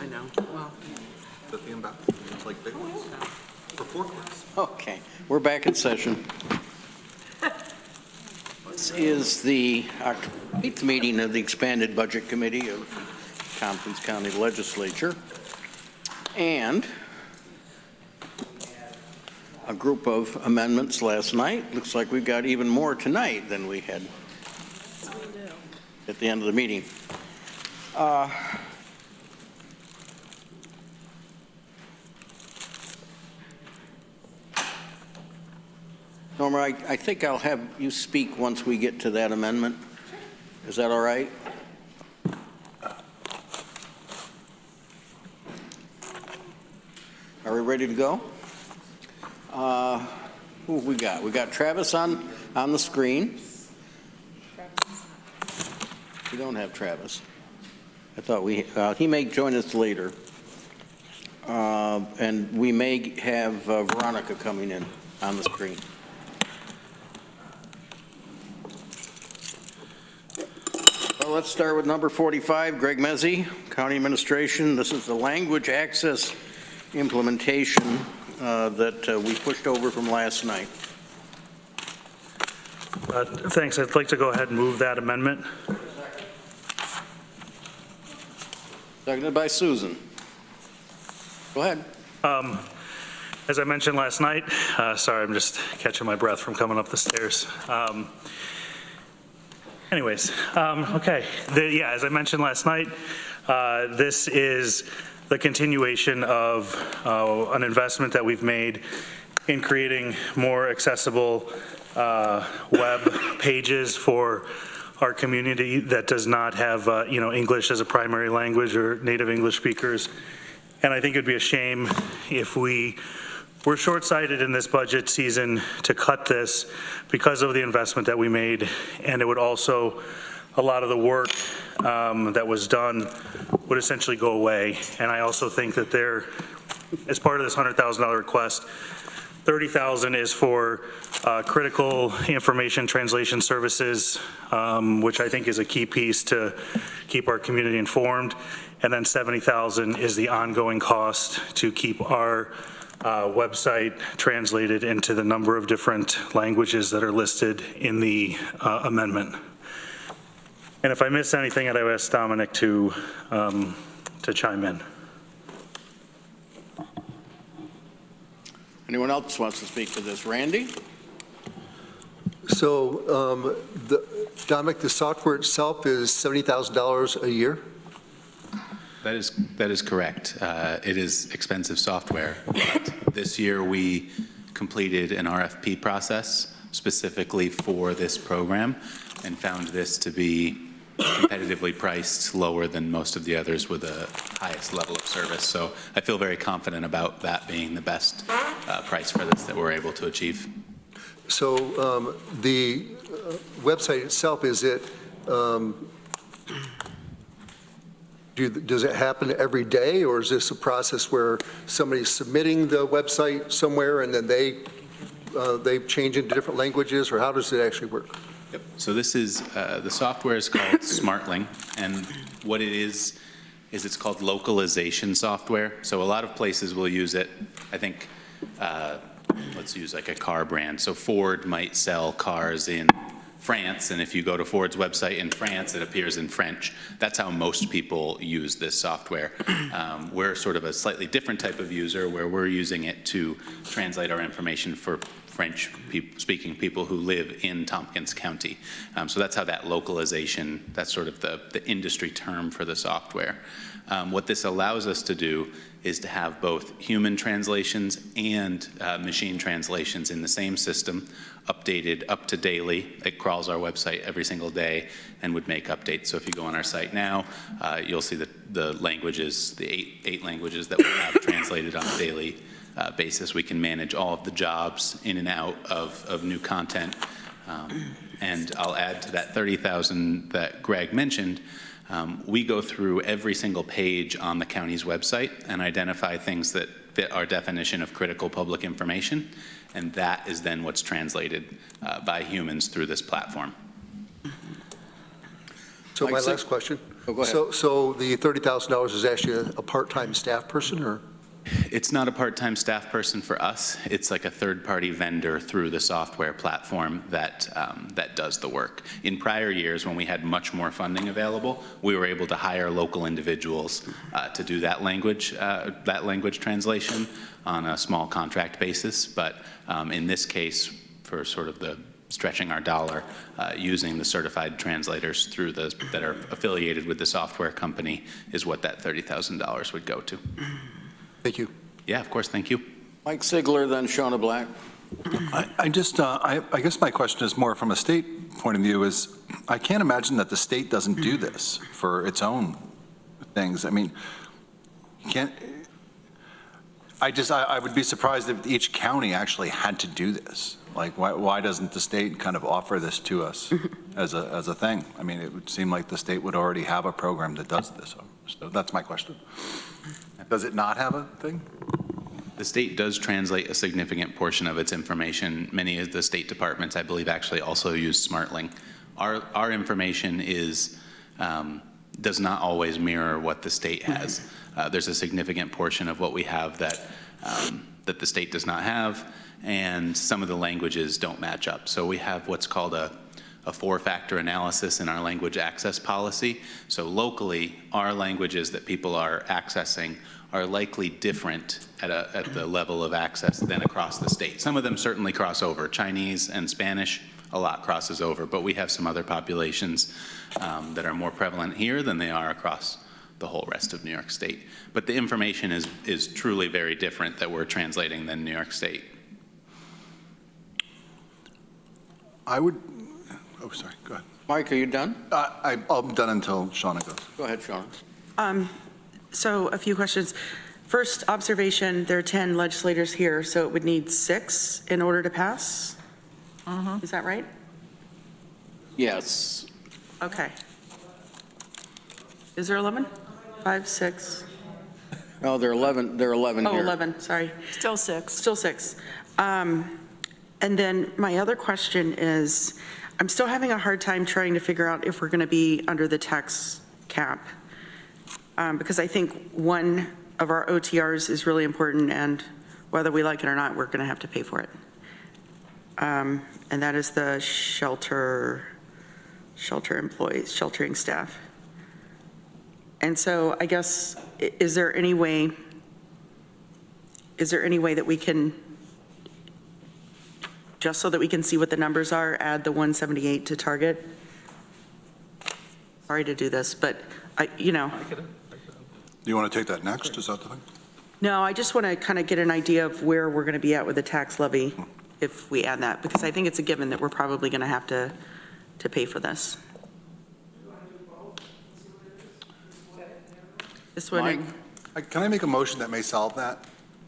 I know. Well, The thing about it's like big ones for forklifts. Okay, we're back in session. This is the 8th meeting of the Expanded Budget Committee of Tompkins County Legislature. And a group of amendments last night. Looks like we've got even more tonight than we had at the end of the meeting. Norma, I think I'll have you speak once we get to that amendment. Is that all right? Are we ready to go? Who have we got? We got Travis on the screen. We don't have Travis. I thought he may join us later. And we may have Veronica coming in on the screen. Well, let's start with number 45, Greg Mezzi, County Administration. This is the language access implementation that we pushed over from last night. Thanks. I'd like to go ahead and move that amendment. Seconded by Susan. Go ahead. As I mentioned last night, sorry, I'm just catching my breath from coming up the stairs. Okay. As I mentioned last night, this is the continuation of an investment that we've made in creating more accessible web pages for our community that does not have English as a primary language or native English speakers. And I think it'd be a shame if we were short-sighted in this budget season to cut this because of the investment that we made, and it would also, a lot of the work that was done would essentially go away. And I also think that as part of this $100,000 request, $30,000 is for critical information translation services, which I think is a key piece to keep our community informed. And then $70,000 is the ongoing cost to keep our website translated into the number of different languages that are listed in the amendment. And if I miss anything, I'd ask Dominic to chime in. Anyone else wants to speak to this? Randy? So, Dominic, the software itself is $70,000 a year? That is correct. It is expensive software, but this year we completed an RFP process specifically for this program and found this to be competitively priced, lower than most of the others with the highest level of service. So I feel very confident about that being the best price for this that we're able to achieve. So the website itself, is it, does it happen every day, or is this a process where somebody's submitting the website somewhere and then they change into different languages, or how does it actually work? Yep. So this is, the software is called SmartLing, and what it is it's called localization software. So a lot of places will use it. I think, let's use like a car brand. So Ford might sell cars in France, and if you go to Ford's website in France, it appears in French. That's how most people use this software. We're sort of a slightly different type of user where we're using it to translate our information for French-speaking people who live in Tompkins County. So that's how that localization, that's sort of the industry term for the software. What this allows us to do is to have both human translations and machine translations in the same system, updated up to daily. It crawls our website every single day and would make updates. So if you go on our site now, you'll see the languages, the eight languages that we have translated on a daily basis. We can manage all of the jobs in and out of new content. And I'll add to that 30,000 that Greg mentioned. We go through every single page on the county's website and identify things that fit our definition of critical public information, and that is then what's translated by humans through this platform. So my last question, Oh, go ahead. So the $30,000 is actually a part-time staff person, or? It's not a part-time staff person for us. It's like a third-party vendor through the software platform that does the work. In prior years, when we had much more funding available, we were able to hire local individuals to do that language translation on a small contract basis. But in this case, for sort of the stretching our dollar, using the certified translators through that are affiliated with the software company is what that $30,000 would go to. Thank you. Yeah, of course, thank you. Mike Sigler, then Shauna Black. I guess my question is more from a state point of view is, I can't imagine that the state doesn't do this for its own things. I mean, I would be surprised if each county actually had to do this. Like, why doesn't the state kind of offer this to us as a thing? I mean, it would seem like the state would already have a program that does this. So that's my question. Does it not have a thing? The state does translate a significant portion of its information. Many of the state departments, I believe, actually also use SmartLink. Our information does not always mirror what the state has. There's a significant portion of what we have that the state does not have, and some of the languages don't match up. So we have what's called a four-factor analysis in our language access policy. So locally, our languages that people are accessing are likely different at the level of access than across the state. Some of them certainly cross over. Chinese and Spanish, a lot crosses over, but we have some other populations that are more prevalent here than they are across the whole rest of New York State. But the information is truly very different that we're translating than New York State. Oh, sorry, go ahead. Mike, are you done? I'm done until Shauna goes. Go ahead, Shauna. So a few questions. First observation, there are 10 legislators here, so it would need 6 in order to pass? Is that right? Yes. Okay. Is there 11? 5, 6? No, there are 11 here. Oh, 11, sorry. Still 6. Still 6. And then my other question is, I'm still having a hard time trying to figure out if we're going to be under the tax cap. Because I think one of our OTRs is really important, and whether we like it or not, we're going to have to pay for it. And that is the shelter employees, sheltering staff. And so I guess, is there any way that we can, just so that we can see what the numbers are, add the 178 to target? Sorry to do this, but Do you want to take that next? Is that the thing? No, I just want to kind of get an idea of where we're going to be at with the tax levy if we add that, because I think it's a given that we're probably going to have to pay for this. This one. Mike? Can I make a motion that may solve that?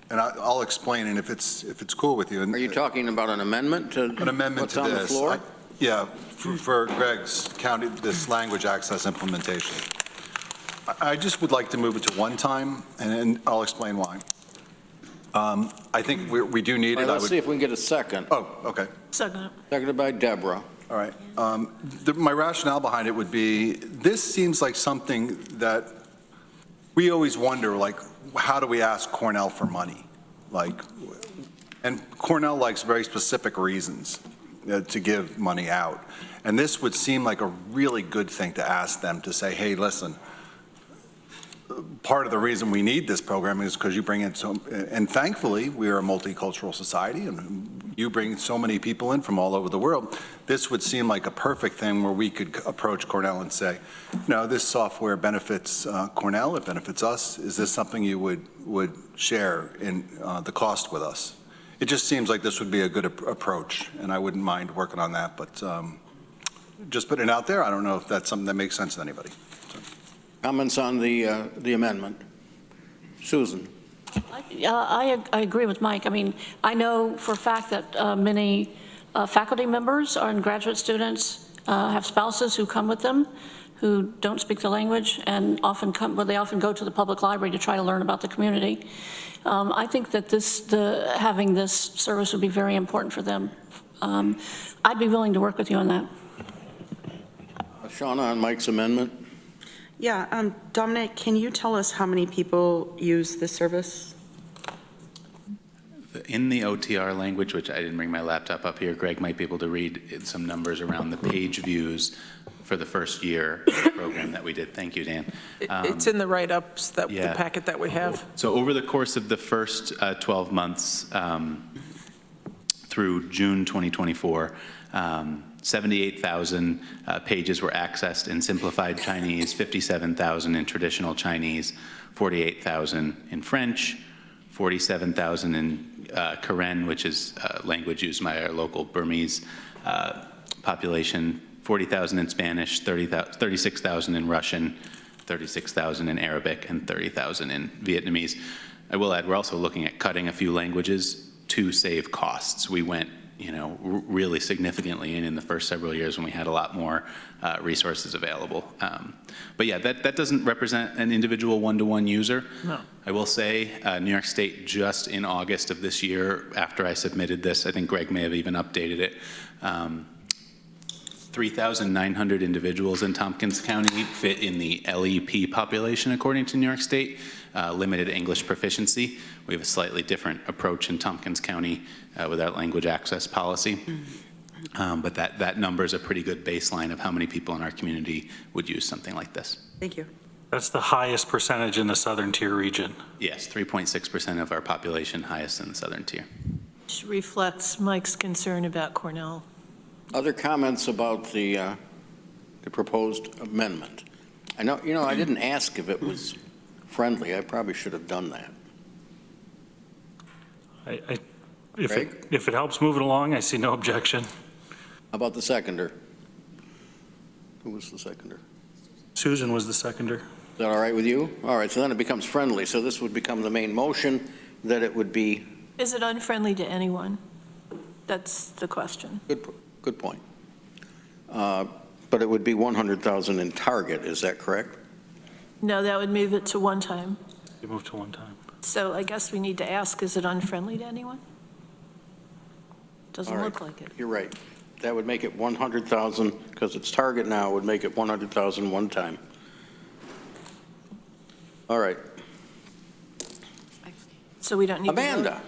And I'll explain, and if it's cool with you. Are you talking about an amendment to An amendment what's to on this? the floor? Yeah, for Greg's county, this language access implementation. I just would like to move it to one time, and I'll explain why. I think we do need All it. right, let's see if we can get a second. Oh, okay. Second. Seconded by Deborah. All right. My rationale behind it would be, this seems like something that we always wonder, like, how do we ask Cornell for money? Like, and Cornell likes very specific reasons to give money out. And this would seem like a really good thing to ask them, to say, hey, listen, part of the reason we need this program is because you bring in and thankfully, we are a multicultural society, and you bring so many people in from all over the world. This would seem like a perfect thing where we could approach Cornell and say, no, this software benefits Cornell, it benefits us. Is this something you would share in the cost with us? It just seems like this would be a good approach, and I wouldn't mind working on that, but just putting it out there, I don't know if that's something that makes sense to anybody. Comments on the amendment? Susan? I agree with Mike. I mean, I know for a fact that many faculty members and graduate students have spouses who come with them who don't speak the language and often they often go to the public library to try to learn about the community. I think that having this service would be very important for them. I'd be willing to work with you on that. Shauna, on Mike's amendment? Yeah, Dominic, can you tell us how many people use this service? In the OTR language, which I didn't bring my laptop up here, Greg might be able to read some numbers around the page views for the first year of the program that we did. Thank you, Dan. It's in the write-ups, the yeah. packet that we have. So over the course of the first 12 months through June 2024, 78,000 pages were accessed in simplified Chinese, 57,000 in traditional Chinese, 48,000 in French, 47,000 in Karen, which is language used by our local Burmese population, 40,000 in Spanish, 36,000 in Russian, 36,000 in Arabic, and 30,000 in Vietnamese. I will add, we're also looking at cutting a few languages to save costs. We went, really significantly in the first several years when we had a lot more resources available. But yeah, that doesn't represent an individual one-to-one user. No. I will say New York State just in August of this year, after I submitted this, I think Greg may have even updated it, 3,900 individuals in Tompkins County fit in the LEP population, according to New York State, limited English proficiency. We have a slightly different approach in Tompkins County with our language access policy. But that number is a pretty good baseline of how many people in our community would use something like this. Thank you. That's the highest percentage in the southern tier region. Yes, 3.6% of our population, highest in the southern tier. Which reflects Mike's concern about Cornell. Other comments about the proposed amendment? I know, I didn't ask if it was friendly. I probably should have done that. If it helps move it along, I see no objection. How about the seconder? Who was the seconder? Susan was the seconder. Is that all right with you? All right, so then it becomes friendly. So this would become the main motion, that it would be, Is it unfriendly to anyone? That's the question. good point. But it would be 100,000 in target, is that correct? No, that would move it to one time. You moved to one time. So I guess we need to ask, is it unfriendly to anyone? Doesn't All right. look like it. You're right. That would make it 100,000, because it's target now, would make it 100,000 one time. All right. So we don't need to vote? Amanda?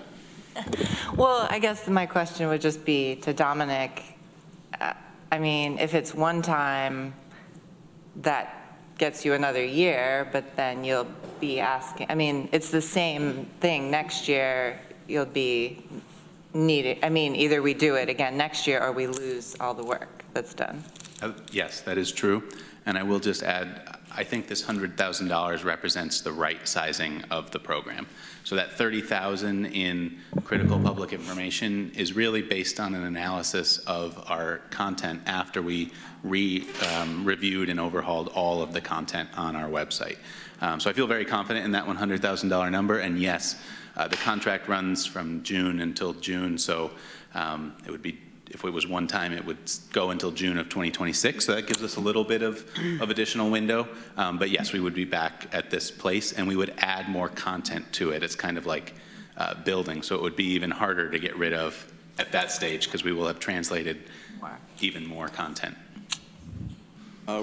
Well, I guess my question would just be to Dominic, I mean, if it's one time, that gets you another year, but then you'll be asking, I mean, it's the same thing. Next year, you'll be needed, I mean, either we do it again next year or we lose all the work that's done. Yes, that is true. And I will just add, I think this $100,000 represents the right sizing of the program. So that $30,000 in critical public information is really based on an analysis of our content after we reviewed and overhauled all of the content on our website. So I feel very confident in that $100,000 number. And yes, the contract runs from June until June. So it would be, if it was one time, it would go until June of 2026. So that gives us a little bit of additional window. But yes, we would be back at this place and we would add more content to it. It's kind of like building. So it would be even harder to get rid of at that stage because we will have translated even more content.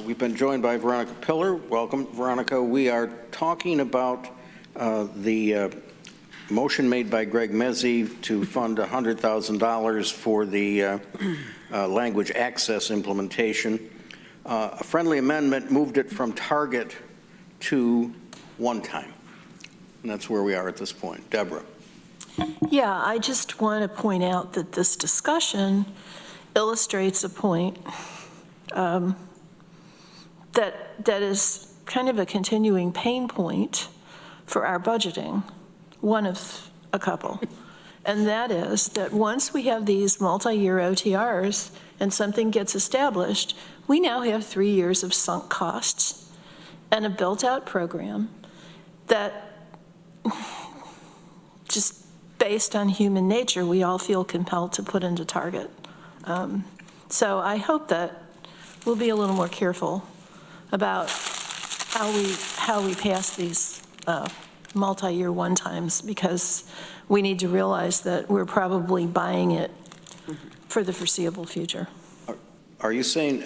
We've been joined by Veronica Pillar. Welcome, Veronica. We are talking about the motion made by Greg Mezzi to fund $100,000 for the language access implementation. A friendly amendment moved it from target to one time. And that's where we are at this point. Deborah. Yeah, I just want to point out that this discussion illustrates a point that is kind of a continuing pain point for our budgeting, one of a couple. And that is that once we have these multi-year OTRs and something gets established, we now have 3 years of sunk costs and a built-out program that just based on human nature, we all feel compelled to put into target. So I hope that we'll be a little more careful about how we pass these multi-year one-times, because we need to realize that we're probably buying it for the foreseeable future. Are you saying,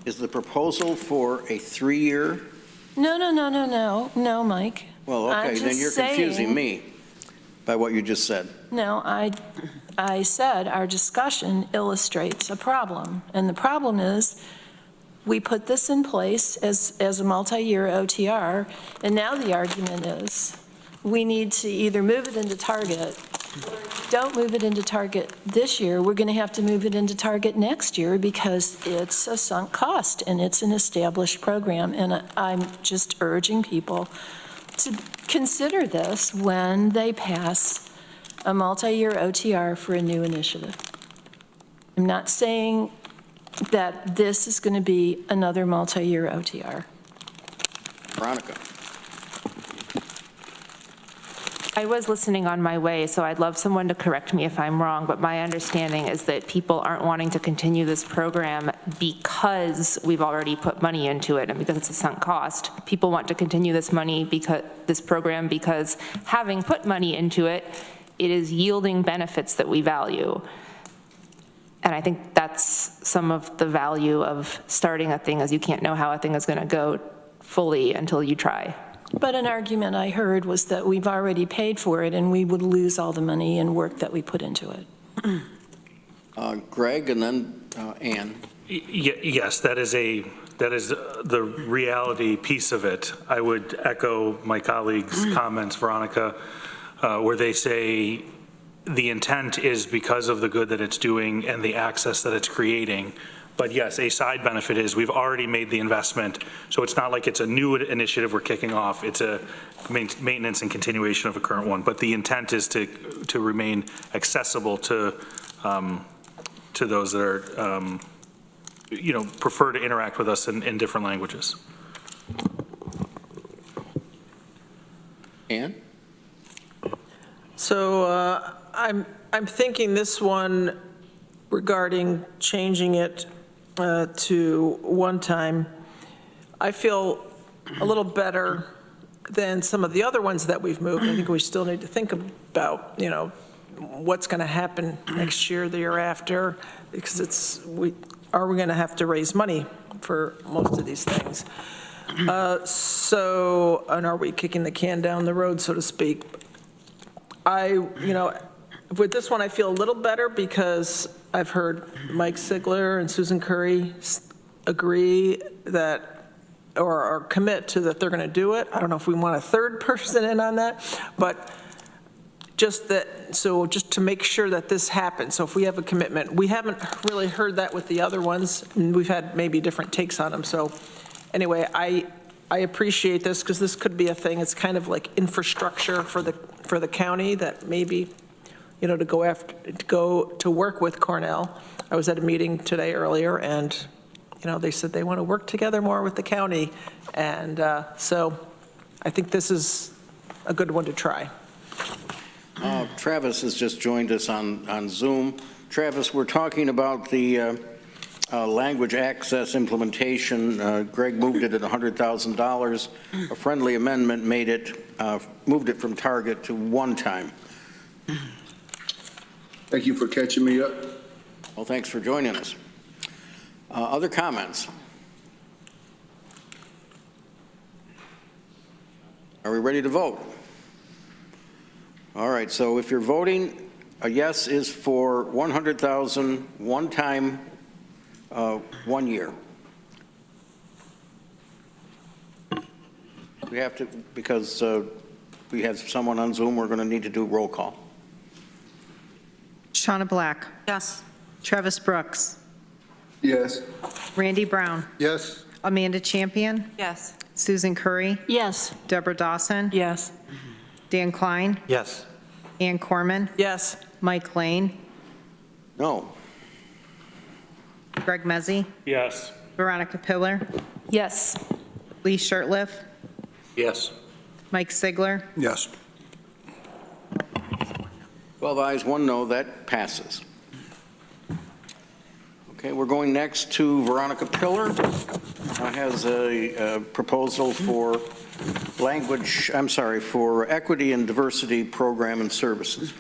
Is the proposal for a 3-year? No, Mike. Well, I'm okay, then just you're confusing saying- me by what you just said. No, I said our discussion illustrates a problem. And the problem is, we put this in place as a multi-year OTR, and now the argument is, we need to either move it into target, or if we don't move it into target this year, we're going to have to move it into target next year because it's a sunk cost and it's an established program. And I'm just urging people to consider this when they pass a multi-year OTR for a new initiative. I'm not saying that this is going to be another multi-year OTR. Veronica? I was listening on my way, so I'd love someone to correct me if I'm wrong, but my understanding is that people aren't wanting to continue this program because we've already put money into it and because it's a sunk cost. People want to continue this program because having put money into it, it is yielding benefits that we value. And I think that's some of the value of starting a thing, is you can't know how a thing is going to go fully until you try. But an argument I heard was that we've already paid for it and we would lose all the money and work that we put into it. Greg, and then Ann. Yes, that is the reality piece of it. I would echo my colleagues' comments, Veronica, where they say the intent is because of the good that it's doing and the access that it's creating. But yes, a side benefit is we've already made the investment, so it's not like it's a new initiative we're kicking off. It's a maintenance and continuation of a current one. But the intent is to remain accessible to those that are, prefer to interact with us in different languages. Ann? So I'm thinking this one regarding changing it to one time, I feel a little better than some of the other ones that we've moved. I think we still need to think about, what's going to happen next year, the year after, because are we going to have to raise money for most of these things? And are we kicking the can down the road, so to speak? With this one, I feel a little better because I've heard Mike Sigler and Susan Curry agree that, or commit to that they're going to do it. I don't know if we want a third person in on that, but just to make sure that this happens. So if we have a commitment, we haven't really heard that with the other ones, and we've had maybe different takes on them. So anyway, I appreciate this because this could be a thing. It's kind of like infrastructure for the county that maybe, to go to work with Cornell. I was at a meeting today earlier, and they said they want to work together more with the county, and so I think this is a good one to try. Travis has just joined us on Zoom. Travis, we're talking about the language access implementation. Greg moved it at $100,000. A friendly amendment moved it from target to one time. Thank you for catching me up. Well, thanks for joining us. Other comments? Are we ready to vote? All right, so if you're voting, a yes is for $100,000, one time, 1 year. We have to, because we have someone on Zoom, we're going to need to do roll call. Shauna Black. Yes. Travis Brooks. Yes. Randy Brown. Yes? Amanda Champion. Yes. Susan Curry. Yes. Deborah Dawson. Yes. Dan Klein. Yes. Ann Corman. Yes. Mike Lane. No. Greg Mezzi. Yes. Veronica Pillar. Yes. Lee Shirtliff. Yes. Mike Sigler. Yes. 12 ayes, 1 no, that passes. Okay, we're going next to Veronica Pillar, who has a proposal for for equity and diversity program and services.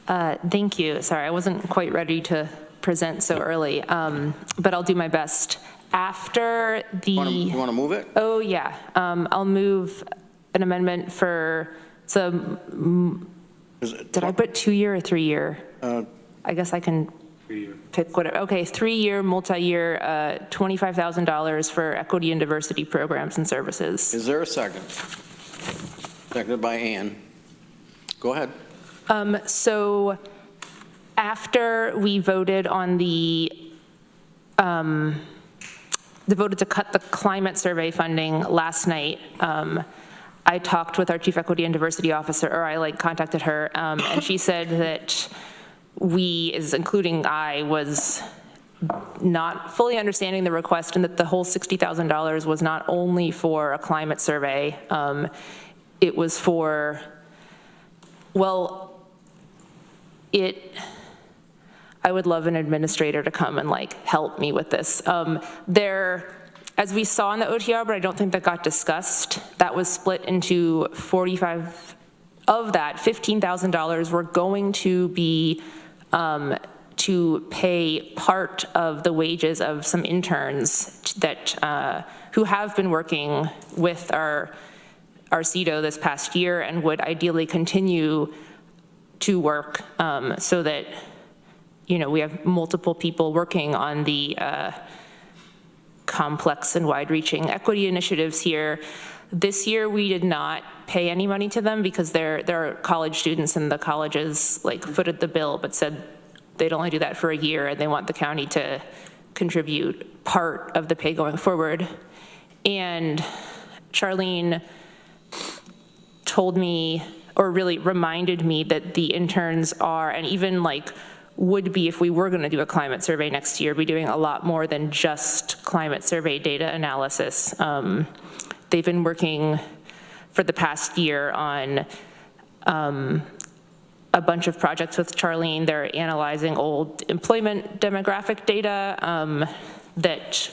Thank you. Sorry, I wasn't quite ready to present so early, but I'll do my best. After the... You want to move it? Oh, yeah. I'll move an amendment for, did I put 2-year or 3-year? I guess I can pick whatever. Okay, 3-year, multi-year, $25,000 for equity and diversity programs and services. Is there a second? Seconded by Ann. Go ahead. So after we voted on the voted to cut the climate survey funding last night, I talked with our chief equity and diversity officer, or I contacted her, and she said that we, including I, was not fully understanding the request, and that the whole $60,000 was not only for a climate survey, it was for, well, I would love an administrator to come and help me with this. As we saw in the OTR, but I don't think that got discussed, that was split into 45, of that, $15,000 were going to be to pay part of the wages of some interns that who have been working with our CEDO this past year and would ideally continue to work so that we have multiple people working on the complex and wide-reaching equity initiatives here. This year, we did not pay any money to them because they're college students, and the colleges footed the bill but said they'd only do that for a year and they want the county to contribute part of the pay going forward. And Charlene told me, or really reminded me, that the interns are, and even would be if we were going to do a climate survey next year, be doing a lot more than just climate survey data analysis. They've been working for the past year on a bunch of projects with Charlene. They're analyzing old employment demographic data that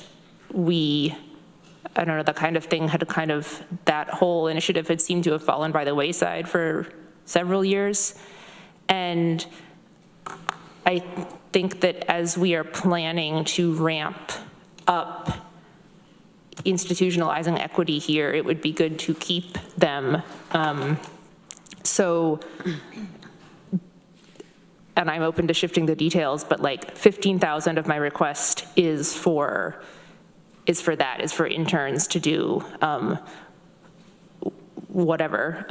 I don't know, the kind of thing that whole initiative had seemed to have fallen by the wayside for several years. And I think that as we are planning to ramp up institutionalizing equity here, it would be good to keep them. And I'm open to shifting the details, but $15,000 of my request is for interns to do whatever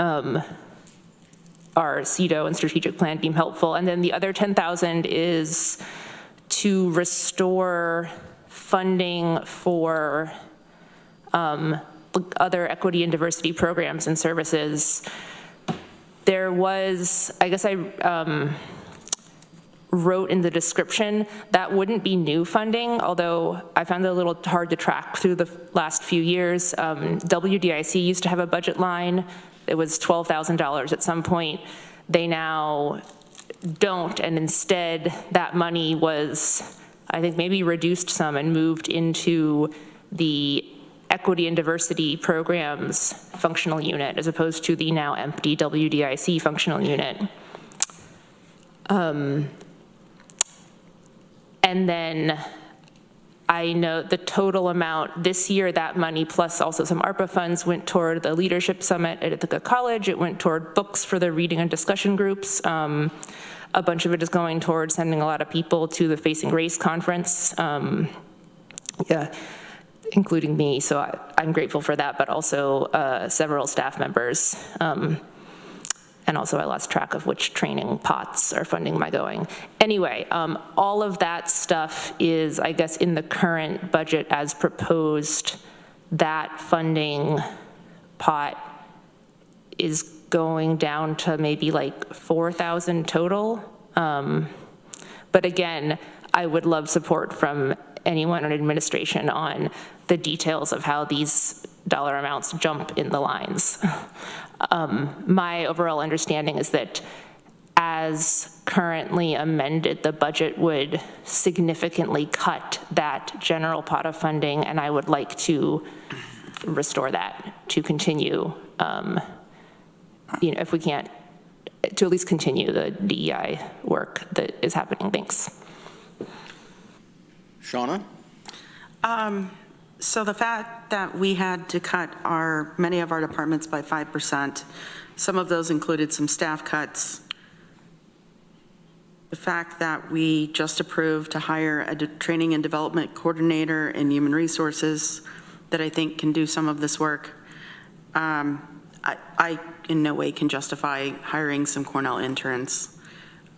our CEDO and strategic plan deem helpful. And then the other $10,000 is to restore funding for other equity and diversity programs and services. There was, I guess I wrote in the description, that wouldn't be new funding, although I found it a little hard to track through the last few years. WDIC used to have a budget line. It was $12,000 at some point. They now don't, and instead that money was, I think, maybe reduced some and moved into the equity and diversity programs functional unit as opposed to the now empty WDIC functional unit. And then I know the total amount this year, that money plus also some ARPA funds went toward the leadership summit at Ithaca College. It went toward books for the reading and discussion groups. A bunch of it is going toward sending a lot of people to the Facing Race conference, including me. So I'm grateful for that, but also several staff members. And also I lost track of which training pots are funding my going. Anyway, all of that stuff is, I guess, in the current budget as proposed. That funding pot is going down to maybe $4,000 total. But again, I would love support from anyone in administration on the details of how these dollar amounts jump in the lines. My overall understanding is that as currently amended, the budget would significantly cut that general pot of funding, and I would like to restore that to continue, if we can't, to at least continue the DEI work that is happening. Thanks. Shauna? So the fact that we had to cut many of our departments by 5%, some of those included some staff cuts. The fact that we just approved to hire a training and development coordinator in human resources that I think can do some of this work. I in no way can justify hiring some Cornell interns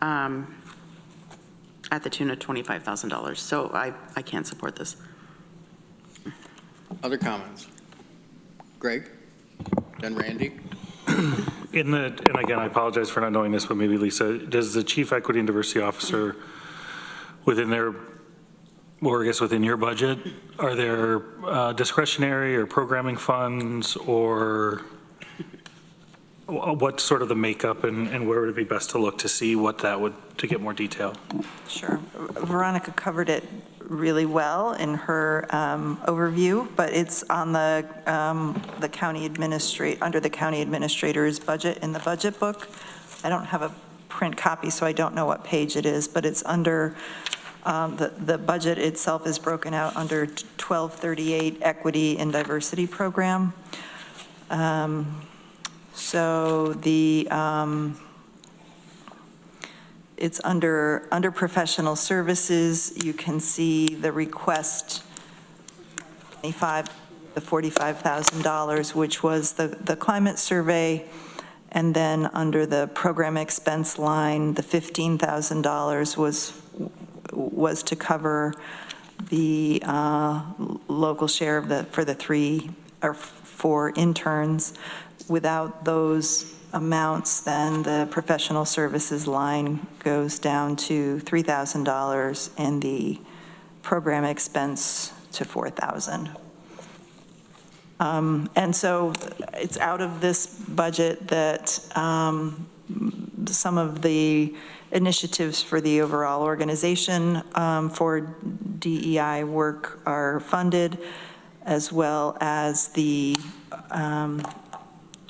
at the tune of $25,000. So I can't support this. Other comments? Greg? Then Randy? And again, I apologize for not knowing this, but maybe Lisa, does the Chief Equity and Diversity Officer within their, or I guess within your budget, are there discretionary or programming funds, or what's sort of the makeup, and where would it be best to look to see what that would, to get more detail? Sure. Veronica covered it really well in her overview, but it's on the county under the county administrator's budget in the budget book. I don't have a print copy, so I don't know what page it is, but it's under, the budget itself is broken out under 1238 Equity and Diversity Program. So it's under professional services. You can see the request, the $45,000, which was the climate survey, and then under the program expense line, the $15,000 was to cover the local share of for the 3 or 4 interns. Without those amounts, then the professional services line goes down to $3,000 and the program expense to $4,000. And so it's out of this budget that some of the initiatives for the overall organization for DEI work are funded, as well as the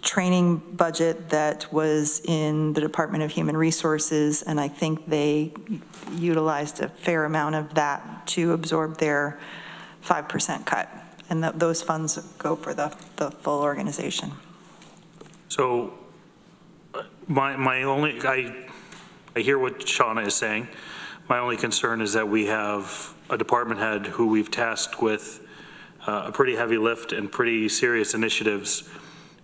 training budget that was in the Department of Human Resources, and I think they utilized a fair amount of that to absorb their 5% cut. And those funds go for the full organization. So my only, I hear what Shauna is saying. My only concern is that we have a department head who we've tasked with a pretty heavy lift and pretty serious initiatives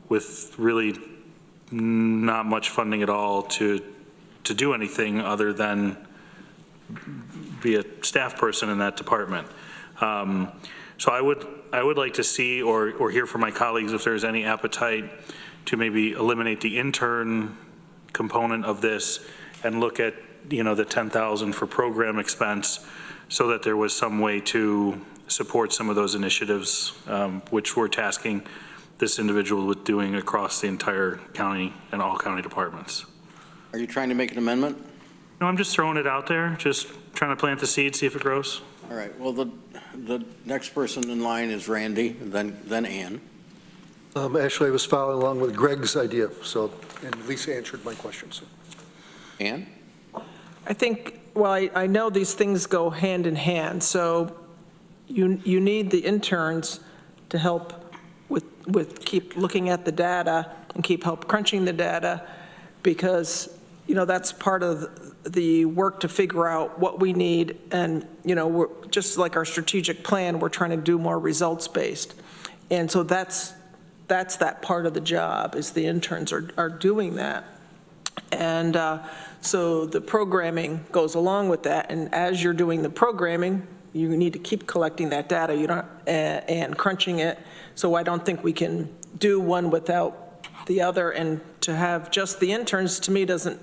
with really not much funding at all to do anything other than be a staff person in that department. So I would like to see or hear from my colleagues if there's any appetite to maybe eliminate the intern component of this and look at, the 10,000 for program expense, so that there was some way to support some of those initiatives, which we're tasking this individual with doing across the entire county and all county departments. Are you trying to make an amendment? No, I'm just throwing it out there, just trying to plant the seed, see if it grows. All right, well, the next person in line is Randy, then Ann. Actually, I was following along with Greg's idea, and Lisa answered my question. So. Ann? I think, well, I know these things go hand in hand, so you need the interns to help with keep looking at the data and keep help crunching the data, because, that's part of the work to figure out what we need. And, we're just like our strategic plan, we're trying to do more results-based. And so that's that part of the job, is the interns are doing that. And so the programming goes along with that. And as you're doing the programming, you need to keep collecting that data, and crunching it. So I don't think we can do one without the other. And to have just the interns, to me, doesn't,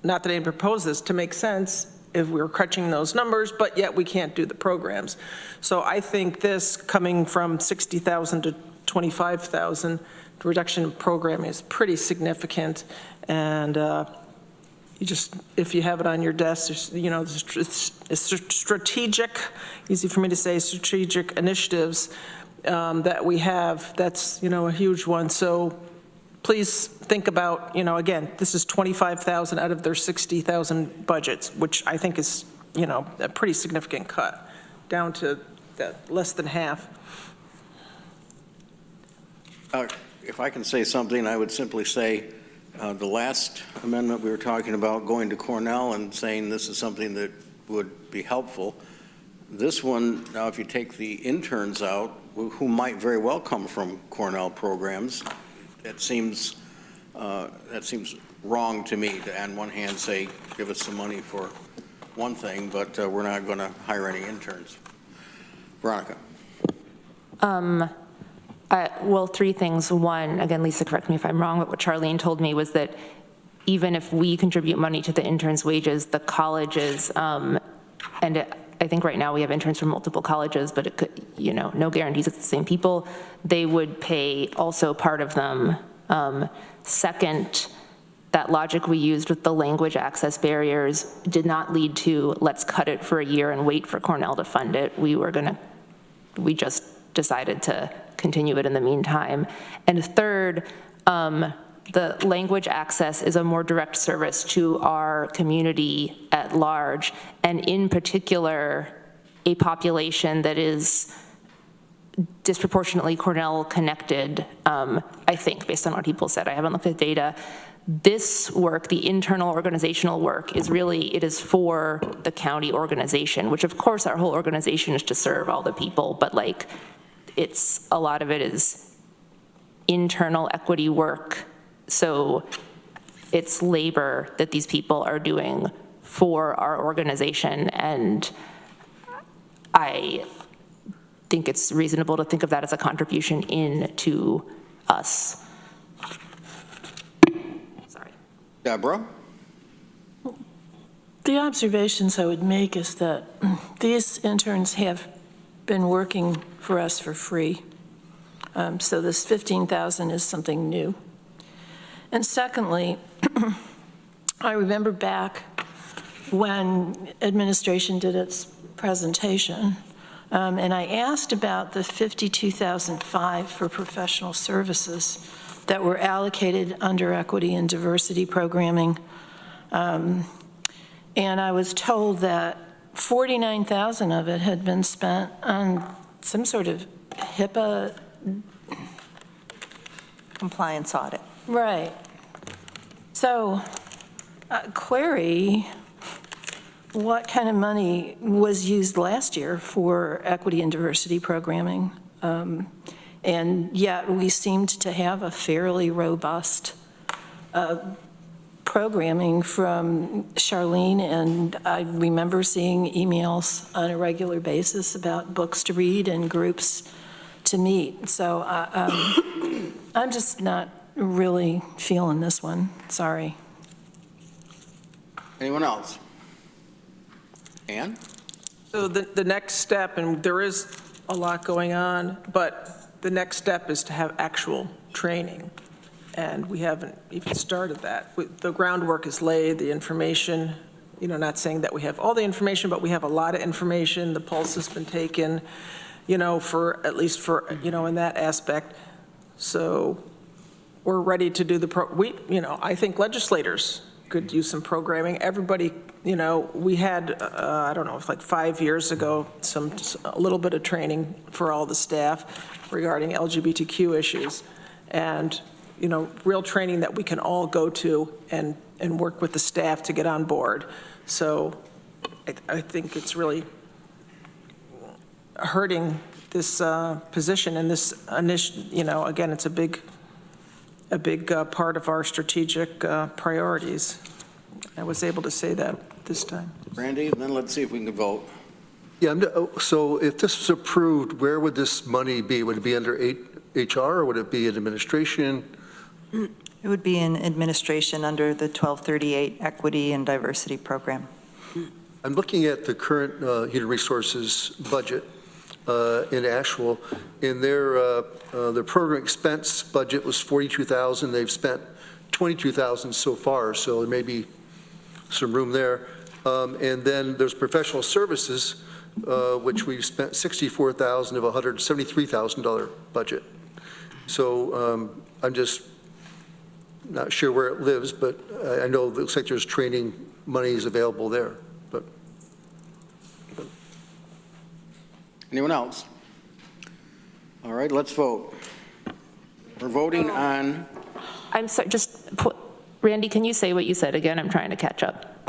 not that I propose this, to make sense if we're crunching those numbers, but yet we can't do the programs. So I think this coming from 60,000 to 25,000, the reduction in programming is pretty significant. And you just, if you have it on your desk, it's strategic, easy for me to say, strategic initiatives that we have. That's, a huge one. So please think about, again, this is 25,000 out of their 60,000 budgets, which I think is, a pretty significant cut. down to less than half. If I can say something, I would simply say, the last amendment we were talking about, going to Cornell and saying this is something that would be helpful. This one, now if you take the interns out, who might very well come from Cornell programs, that seems wrong to me to, on one hand, say, give us some money for one thing, but we're not going to hire any interns. Veronica. Well, three things. One, again, Lisa, correct me if I'm wrong, but what Charlene told me was that even if we contribute money to the interns' wages, the colleges, I think right now we have interns from multiple colleges, but it could, no guarantees it's the same people. They would pay also part of them. Second, that logic we used with the language access barriers did not lead to let's cut it for a year and wait for Cornell to fund it. We just decided to continue it in the meantime. And third, the language access is a more direct service to our community at large, and in particular, a population that is disproportionately Cornell connected, I think, based on what people said. I haven't looked at data. This work, the internal organizational work, is really, it is for the county organization, which of course our whole organization is to serve all the people, but like, a lot of it is internal equity work. So it's labor that these people are doing for our organization, and I think it's reasonable to think of that as a contribution into us. Sorry. Deborah? The observations I would make is that these interns have been working for us for free. So this $15,000 is something new. And secondly, I remember back when administration did its presentation, and I asked about the $52,005 for professional services that were allocated under equity and diversity programming. And I was told that 49,000 of it had been spent on some sort of HIPAA Compliance audit. Right. So, query, what kind of money was used last year for equity and diversity programming? And yet we seemed to have a fairly robust programming from Charlene, and I remember seeing emails on a regular basis about books to read and groups to meet. So I'm just not really feeling this one. Sorry. Anyone else? Ann? So the next step, and there is a lot going on, but the next step is to have actual training. And we haven't even started that. The groundwork is laid, the information, not saying that we have all the information, but we have a lot of information. The pulse has been taken, for at least for, in that aspect. So we're ready to do I think legislators could use some programming. Everybody, we had, I don't know, it's like 5 years ago, a little bit of training for all the staff regarding LGBTQ issues. And real training that we can all go to and work with the staff to get on board. So I think it's really hurting this position and this again, it's a big part of our strategic priorities. I was able to say that this time. Randy, and then let's see if we can vote. Yeah, so if this is approved, where would this money be? Would it be under HR or would it be in administration? It would be in administration under the 1238 Equity and Diversity Program. I'm looking at the current human resources budget in Asheville. In their program expense budget was $42,000. They've spent $22,000 so far, so there may be some room there. And then there's professional services, which we've spent $64,000 of a $173,000 budget. So I'm just not sure where it lives, but I know it looks like there's training monies available there. But Anyone else? All right, let's vote. We're voting on, I'm sorry, Randy, can you say what you said again? I'm trying to catch up.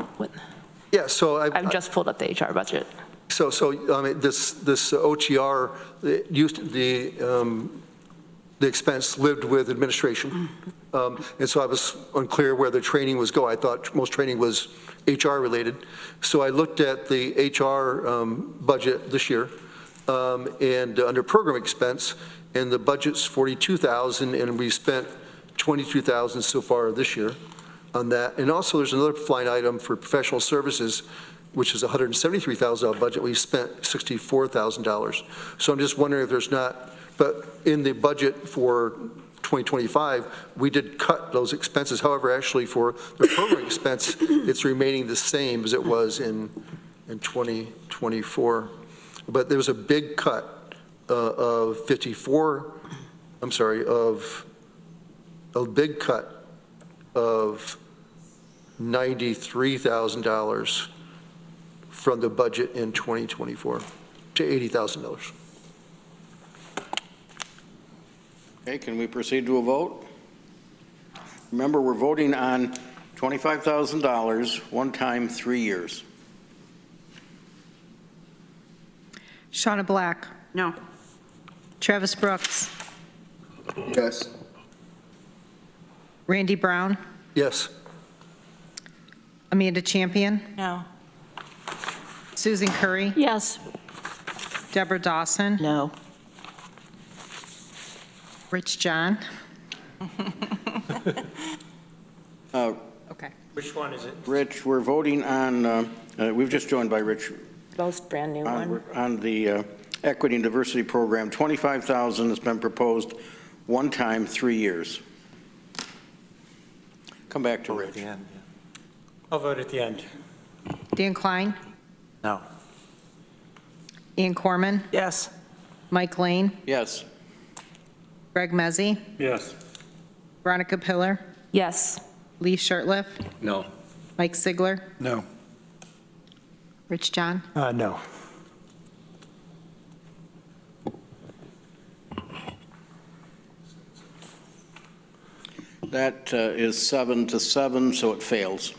Yeah, so I've just pulled up the HR budget. So this OTR, the expense lived with administration. And so I was unclear where the training was going. I thought most training was HR related. So I looked at the HR budget this year and under program expense, and the budget's $42,000, and we spent $22,000 so far this year on that. And also there's another line item for professional services, which is a $173,000 budget. We spent $64,000. So I'm just wondering if there's not, but in the budget for 2025, we did cut those expenses. However, actually for the program expense, it's remaining the same as it was in 2024. But there was a big cut of a big cut of $93,000 from the budget in 2024 to $80,000. okay, can we proceed to a vote? Remember, we're voting on $25,000, one time, 3 years. Shauna Black. No. Travis Brooks. Yes. Randy Brown. Yes. Amanda Champion. No. Susan Curry. Yes. Deborah Dawson. No. Rich John. Okay. Which one is it? Rich, we're voting on, we've just joined by Rich. Most brand new one. On the Equity and Diversity Program, $25,000 has been proposed, one time, 3 years. Come back to Rich. I'll vote at the end. Dan Klein. No. Ian Corman. Yes. Mike Lane. Yes. Greg Mezzi. Yes. Veronica Pillar. Yes. Lee Shirtliff. No. Mike Sigler. No. Rich John. No. That is 7-7, so it fails.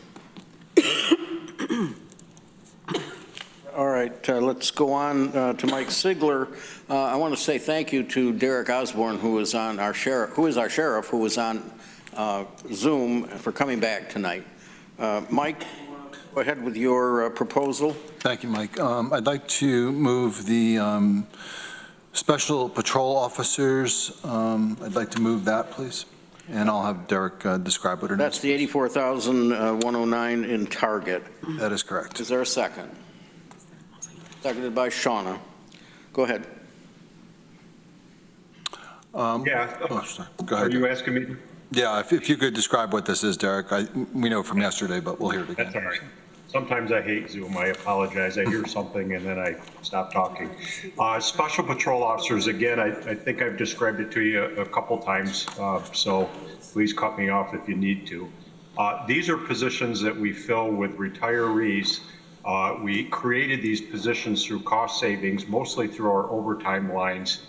All right, let's go on to Mike Sigler. I want to say thank you to Derek Osborne, who is our sheriff, who was on Zoom, for coming back tonight. Mike, go ahead with your proposal. Thank you, Mike. I'd like to move the special patrol officers. I'd like to move that, please. And I'll have Derek describe what it is. That's the $84,109 in target. That is correct. Is there a second? Seconded by Shauna. Go ahead. Yeah. Oh, sorry. Go ahead. Are you asking me? Yeah, if you could describe what this is, Derek. We know from yesterday, but we'll hear it again. That's all right. Sometimes I hate Zoom. I apologize. I hear something and then I stop talking. Special patrol officers, again, I think I've described it to you a couple times, so please cut me off if you need to. These are positions that we fill with retirees. We created these positions through cost savings, mostly through our overtime lines.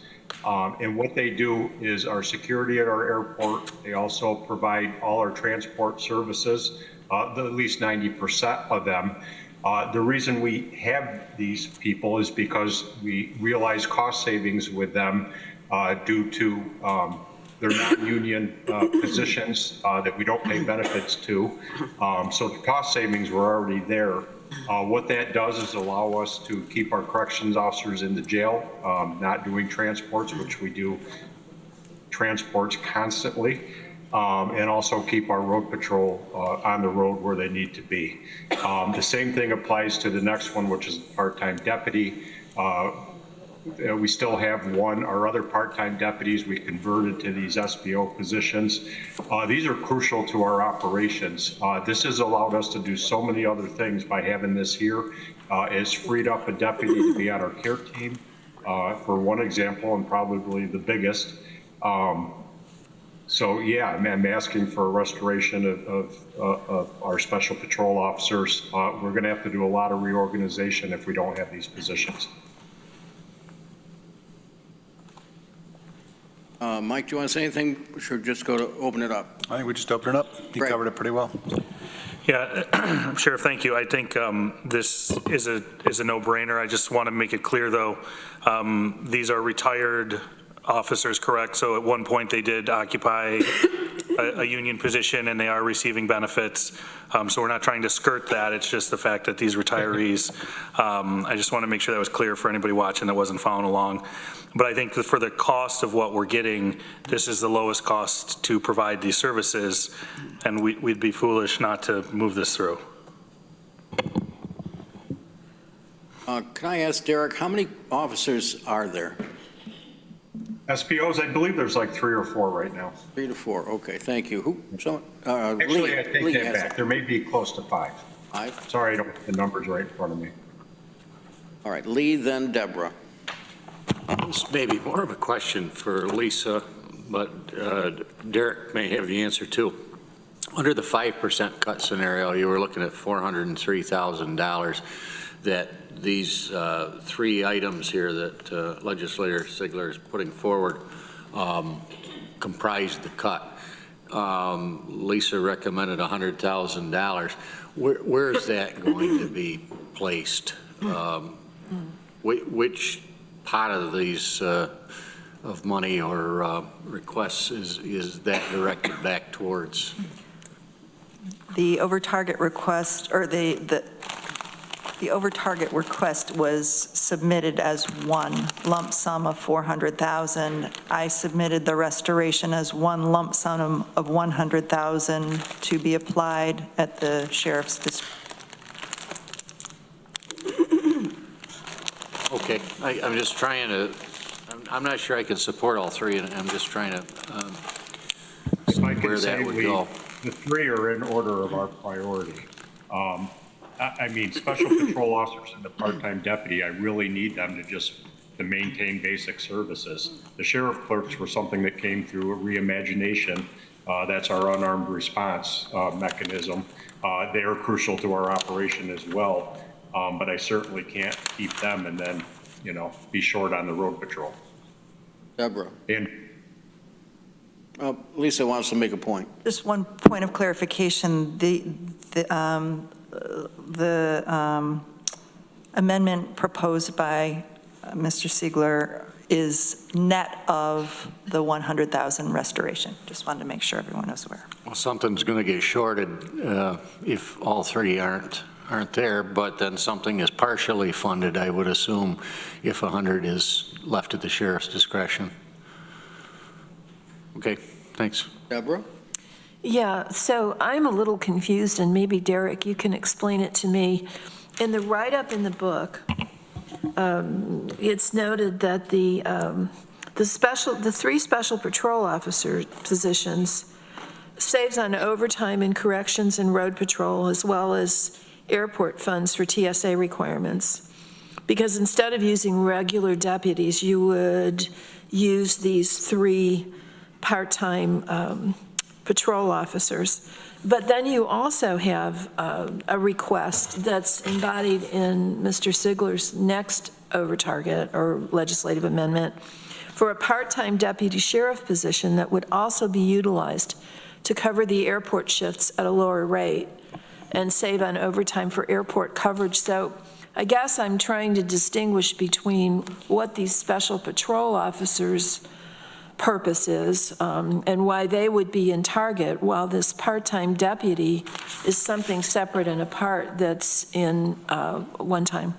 And what they do is our security at our airport. They also provide all our transport services, at least 90% of them. The reason we have these people is because we realize cost savings with them due to their non-union positions that we don't pay benefits to. So the cost savings were already there. What that does is allow us to keep our corrections officers in the jail, not doing transports, which we do transports constantly, and also keep our road patrol on the road where they need to be. The same thing applies to the next one, which is a part-time deputy. We still have our other part-time deputies we converted to these SBO positions. These are crucial to our operations. This has allowed us to do so many other things by having this here. It's freed up a deputy to be on our care team, for one example, and probably the biggest. So yeah, I'm asking for a restoration of our special patrol officers. We're gonna have to do a lot of reorganization if we don't have these positions. Mike, do you want to say anything? Should just go to open it up? I think we just opened it up. You Great. covered it pretty well. Yeah, Sheriff, thank you. I think this is a no-brainer. I just want to make it clear, though, these are retired officers, correct? So at one point, they did occupy a union position, and they are receiving benefits. So we're not trying to skirt that. It's just the fact that these retirees, I just want to make sure that was clear for anybody watching that wasn't following along. But I think that for the cost of what we're getting, this is the lowest cost to provide these services, and we'd be foolish not to move this through. Can I ask Derek, how many officers are there? SPOs, I believe there's like 3 or 4 right now. 3 to 4, okay, thank you. Actually, I take that back. There may be close to 5. 5? Sorry, I don't have the numbers right in front of me. All right, Lee, then Deborah. This may be more of a question for Lisa, but Derek may have the answer too. Under the 5% cut scenario, you were looking at $403,000 that these 3 items here that Legislator Sigler is putting forward comprised the cut. Lisa recommended $100,000. Where is that going to be placed? Which pot of these of money or requests is that directed back towards? The over-target request, or the over-target request was submitted as one lump sum of $400,000. I submitted the restoration as one lump sum of $100,000 to be applied at the sheriff's discretion. Okay, I'm just trying to, I'm not sure I can support all 3, and I'm just trying to where that would go. The 3 are in order of our priority. I mean, special patrol officers and the part-time deputy, I really need them to maintain basic services. The sheriff clerks were something that came through a reimagination. That's our unarmed response mechanism. They are crucial to our operation as well. But I certainly can't keep them and then, be short on the road patrol. Deborah. And Lisa wants to make a point. Just one point of clarification. The amendment proposed by Mr. Sigler is net of the 100,000 restoration. Just wanted to make sure everyone was aware. Well, something's going to get shorted if all 3 aren't there, but then something is partially funded, I would assume, if 100 is left at the sheriff's discretion. Okay, thanks. Deborah? Yeah, so I'm a little confused, and maybe Derek, you can explain it to me. In the write-up in the book, it's noted that the 3 special patrol officer positions saves on overtime in corrections and road patrol, as well as airport funds for TSA requirements. Because instead of using regular deputies, you would use these 3 part-time patrol officers. But then you also have a request that's embodied in Mr. Sigler's next over-target or legislative amendment for a part-time deputy sheriff position that would also be utilized to cover the airport shifts at a lower rate and save on overtime for airport coverage. So I guess I'm trying to distinguish between what these special patrol officers' purpose is and why they would be in target, while this part-time deputy is something separate and apart that's in one time.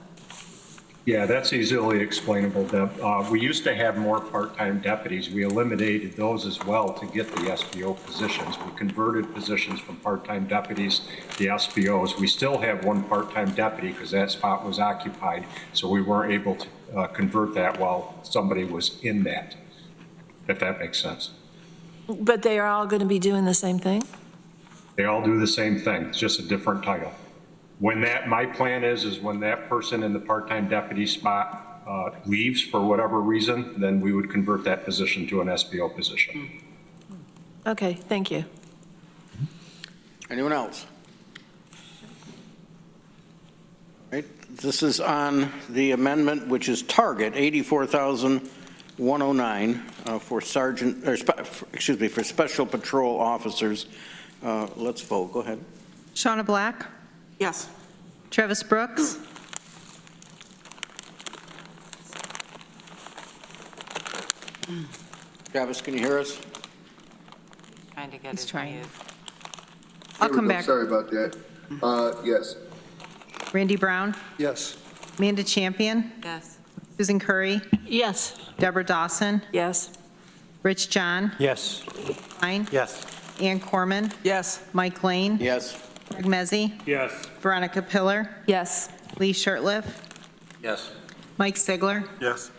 Yeah, that's easily explainable, Deb. We used to have more part-time deputies. We eliminated those as well to get the SPO positions. We converted positions from part-time deputies to SPOs. We still have 1 part-time deputy because that spot was occupied, so we weren't able to convert that while somebody was in that, if that makes sense. But they are all going to be doing the same thing? They all do the same thing. It's just a different title. My plan is when that person in the part-time deputy spot leaves for whatever reason, then we would convert that position to an SPO position. Okay, thank you. Anyone else? Right, this is on the amendment, which is target, $84,000 109 for sergeant, or for special patrol officers. Let's vote. Go ahead. Shauna Black, Yes. Travis Brooks, Travis, can you hear us? Trying to get He's his trying. mute. I'll There we come go. back. Sorry about that. Yes. Randy Brown, Yes. Amanda Champion, Yes. Susan Curry, Yes. Deborah Dawson, Yes. Rich John, Yes. Klein, Yes. Ann Corman, Yes. Mike Lane, Yes. Greg Mezzi, Yes. Veronica Pillar, Yes. Lee Shirtliff, Yes. Mike Sigler, Yes.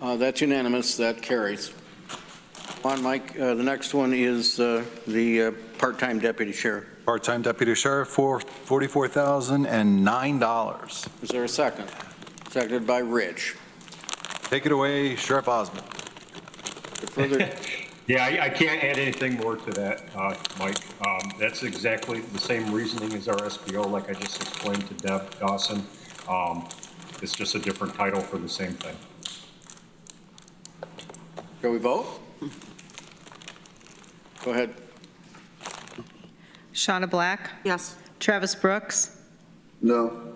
That's unanimous. That carries. On, Mike, the next one is the part-time deputy sheriff. Part-time deputy sheriff for $44,009. Is there a second? Seconded by Rich. Take it away, Sheriff Osmond. Further, Yeah, I can't add anything more to that, Mike. That's exactly the same reasoning as our SPO, like I just explained to Deb Dawson. It's just a different title for the same thing. shall we vote? Go ahead. Shauna Black, Yes. Travis Brooks, No.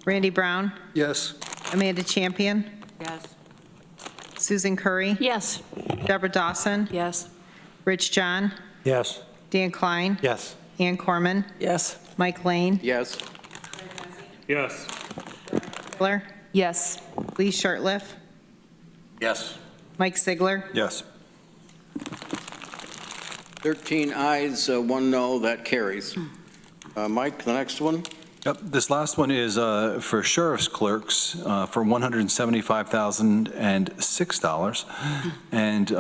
Randy Brown, Yes. Amanda Champion, Yes. Susan Curry, Yes. Deborah Dawson, Yes. Rich John, Yes. Dan Klein, Yes. Ann Corman, Yes. Mike Lane, Yes. Yes. Pillar, Yes. Lee Shirtliff, Yes. Mike Sigler, Yes. 13 ayes, 1 no, that carries. Mike, the next one? Yep, this last one is for sheriff's clerks for $175,006. And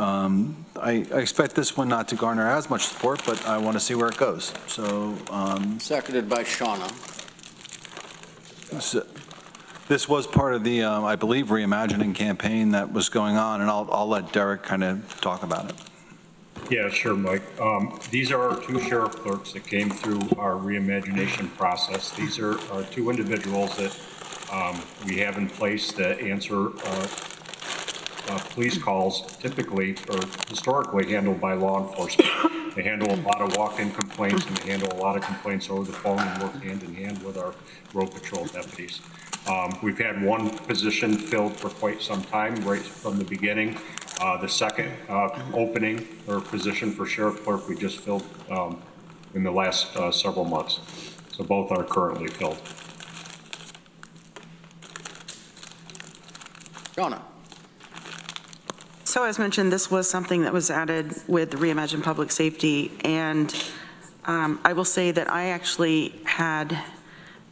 I expect this one not to garner as much support, but I want to see where it goes. So Seconded by Shauna. this was part of the, I believe, reimagining campaign that was going on, and I'll let Derek kind of talk about it. Yeah, sure, Mike. These are our 2 sheriff clerks that came through our reimagination process. These are our 2 individuals that we have in place that answer police calls typically or historically handled by law enforcement. They handle a lot of walk-in complaints and they handle a lot of complaints over the phone and work hand in hand with our road patrol deputies. We've had one position filled for quite some time, right from the beginning. The second opening or position for sheriff clerk we just filled in the last several months. So both are currently filled. Shauna. So as mentioned, this was something that was added with Reimagine Public Safety, and I will say that I actually had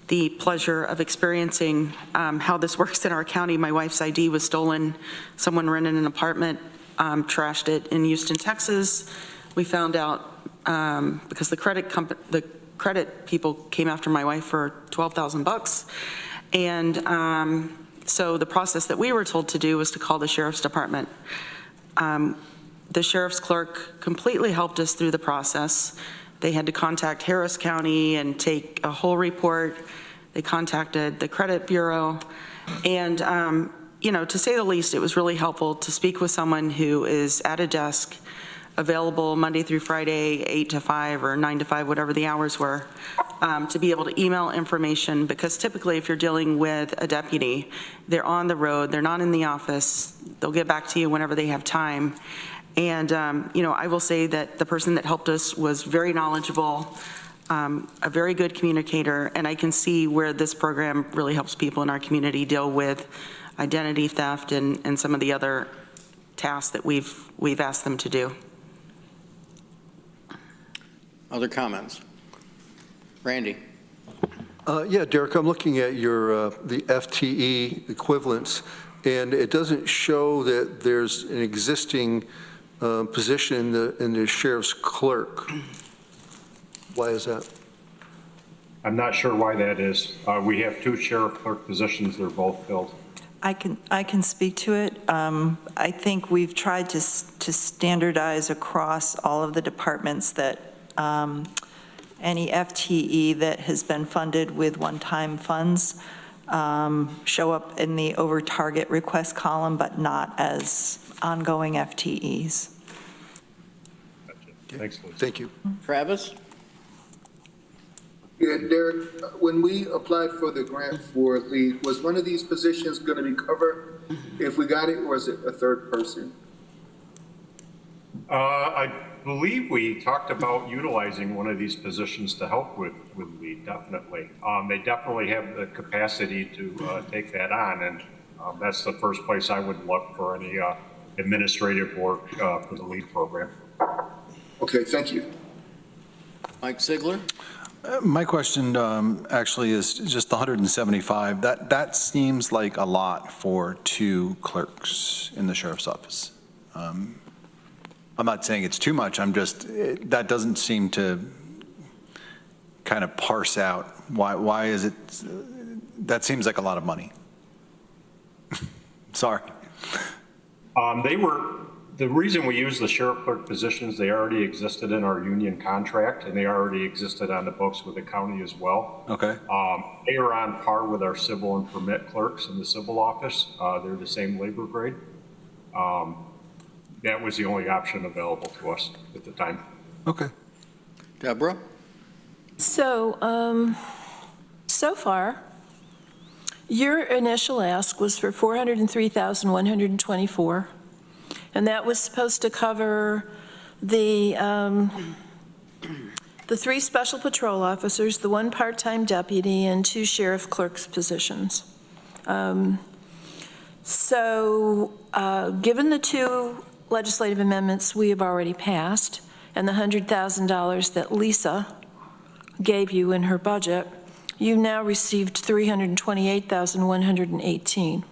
the pleasure of experiencing how this works in our county. My wife's ID was stolen. Someone rented an apartment, trashed it in Houston, Texas. We found out because the credit people came after my wife for $12,000, and so the process that we were told to do was to call the sheriff's department. The sheriff's clerk completely helped us through the process. They had to contact Harris County and take a whole report. They contacted the credit bureau. And, you know, to say the least, it was really helpful to speak with someone who is at a desk, available Monday through Friday, 8 to 5 or 9 to 5, whatever the hours were, to be able to email information, because typically if you're dealing with a deputy, they're on the road, they're not in the office, they'll get back to you whenever they have time. And, you know, I will say that the person that helped us was very knowledgeable, a very good communicator, and I can see where this program really helps people in our community deal with identity theft and some of the other tasks that we've asked them to do. Other comments? Randy? Yeah, Derek, I'm looking at your, the FTE equivalents, and it doesn't show that there's an existing position in the sheriff's clerk. Why is that? I'm not sure why that is. We have 2 sheriff clerk positions. They're both filled. I can speak to it. I think we've tried to standardize across all of the departments that any FTE that has been funded with one-time funds show up in the over target request column, but not as ongoing FTEs. Thanks, Lisa. Thank you. Travis? Yeah, Derek, when we applied for the grant for lead, was one of these positions going to be covered if we got it, or is it a third person? I believe we talked about utilizing one of these positions to help with lead, definitely. They definitely have the capacity to take that on, and that's the first place I would look for any administrative work for the lead program. Okay, thank you. Mike Sigler? My question actually is just the 175. That seems like a lot for 2 clerks in the sheriff's office. I'm not saying it's too much. That doesn't seem to kind of parse out why is it. That seems like a lot of money. Sorry. The reason we use the sheriff clerk positions, they already existed in our union contract, and they already existed on the books with the county as well. Okay. They are on par with our civil and permit clerks in the civil office. They're the same labor grade. That was the only option available to us at the time. Okay. Deborah? So, so far, your initial ask was for $403,124, and that was supposed to cover the 3 special patrol officers, the 1 part-time deputy, and 2 sheriff clerks positions. Given the 2 legislative amendments we have already passed, and the $100,000 that Lisa gave you in her budget, you've now received $328,118.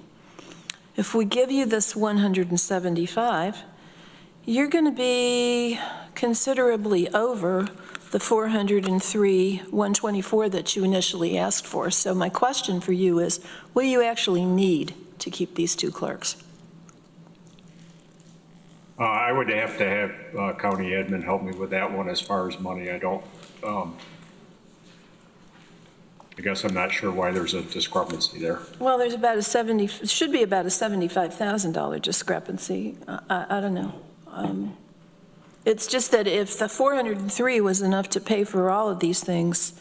If we give you this 175, you're going to be considerably over the 403,124 that you initially asked for. So my question for you is, what do you actually need to keep these 2 clerks? I would have to have county admin help me with that one as far as money. I guess I'm not sure why there's a discrepancy there. Well, there's about should be about a $75,000 discrepancy. I don't know. It's just that if the 403 was enough to pay for all of these things,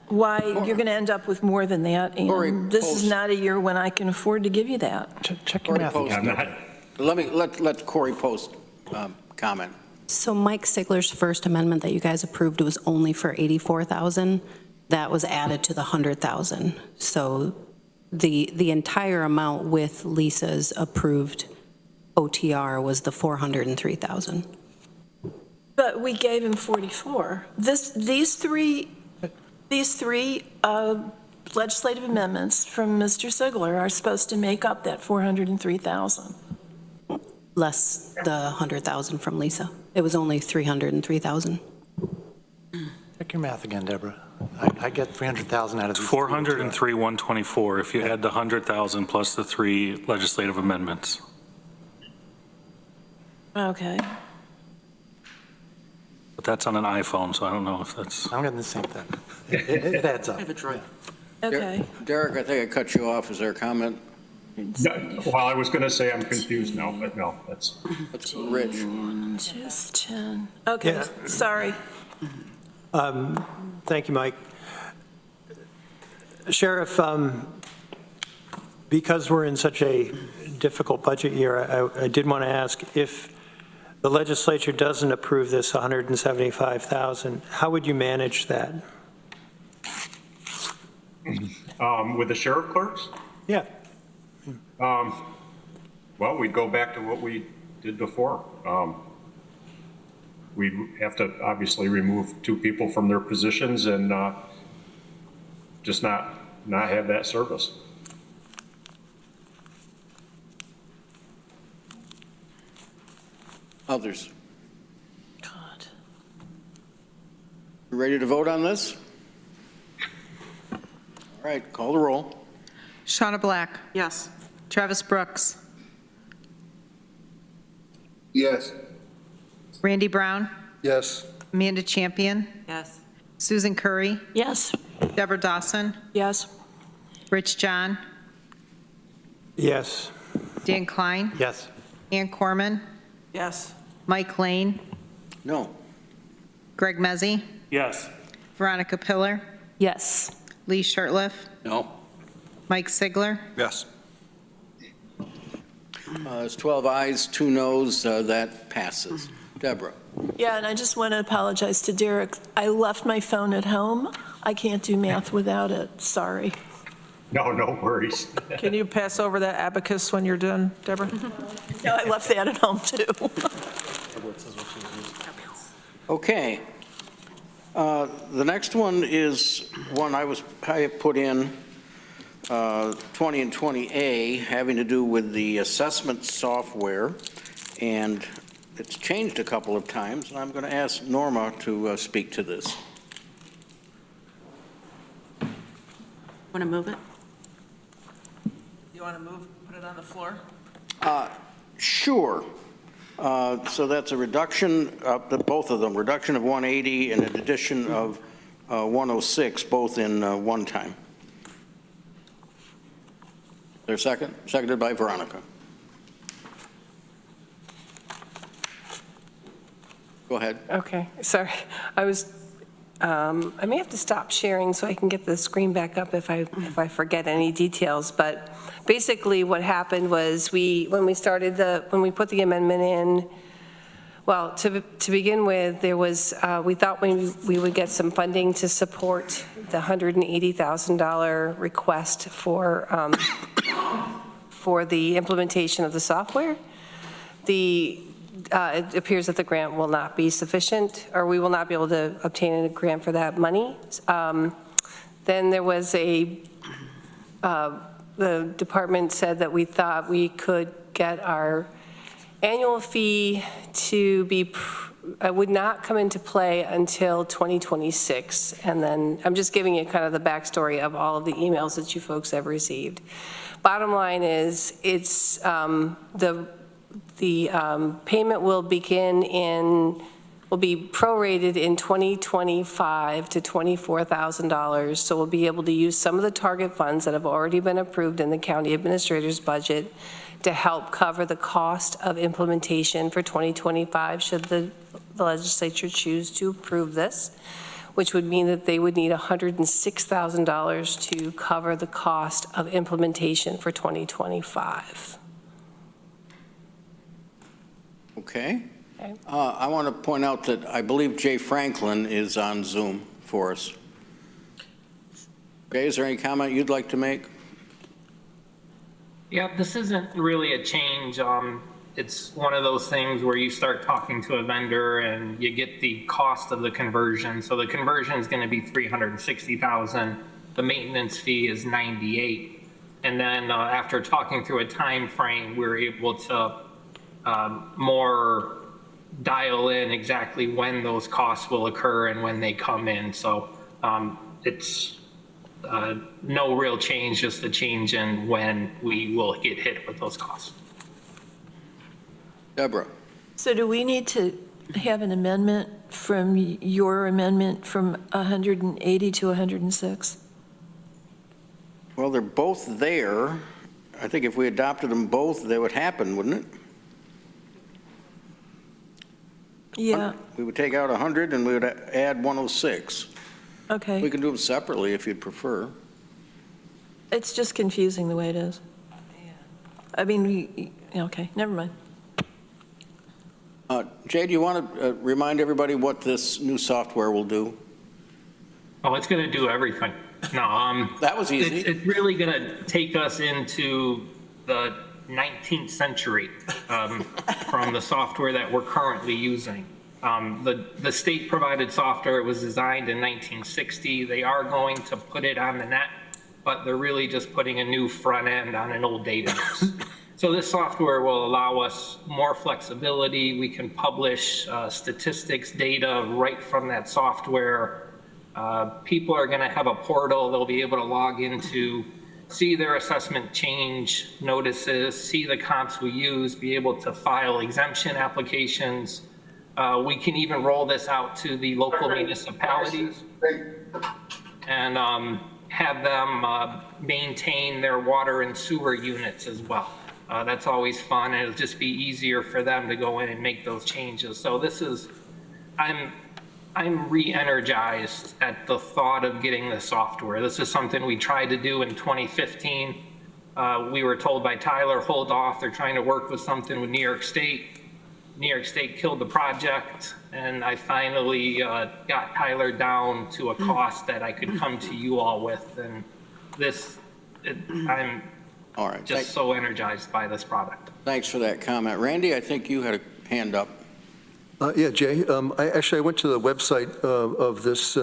why you're going to end up with more than that. And this is not a year when I can afford to give you that. Check your math again. Let Corey Post comment. So Mike Sigler's first amendment that you guys approved was only for 84,000. That was added to the 100,000. So the entire amount with Lisa's approved OTR was the 403,000. But we gave him 44. These three legislative amendments from Mr. Sigler are supposed to make up that 403,000. Less the 100,000 from Lisa. It was only 303,000. Check your math again, Deborah. I get 300,000 out of these. 403,124 if you add the 100,000 plus the 3 legislative amendments. Okay. But that's on an iPhone, so I don't know if that's. I'm getting the same thing. It adds up. Okay. Derek, I think I cut you off. Is there a comment? Well, I was going to say I'm confused now, but no, that's Rich. 10. Okay, Yeah. sorry. Thank you, Mike. Sheriff, because we're in such a difficult budget year, I did want to ask if the legislature doesn't approve this 175,000, how would you manage that? with the sheriff clerks. Yeah. Well, we'd go back to what we did before. We'd have to obviously remove 2 people from their positions and just not have that service. Others? God. You ready to vote on this? All right, call the roll. Shauna Black. Yes. Travis Brooks. Yes. Randy Brown. Yes. Amanda Champion. Yes. Susan Curry, Yes. Deborah Dawson, Yes. Rich John, Yes. Dan Klein, Yes. Ann Corman, Yes. Mike Lane, No. Greg Mezzi, Yes. Veronica Pillar, Yes. Lee Shirtliff, No. Mike Sigler, Yes. It's 12 ayes, 2 noes, that passes. Deborah? Yeah, and I just want to apologize to Derek. I left my phone at home. I can't do math without it. Sorry. No, no worries. Can you pass over that abacus when you're done, Deborah? No, I left that at home, too. Okay. The next one is one I have put in, 20 and 20A, having to do with the assessment software, and it's changed a couple of times, and I'm going to ask Norma to speak to this. Want to move it? You want to put it on the floor? Sure. So that's a reduction, both of them, reduction of 180 and an addition of 106, both in one time. There's a second? Seconded by Veronica. Go ahead. Okay, sorry. I may have to stop sharing so I can get the screen back up if I forget any details. But basically what happened was when we put the amendment in, well, to begin with, there was, we thought we would get some funding to support the $180,000 request for the implementation of the software. It appears that the grant will not be sufficient, or we will not be able to obtain a grant for that money. Then there was the department said that we thought we could get our annual fee to be, would not come into play until 2026. And then I'm just giving you kind of the backstory of all of the emails that you folks have received. Bottom line is, it's the payment will be prorated in 2025 to $24,000. So we'll be able to use some of the target funds that have already been approved in the county administrator's budget to help cover the cost of implementation for 2025 should the legislature choose to approve this, which would mean that they would need $106,000 to cover the cost of implementation for 2025. Okay. I want to point out that I believe Jay Franklin is on Zoom for us. Jay, is there any comment you'd like to make? Yeah, this isn't really a change. It's one of those things where you start talking to a vendor and you get the cost of the conversion. So the conversion is going to be $360,000. The maintenance fee is $98,000. And then after talking through a time frame, we're able to more dial in exactly when those costs will occur and when they come in. So it's no real change, just a change in when we will get hit with those costs. Deborah. So do we need to have an amendment from your amendment from 180 to 106? Well, they're both there. I think if we adopted them both, they would happen, wouldn't it? Yeah. We would take out 100 and we would add 106. Okay. We can do them separately if you'd prefer. It's just confusing the way it is. I mean, okay, never mind. Jay, do you want to remind everybody what this new software will do? Oh, it's going to do everything. No, that was easy. It's really going to take us into the 19th century from the software that we're currently using. The state provided software was designed in 1960. They are going to put it on the net, but they're really just putting a new front end on an old database. So this software will allow us more flexibility. We can publish statistics data right from that software. People are going to have a portal they'll be able to log into, see their assessment change notices, see the comps we use, be able to file exemption applications. We can even roll this out to the local municipalities. and have them maintain their water and sewer units as well. That's always fun, and it'll just be easier for them to go in and make those changes. So this is, I'm re-energized at the thought of getting the software. This is something we tried to do in 2015. We were told by Tyler, hold off, they're trying to work with something with New York State. New York State killed the project, and I finally got Tyler down to a cost that I could come to you all with. And this, I'm All right. just so energized by this product. Thanks for that comment. Randy, I think you had a hand up. Yeah, Jay, I went to the website of this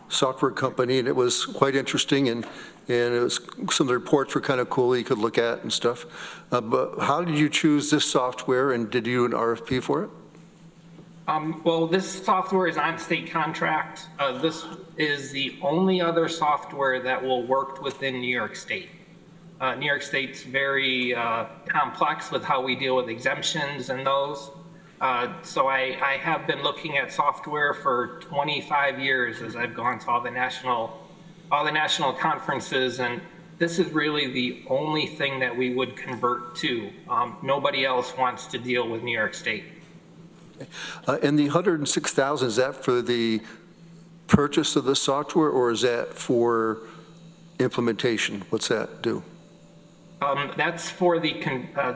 software company, and it was quite interesting, and it was, some of the reports were kind of cool you could look at and stuff. But how did you choose this software, and did you do an RFP for it? Well, this software is on state contract. This is the only other software that will work within New York State. New York State's very complex with how we deal with exemptions and those. So I have been looking at software for 25 years as I've gone to all the national conferences, and this is really the only thing that we would convert to. Nobody else wants to deal with New York State. And the 106,000, is that for the purchase of the software, or is that for implementation? What's that do? That's for the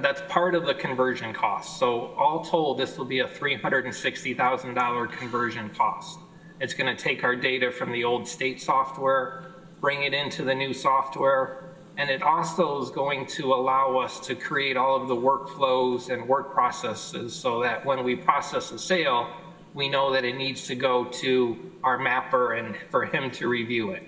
that's part of the conversion cost. So all told, this will be a $360,000 conversion cost. It's going to take our data from the old state software, bring it into the new software, and it also is going to allow us to create all of the workflows and work processes so that when we process a sale, we know that it needs to go to our mapper and for him to review it.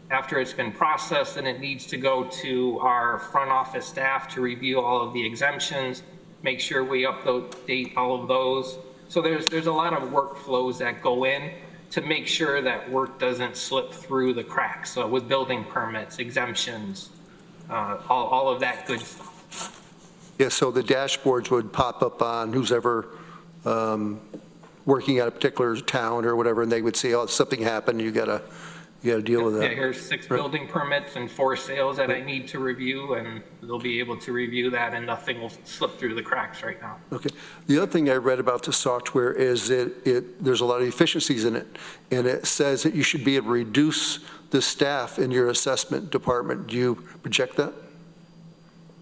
After it's been processed, then it needs to go to our front office staff to review all of the exemptions, make sure we update all of those. So there's a lot of workflows that go in to make sure that work doesn't slip through the cracks with building permits, exemptions, all of that good stuff. Yeah, so the dashboards would pop up on who's ever working at a particular town or whatever, and they would see, oh, something happened, you gotta deal with that. Yeah, here's 6 building permits and 4 sales that I need to review, and they'll be able to review that, and nothing will slip through the cracks right now. Okay. The other thing I read about the software is that there's a lot of efficiencies in it, and it says that you should be able to reduce the staff in your assessment department. Do you project that?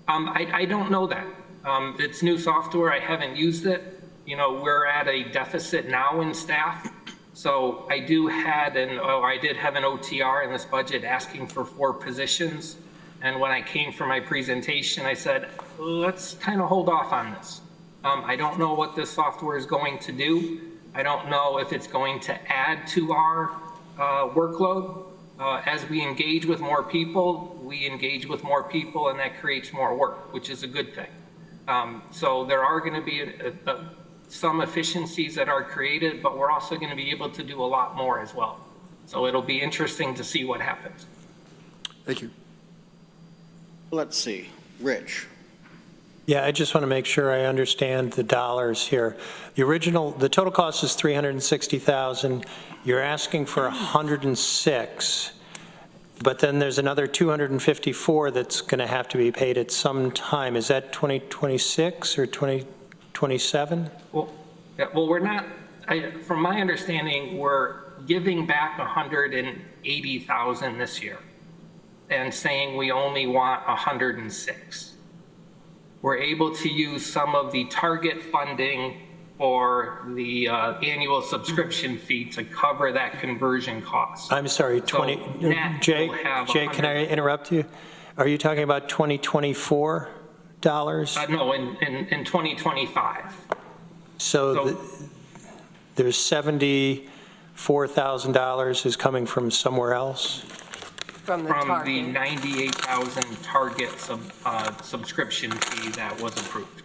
I don't know that. It's new software. I haven't used it. You know, we're at a deficit now in staff. So I did have an OTR in this budget asking for 4 positions. And when I came for my presentation, I said, let's kind of hold off on this. I don't know what this software is going to do. I don't know if it's going to add to our workload. As we engage with more people, and that creates more work, which is a good thing. So there are going to be some efficiencies that are created, but we're also going to be able to do a lot more as well. So it'll be interesting to see what happens. Thank you. Let's see, Rich. Yeah, I just want to make sure I understand the dollars here. The total cost is $360,000. You're asking for 106, but then there's another 254 that's going to have to be paid at some time. Is that 2026 or 2027? Well, we're not, from my understanding, we're giving back 180,000 this year and saying we only want 106. We're able to use some of the target funding or the annual subscription fee to cover that conversion cost. I'm sorry, Jay, can I interrupt you? Are you talking about 2024 dollars? No, in 2025. So there's $74,000 is coming from somewhere else? From the 98,000 target subscription fee that was approved.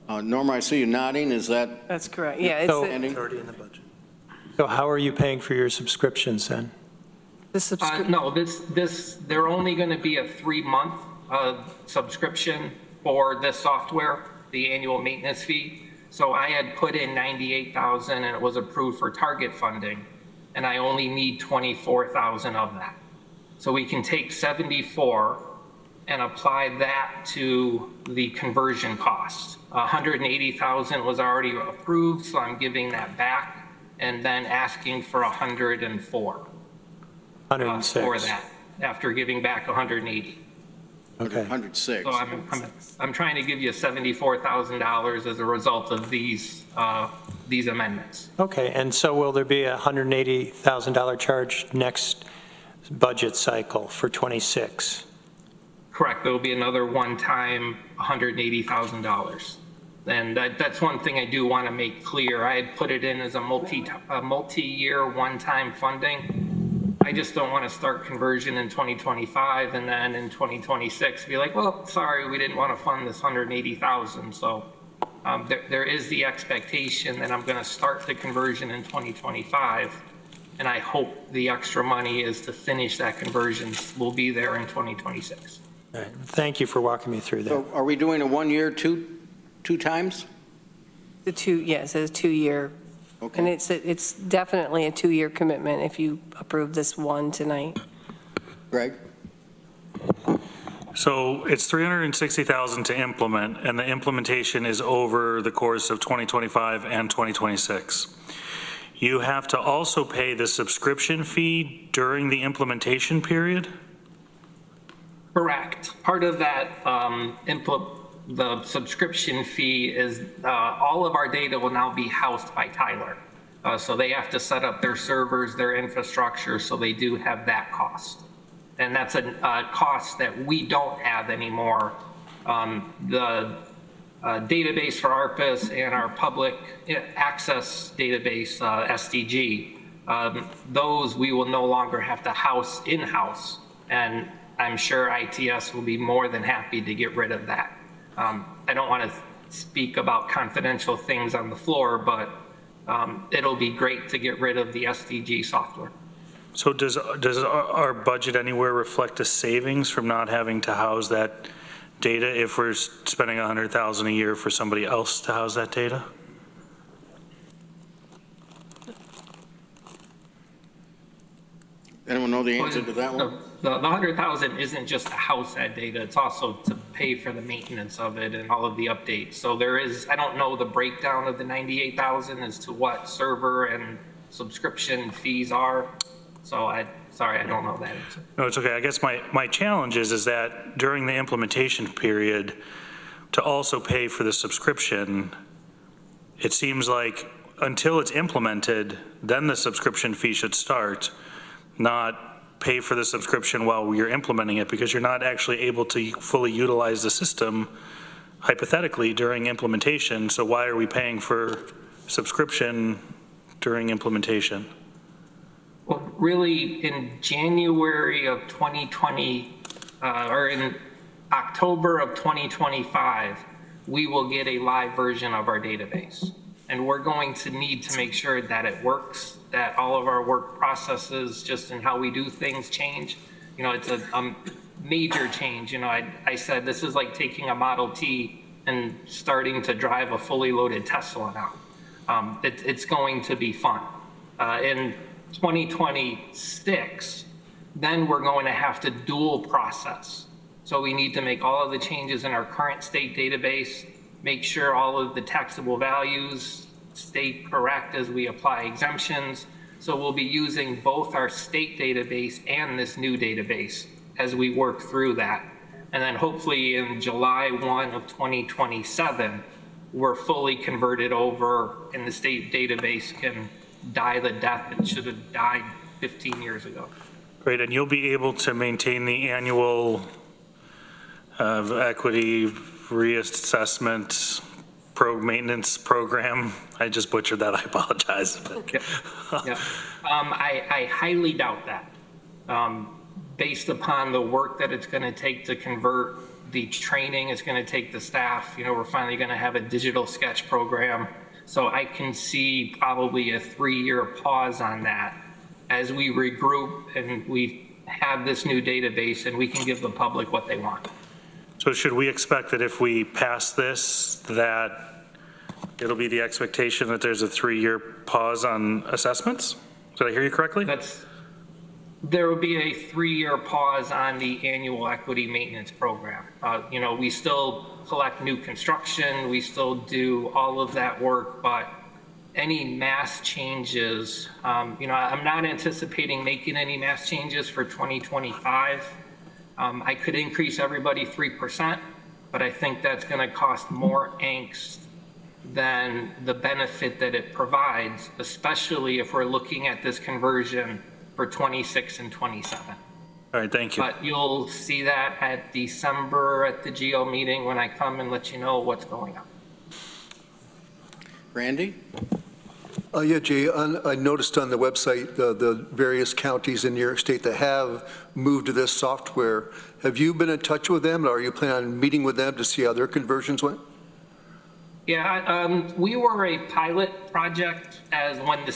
Norma, I see you nodding. Is that? That's correct. Yeah, So- it's Already in the budget. So how are you paying for your subscriptions then? No, they're only going to be a 3-month subscription for this software, the annual maintenance fee. So I had put in 98,000 and it was approved for target funding. and I only need 24,000 of that. So we can take 74 and apply that to the conversion cost. 180,000 was already approved, so I'm giving that back and then asking for 104 106. for that, after giving back 180. Okay. 106. So I'm trying to give you $74,000 as a result of these amendments. Okay, and so will there be a $180,000 charge next budget cycle for '26? Correct, there'll be another one-time $180,000. And that's one thing I do want to make clear. I had put it in as a multi-year one-time funding. I just don't want to start conversion in 2025 and then in 2026 be like, well, sorry, we didn't want to fund this 180,000. So there is the expectation that I'm going to start the conversion in 2025. And I hope the extra money is to finish that conversion will be there in 2026. All right. Thank you for walking me through that. So are we doing a 1 year, two times? Yes, it's a 2-year. Okay. And it's definitely a 2-year commitment if you approve this one tonight. Greg? So it's 360,000 to implement, and the implementation is over the course of 2025 and 2026. You have to also pay the subscription fee during the implementation period? Correct. Part of that the subscription fee is all of our data will now be housed by Tyler. So they have to set up their servers, their infrastructure, so they do have that cost. And that's a cost that we don't have anymore. The database for ARPAS and our public access database, SDG, those we will no longer have to house in-house. And I'm sure ITS will be more than happy to get rid of that. I don't want to speak about confidential things on the floor, but it'll be great to get rid of the SDG software. So does our budget anywhere reflect a savings from not having to house that data if we're spending $100,000 a year for somebody else to house that data? Anyone know the answer to that one? The 100,000 isn't just to house that data, it's also to pay for the maintenance of it and all of the updates. So there is, I don't know the breakdown of the 98,000 as to what server and subscription fees are. So sorry, I don't know that answer. No, it's okay. I guess my challenge is that during the implementation period, to also pay for the subscription, it seems like until it's implemented, then the subscription fee should start, not pay for the subscription while you're implementing it, because you're not actually able to fully utilize the system hypothetically during implementation. So why are we paying for subscription during implementation? Well, really, in January of 2020, or in October of 2025, we will get a live version of our database. And we're going to need to make sure that it works, that all of our work processes, just in how we do things, change. You know, it's a major change. You know, I said this is like taking a Model T and starting to drive a fully loaded Tesla now. It's going to be fun. In 2026, then we're going to have to dual process. So we need to make all of the changes in our current state database, make sure all of the taxable values stay correct as we apply exemptions. So we'll be using both our state database and this new database as we work through that. And then hopefully in July 1 of 2027, we're fully converted over and the state database can die the death it should have died 15 years ago. Great, and you'll be able to maintain the annual equity reassessment maintenance program. I just butchered that, I apologize. Yeah. I highly doubt that. Based upon the work that it's going to take to convert, the training it's going to take the staff, you know, we're finally going to have a digital sketch program. So I can see probably a 3-year pause on that as we regroup and we have this new database and we can give the public what they want. So should we expect that if we pass this, that it'll be the expectation that there's a 3-year pause on assessments? Is Did I hear you correctly? There will be a 3-year pause on the annual equity maintenance program. We still collect new construction, we still do all of that work, but any mass changes, I'm not anticipating making any mass changes for 2025. I could increase everybody 3%, but I think that's going to cost more angst than the benefit that it provides, especially if we're looking at this conversion for 26 and 27. All right, thank you. But you'll see that at December at the GO meeting when I come and let you know what's going on. Randy? Yeah, Jay, I noticed on the website the various counties in New York State that have moved to this software. Have you been in touch with them, or are you planning on meeting with them to see how their conversions went? Yeah, we were a pilot project when the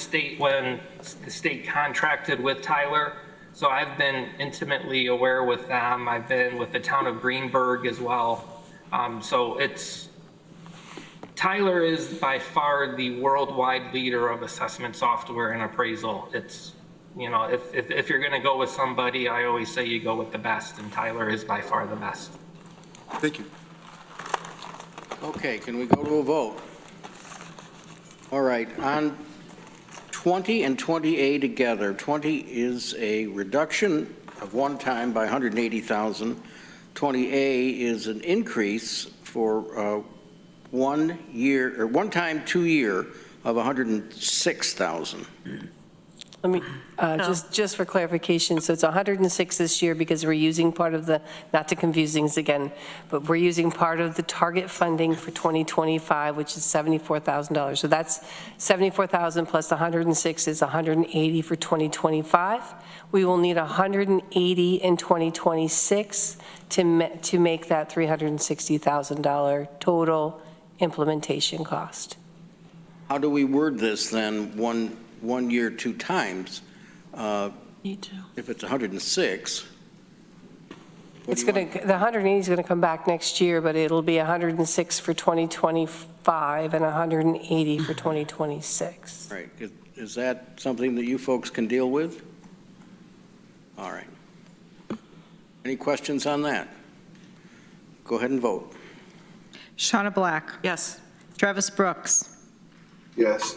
state contracted with Tyler. So I've been intimately aware with them. I've been with the town of Greenberg as well. Tyler is by far the worldwide leader of assessment software and appraisal. It's, if you're going to go with somebody, I always say you go with the best, and Tyler is by far the best. Thank you. Okay, can we go to a vote? All right, on 20 and 20A together, 20 is a reduction of one time by 180,000. 20A is an increase for 1 year, or one time 2 year of 106,000. Let me, just for clarification, so it's 106 this year because we're using part of the, not to confuse things again, but we're using part of the target funding for 2025, which is $74,000. So that's 74,000 plus the 106 is 180 for 2025. We will need 180 in 2026 to make that $360,000 total implementation cost. How do we word this then, one year 2 times? Me too. If it's 106. It's going to, the 180 is going to come back next year, but it'll be 106 for 2025 and 180 for 2026. Right, is that something that you folks can deal with? All right. Any questions on that? Go ahead and vote. Shauna Black. Yes. Travis Brooks. Yes.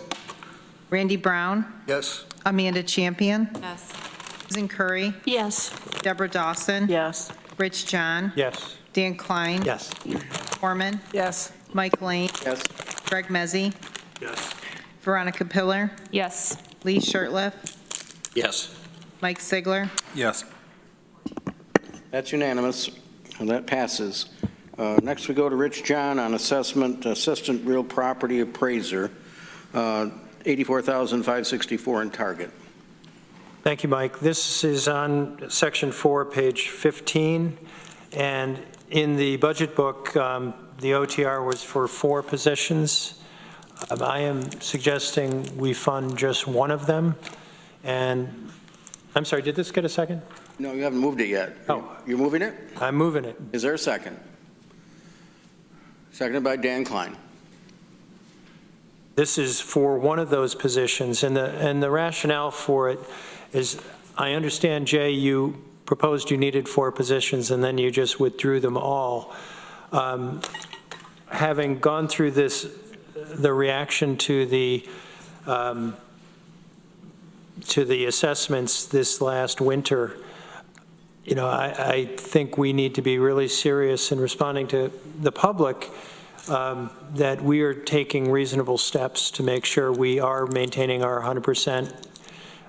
Randy Brown. Yes. Amanda Champion. Yes. Susan Curry. Yes. Deborah Dawson. Yes. Rich John. Yes. Dan Klein. Yes. Foreman. Yes. Mike Lane. Yes. Greg Mezzi. Yes. Veronica Pillar. Yes. Lee Shirtliff. Yes. Mike Sigler. Yes. That's unanimous, and that passes. Next, we go to Rich John on assessment, assistant real property appraiser, 84,564 in target. Thank you, Mike. This is on section 4, page 15, and in the budget book, the OTR was for 4 positions. I am suggesting we fund just one of them, and I'm sorry, did this get a second? No, you haven't moved it yet. Oh. You're moving it? I'm moving it. Is there a second? Seconded by Dan Klein. This is for one of those positions, and the rationale for it is, I understand, Jay, you proposed you needed 4 positions, and then you just withdrew them all. Having gone through this, the reaction to the assessments this last winter, I think we need to be really serious in responding to the public, that we are taking reasonable steps to make sure we are maintaining our 100%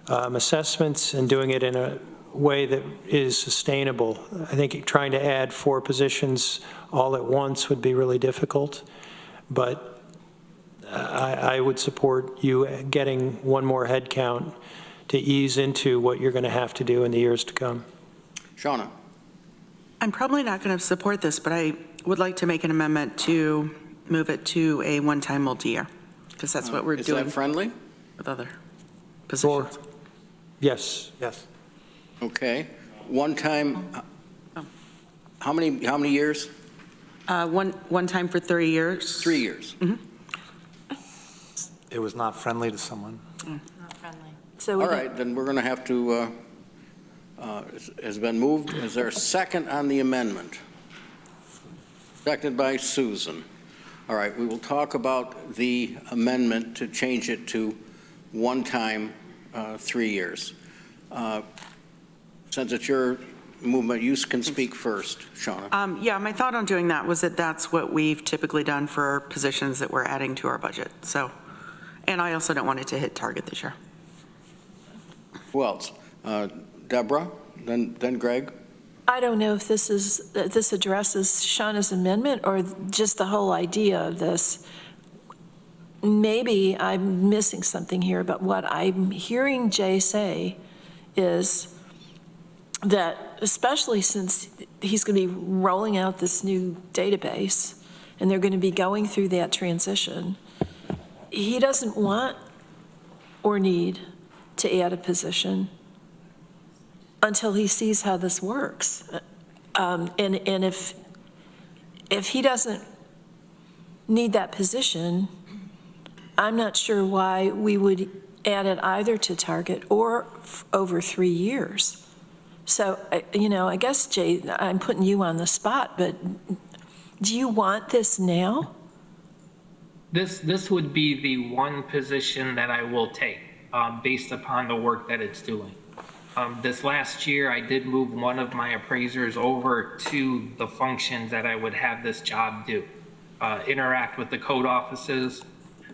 assessments and doing it in a way that is sustainable. I think trying to add 4 positions all at once would be really difficult, but I would support you getting one more head count to ease into what you're going to have to do in the years to come. Shauna. I'm probably not going to support this, but I would like to make an amendment to move it to a one-time multi-year, because that's what we're doing. Is that friendly? With other positions. Yes. Yes. Okay. One time, how many years? One time for 3 years. 3 years. It was not friendly to someone. Not friendly. So All right, then we're going to have to, has been moved. Is there a second on the amendment? Seconded by Susan. All right, we will talk about the amendment to change it to one time, 3 years. Since it's your movement, you can speak first, Shauna. Yeah, my thought on doing that was that that's what we've typically done for positions that we're adding to our budget. So, and I also don't want it to hit target this year. Who else? Deborah, then Greg? I don't know if this addresses Shauna's amendment or just the whole idea of this. Maybe I'm missing something here, but what I'm hearing Jay say is that, especially since he's going to be rolling out this new database and they're going to be going through that transition, he doesn't want or need to add a position until he sees how this works. And if he doesn't need that position, I'm not sure why we would add it either to target or over 3 years. So, I guess, Jay, I'm putting you on the spot, but do you want this now? This would be the one position that I will take based upon the work that it's doing. This last year, I did move one of my appraisers over to the functions that I would have this job do. Interact with the code offices.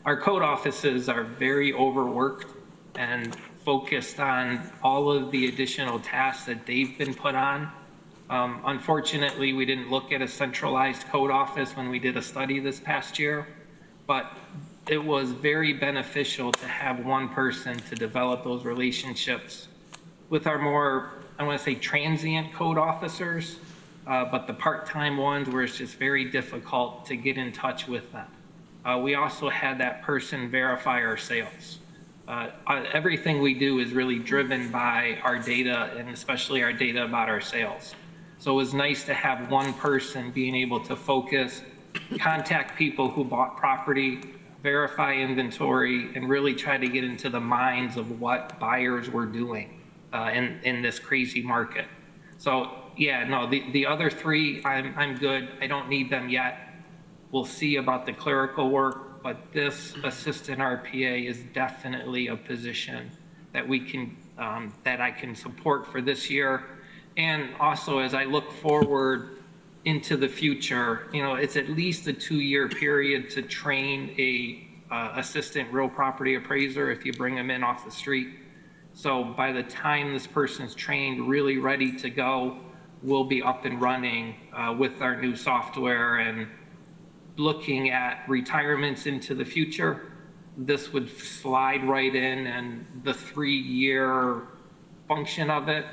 Our code offices are very overworked and focused on all of the additional tasks that they've been put on. Unfortunately, we didn't look at a centralized code office when we did a study this past year, but it was very beneficial to have one person to develop those relationships with our more, I want to say, transient code officers, but the part-time ones where it's just very difficult to get in touch with them. We also had that person verify our sales. Everything we do is really driven by our data, and especially our data about our sales. So it was nice to have one person being able to focus, contact people who bought property, verify inventory, and really try to get into the minds of what buyers were doing in this crazy market. So yeah, no, the other three, I'm good. I don't need them yet. We'll see about the clerical work, but this assistant RPA is definitely a position that we can, that I can support for this year. And also, as I look forward into the future, it's at least a 2-year period to train a assistant real property appraiser if you bring them in off the street. So by the time this person's trained, really ready to go, we'll be up and running with our new software and looking at retirements into the future. This would slide right in, and the 3-year function of it,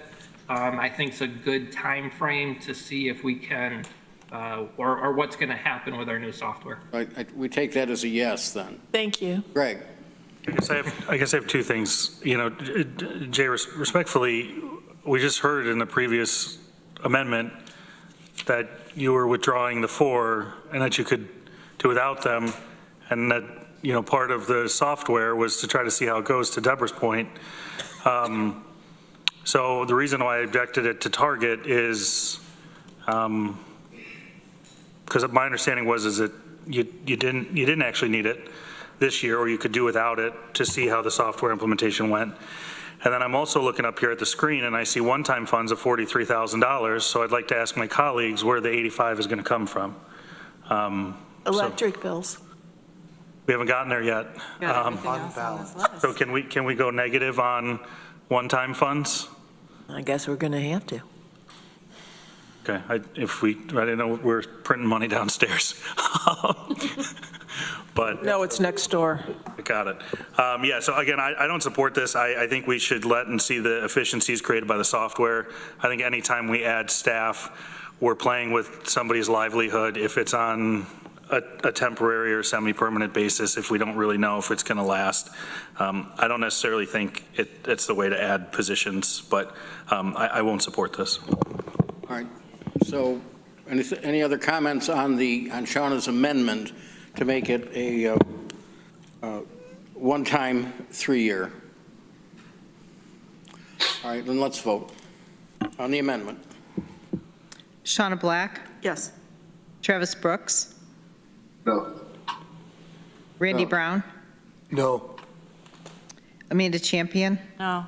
I think is a good time frame to see if we can, or what's going to happen with our new software. We take that as a yes then. Thank you. Greg. I guess I have two things. Jay, respectfully, we just heard in the previous amendment that you were withdrawing the 4 and that you could do without them, and that, part of the software was to try to see how it goes, to Deborah's point. So the reason why I objected it to target is because my understanding is that you didn't actually need it this year, or you could do without it to see how the software implementation went. And then I'm also looking up here at the screen and I see one-time funds of $43,000. So I'd like to ask my colleagues where the 85 is going to come from. Electric bills. We haven't gotten there yet. So can we go negative on one-time funds? I guess we're going to have to. Okay, I didn't know we're printing money downstairs. But No, it's next door. Got it. Yeah, so again, I don't support this. I think we should let and see the efficiencies created by the software. I think anytime we add staff, we're playing with somebody's livelihood if it's on a temporary or semi-permanent basis, if we don't really know if it's going to last. I don't necessarily think it's the way to add positions, but I won't support this. All right. So any other comments on Shauna's amendment to make it a one-time 3-year? All right, then let's vote on the amendment. Shauna Black, Yes. Travis Brooks, No. Randy No. Brown, No. Amanda Champion, No.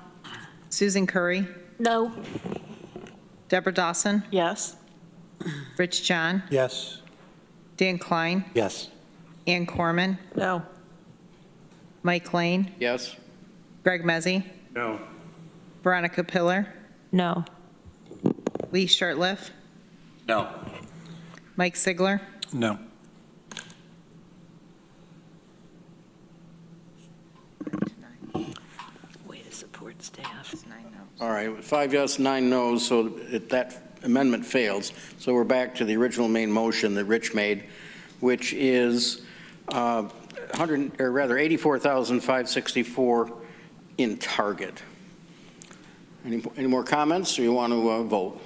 Susan Curry, No. Deborah Dawson, Yes. Rich John, Yes. Dan Klein, Yes. Ann Corman, No. Mike Lane, Yes? Greg Mezzi, No. Veronica Pillar, No. Lee Shirtliff, No. Mike Sigler, No. Way to support staff. All right, 5 yes, 9 no's, so that amendment fails. So we're back to the original main motion that Rich made, which is 84,564 in target. Any more comments, or you want to vote?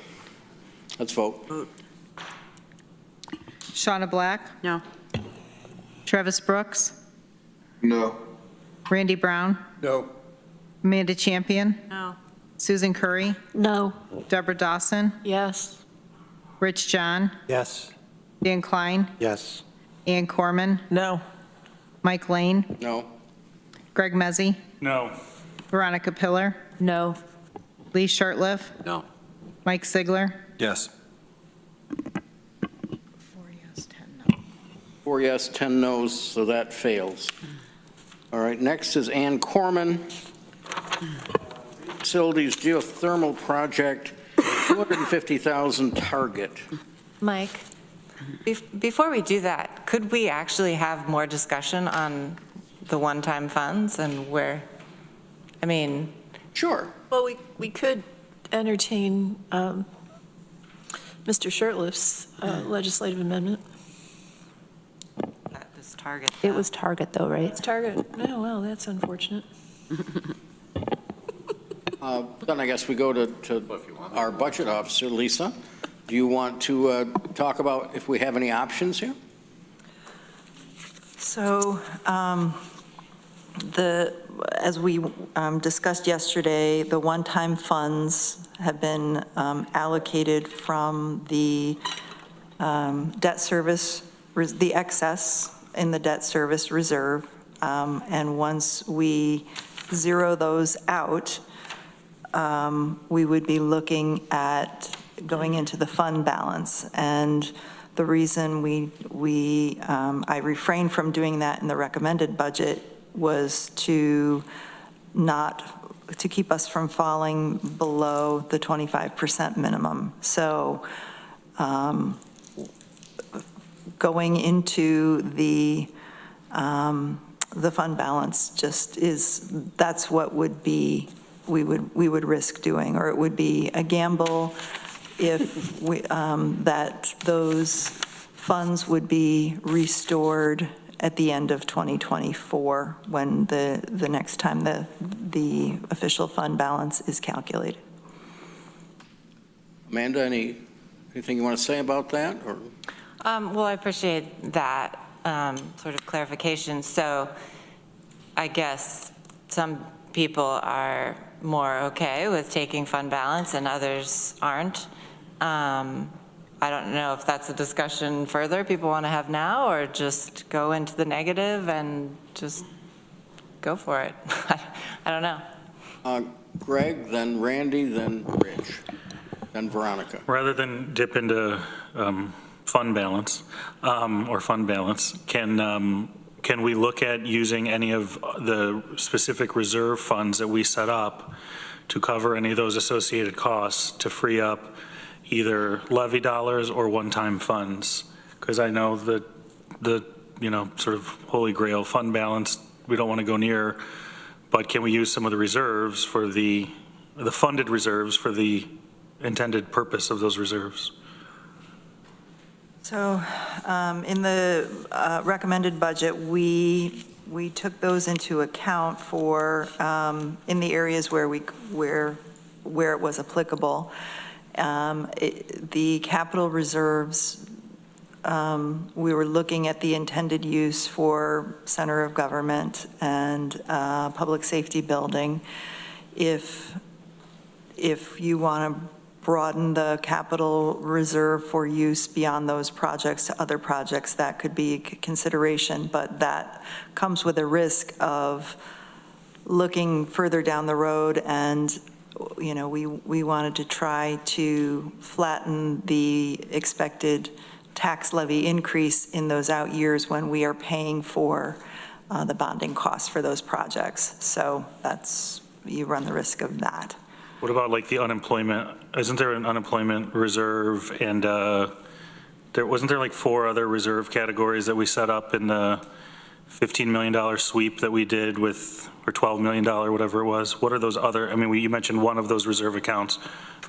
Let's vote. Shauna Black, No. Travis Brooks, No. Randy Brown, No. Amanda Champion, No. Susan Curry, No. Deborah Dawson, Yes. Rich John, Yes. Dan Klein, Yes. Ann Corman, No. Mike Lane, No? Greg Mezzi, No. Veronica Pillar, No. Lee Shirtliff, No. Mike Sigler, Yes. 4 yes, 10 no's, so that fails. All right, next is Ann Corman. Facilities Geothermal Project, 250,000 target. Mike, before we do that, could we actually have more discussion on the one-time funds and where, I mean. Sure. Well, we could entertain Mr. Shirtliff's legislative amendment. That was target. It was target though, right? It's target. Oh, well, that's unfortunate. Then I guess we go to our budget officer, Lisa. Do you want to talk about if we have any options here? So as we discussed yesterday, the one-time funds have been allocated from the debt service, the excess in the debt service reserve. And once we zero those out, we would be looking at going into the fund balance. And the reason I refrained from doing that in the recommended budget was to keep us from falling below the 25% minimum. So going into the fund balance that's what would be, we would risk doing, or it would be a gamble if that those funds would be restored at the end of 2024 when the next time the official fund balance is calculated. Amanda, anything you want to say about that, or? Well, I appreciate that sort of clarification. So I guess some people are more okay with taking fund balance and others aren't. I don't know if that's a discussion further people want to have now, or just go into the negative and just go for it. I don't know. Greg, then Randy, then Rich, then Veronica. Rather than dip into fund balance, or fund balance, can we look at using any of the specific reserve funds that we set up to cover any of those associated costs to free up either levy dollars or one-time funds? Because I know that the sort of holy grail fund balance we don't want to go near, but can we use some of the reserves for the funded reserves for the intended purpose of those reserves? So in the recommended budget, we took those into account for in the areas where it was applicable. The capital reserves, we were looking at the intended use for center of government and public safety building. If if you want to broaden the capital reserve for use beyond those projects to other projects, that could be a consideration, but that comes with a risk of looking further down the road, and, you know, we wanted to try to flatten the expected tax levy increase in those out years when we are paying for the bonding costs for those projects. So that's, you run the risk of that. What about like the unemployment? Isn't there an unemployment reserve, and wasn't there like 4 other reserve categories that we set up in the $15 million sweep that we did with, or $12 million, whatever it was? What are those other, I mean, you mentioned one of those reserve accounts,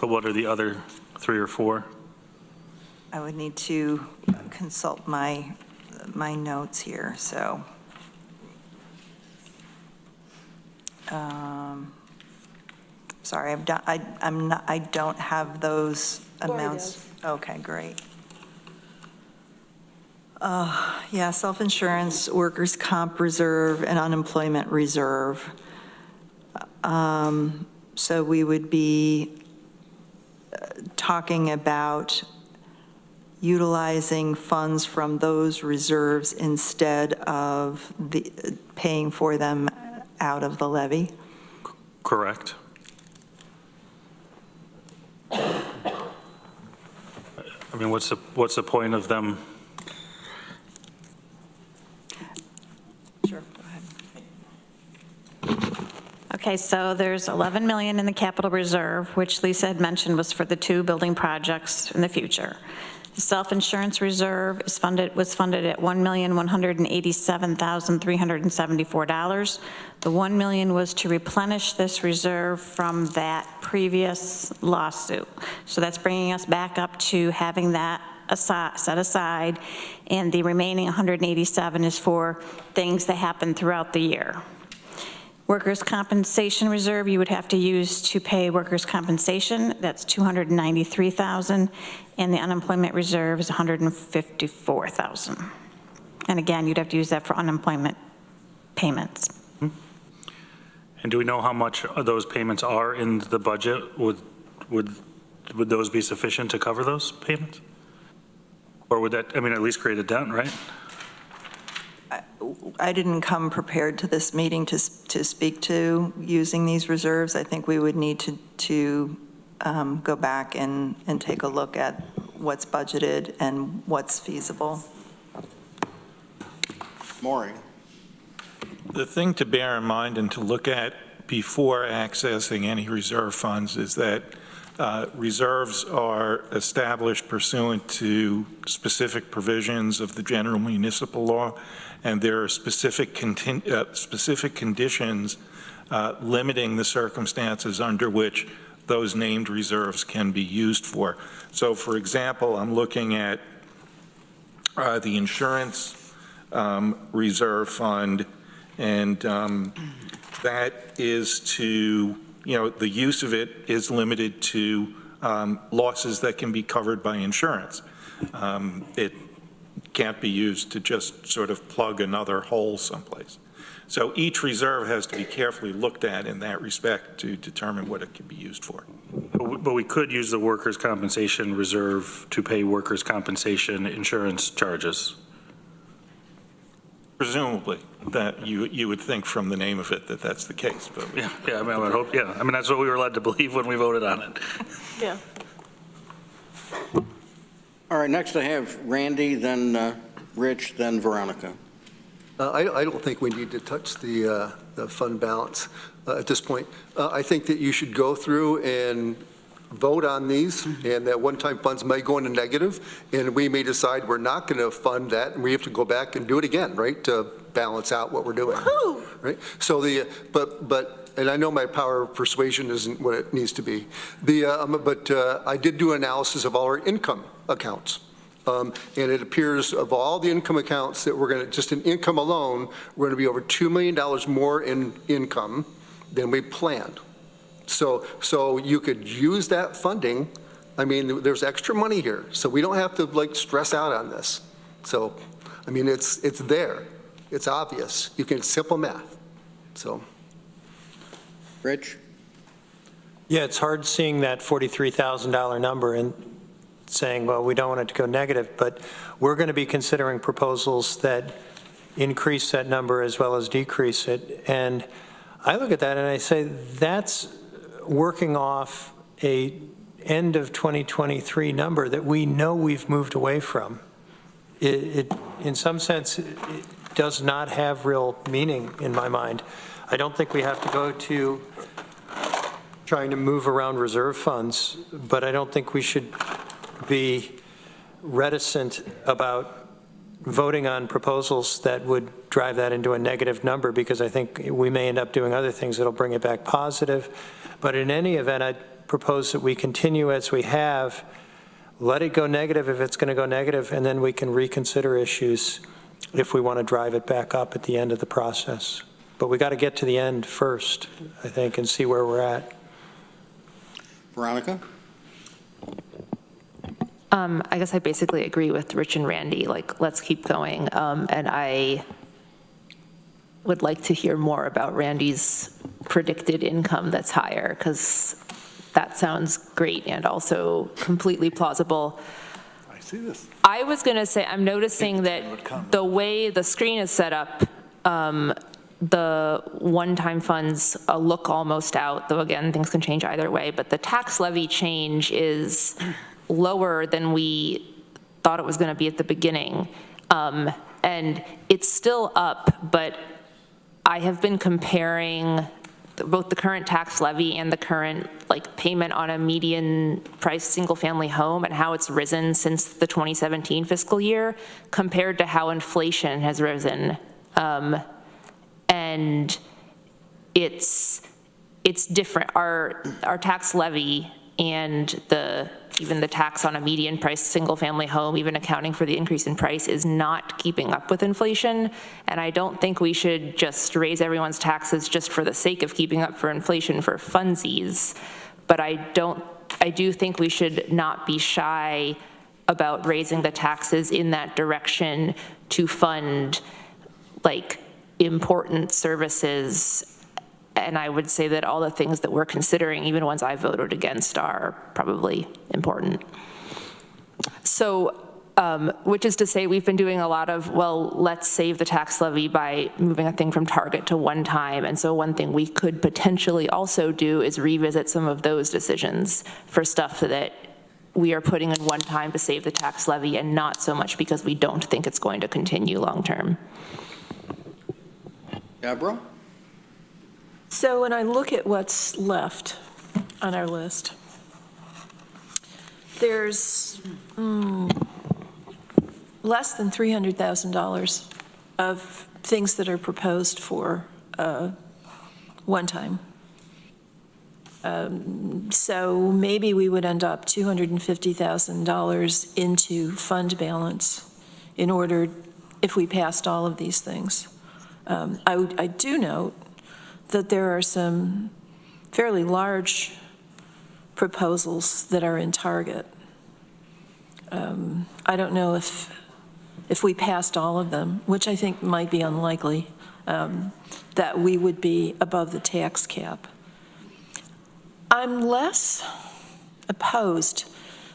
but what are the other 3 or 4? I would need to consult my notes here, so. Sorry, I don't have those amounts. Okay, great. Yeah, self-insurance, workers' comp reserve, and unemployment reserve. So we would be talking about utilizing funds from those reserves instead of paying for them out of the levy. Correct. I mean, what's the point of them? Sure, go ahead. Okay, so there's 11 million in the capital reserve, which Lisa had mentioned was for the 2 building projects in the future. The self-insurance reserve was funded at $1,187,374. The $1 million was to replenish this reserve from that previous lawsuit. So that's bringing us back up to having that set aside, and the remaining 187 is for things that happen throughout the year. Workers' compensation reserve you would have to use to pay workers' compensation. That's $293,000, and the unemployment reserve is $154,000. And again, you'd have to use that for unemployment payments. And do we know how much of those payments are in the budget? Would those be sufficient to cover those payments? Or would that, I mean, at least create a dent, right? I didn't come prepared to this meeting to speak to using these reserves. I think we would need to go back and take a look at what's budgeted and what's feasible. Maury. The thing to bear in mind and to look at before accessing any reserve funds is that reserves are established pursuant to specific provisions of the general municipal law, and there are specific conditions limiting the circumstances under which those named reserves can be used for. So, for example, I'm looking at the insurance reserve fund, and that is to, the use of it is limited to losses that can be covered by insurance. It can't be used to just sort of plug another hole someplace. So each reserve has to be carefully looked at in that respect to determine what it can be used for. But we could use the workers' compensation reserve to pay workers' compensation insurance charges. Presumably, that you would think from the name of it that that's the case, but yeah, I mean, I would hope, yeah. I mean, that's what we were led to believe when we voted on it. Yeah. All right, next I have Randy, then Rich, then Veronica. I don't think we need to touch the fund balance at this point. I think that you should go through and vote on these, and that one-time funds may go into negative, and we may decide we're not going to fund that, and we have to go back and do it again, right, to balance out what we're doing. Right? So and I know my power of persuasion isn't what it needs to be. But I did do analysis of all our income accounts. And it appears of all the income accounts that we're going to, just in income alone, we're going to be over $2 million more in income than we planned. So you could use that funding. I mean, there's extra money here, so we don't have to like stress out on this. So, I mean, it's there. It's obvious. You can simple math. So. Rich? Yeah, it's hard seeing that $43,000 number and saying, well, we don't want it to go negative, but we're going to be considering proposals that increase that number as well as decrease it. And I look at that and I say, that's working off a end of 2023 number that we know we've moved away from. It in some sense, it does not have real meaning in my mind. I don't think we have to go to trying to move around reserve funds, but I don't think we should be reticent about voting on proposals that would drive that into a negative number, because I think we may end up doing other things that'll bring it back positive. But in any event, I'd propose that we continue as we have, let it go negative if it's going to go negative, and then we can reconsider issues if we want to drive it back up at the end of the process. But we got to get to the end first, I think, and see where we're at. Veronica? I guess I basically agree with Rich and Randy, like, let's keep going. And I would like to hear more about Randy's predicted income that's higher, because that sounds great and also completely plausible. I see this. I was going to say, I'm noticing that the way the screen is set up, the one-time funds look almost out, though again, things can change either way, but the tax levy change is lower than we thought it was going to be at the beginning. And it's still up, but I have been comparing both the current tax levy and the current payment on a median price single-family home and how it's risen since the 2017 fiscal year compared to how inflation has risen. And it's different. Our tax levy and even the tax on a median price single-family home, even accounting for the increase in price, is not keeping up with inflation. And I don't think we should just raise everyone's taxes just for the sake of keeping up for inflation for funsies. But I do think we should not be shy about raising the taxes in that direction to fund important services. And I would say that all the things that we're considering, even ones I voted against, are probably important. So, which is to say we've been doing a lot of, well, let's save the tax levy by moving a thing from target to one time. And so one thing we could potentially also do is revisit some of those decisions for stuff that we are putting in one time to save the tax levy, and not so much because we don't think it's going to continue long term. Deborah? So when I look at what's left on our list, there's less than $300,000 of things that are proposed for one time. So maybe we would end up $250,000 into fund balance in order, if we passed all of these things. I do note that there are some fairly large proposals that are in target. I don't know if we passed all of them, which I think might be unlikely, that we would be above the tax cap. I'm less opposed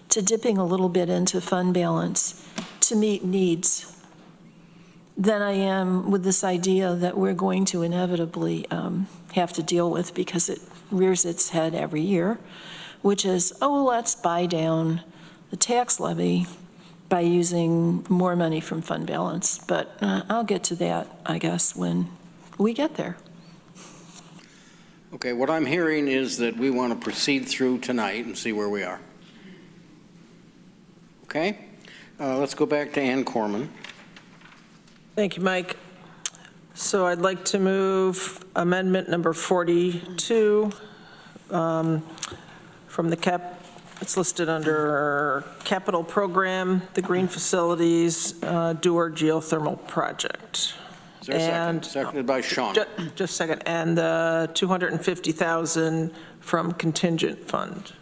to dipping a little bit into fund balance to meet needs than I am with this idea that we're going to inevitably have to deal with, because it rears its head every year, which is, oh, well, let's buy down the tax levy by using more money from fund balance. But I'll get to that, I guess, when we get there. Okay, what I'm hearing is that we want to proceed through tonight and see where we are. Okay? Let's go back to Ann Corman. Thank you, Mike. So I'd like to move amendment number 42 from the it's listed under capital program, the green facilities, Dewar geothermal project. Is there a second? Seconded by Sean. Just a second. And the $250,000 from contingent fund.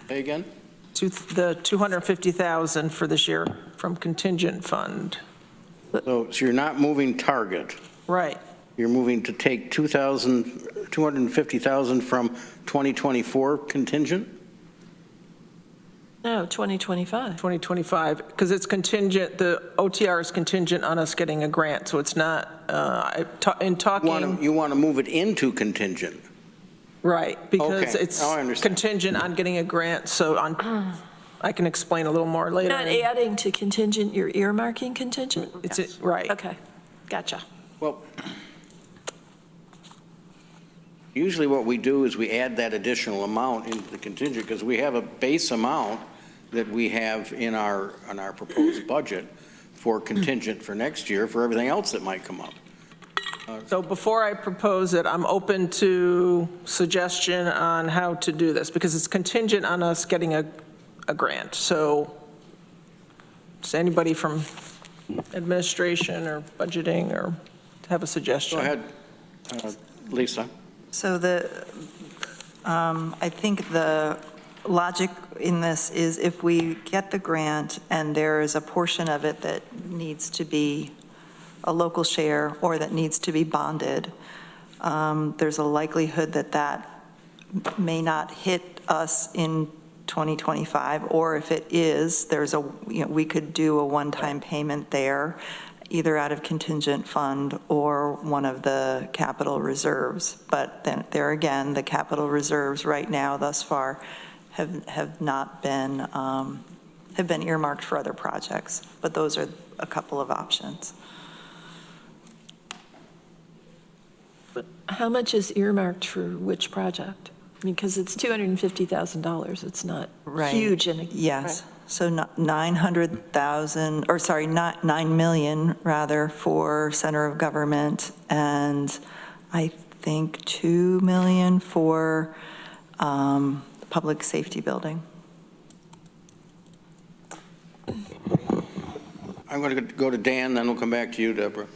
Say again? The $250,000 for this year from contingent fund. So you're not moving target. Right. You're moving to take 2,000 250,000 from 2024 contingent? No, 2025. 2025, because it's contingent, the OTR is contingent on us getting a grant, so it's not, in talking. You want to move it into contingent? Right, because Okay, it's now I understand. contingent on getting a grant, so I can explain a little more later. Not adding to contingent, you're earmarking contingent? It's, right. Okay, gotcha. Well, usually what we do is we add that additional amount into the contingent because we have a base amount that we have in our proposed budget for contingent for next year for everything else that might come up. So before I propose it, I'm open to suggestion on how to do this, because it's contingent on us getting a grant. So does anybody from administration or budgeting or have a suggestion? Go ahead, Lisa. So I think the logic in this is if we get the grant and there is a portion of it that needs to be a local share or that needs to be bonded, there's a likelihood that that may not hit us in 2025, or if it is, we could do a one-time payment there, either out of contingent fund or one of the capital reserves. But then there again, the capital reserves right now thus far have not been, have been earmarked for other projects, but those are a couple of options. But how much is earmarked for which project? I mean, because it's $250,000, it's not huge. Yes. So 900,000, or sorry, not 9 million rather for center of government, and I think 2 million for the public safety building. I'm going to go to Dan, then we'll come back to you, Deborah.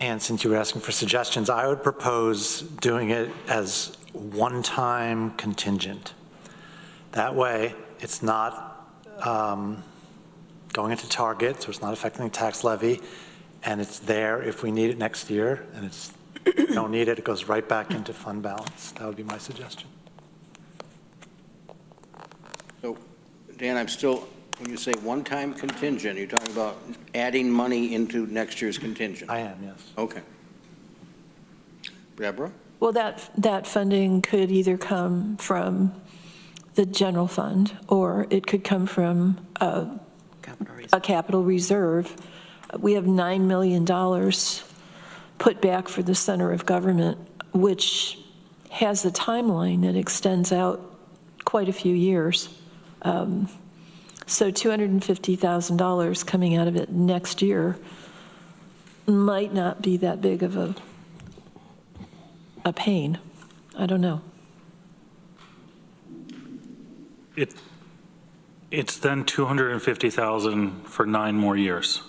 And since you were asking for suggestions, I would propose doing it as one-time contingent. That way, it's not going into target, so it's not affecting the tax levy, and it's there if we need it next year, and if we don't need it, it goes right back into fund balance. That would be my suggestion. So, Dan, I'm still, when you say one-time contingent, you're talking about adding money into next year's contingent? I am, yes. Okay. Deborah? Well, that funding could either come from the general fund, or it could come from a capital reserve. We have $9 million put back for the center of government, which has a timeline that extends out quite a few years. So $250,000 coming out of it next year might not be that big of a pain. I don't know. It's then 250,000 for 9 more years,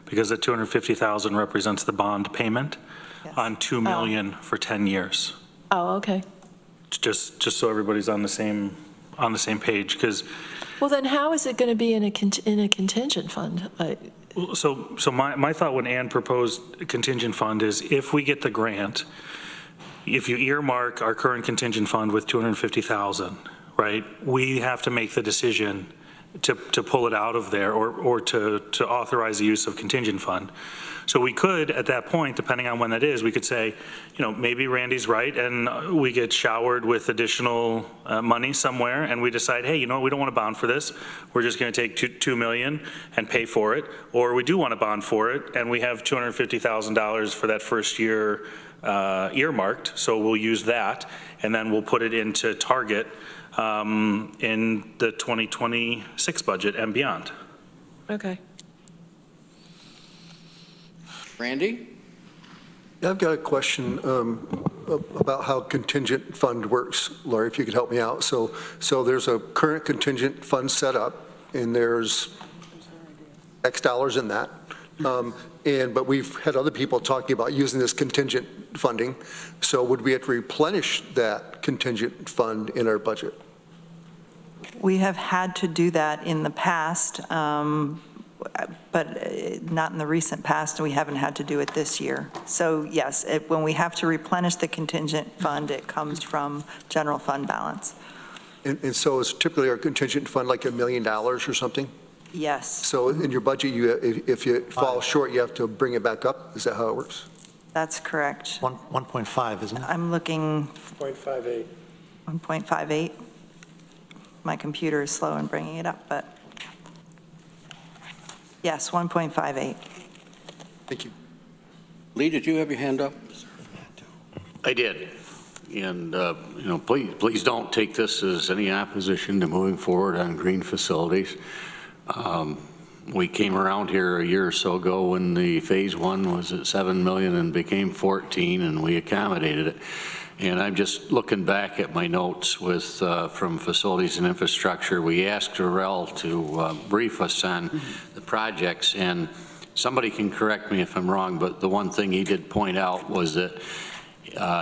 because the 250,000 represents the bond payment on 2 million for 10 years. Oh, okay. Just so everybody's on the same page, because. Well, then how is it going to be in a contingent fund? So my thought when Ann proposed a contingent fund is if we get the grant, if you earmark our current contingent fund with 250,000, right, we have to make the decision to pull it out of there or to authorize the use of contingent fund. So we could, at that point, depending on when that is, we could say, maybe Randy's right and we get showered with additional money somewhere and we decide, hey, we don't want to bond for this. We're just going to take $2 million and pay for it. Or we do want to bond for it and we have $250,000 for that first year earmarked. So we'll use that and then we'll put it into target in the 2026 budget and beyond. Okay. Randy? Yeah, I've got a question about how contingent fund works. Lori, if you could help me out. So there's a current contingent fund set up, and there's X dollars in that. But we've had other people talking about using this contingent funding. So would we have to replenish that contingent fund in our budget? We have had to do that in the past not in the recent past, and we haven't had to do it this year. So yes, when we have to replenish the contingent fund, it comes from general fund balance. And so is typically our contingent fund like $1 million or something? Yes, So in your budget, if you fall short, you have to bring it back up? Is that how it works? that's correct. 1.5, isn't it? I'm looking 0.58. 1.58. My computer is slow in bringing it up, but yes, 1.58. Thank you. Lee, did you have your hand up? I did. And, please don't take this as any opposition to moving forward on green facilities. We came around here a year or so ago when the phase one was at 7 million and became 14, and we accommodated it. And I'm just looking back at my notes with from facilities and infrastructure. We asked Jarrell to brief us on the projects, and somebody can correct me if I'm wrong, but the one thing he did point out was that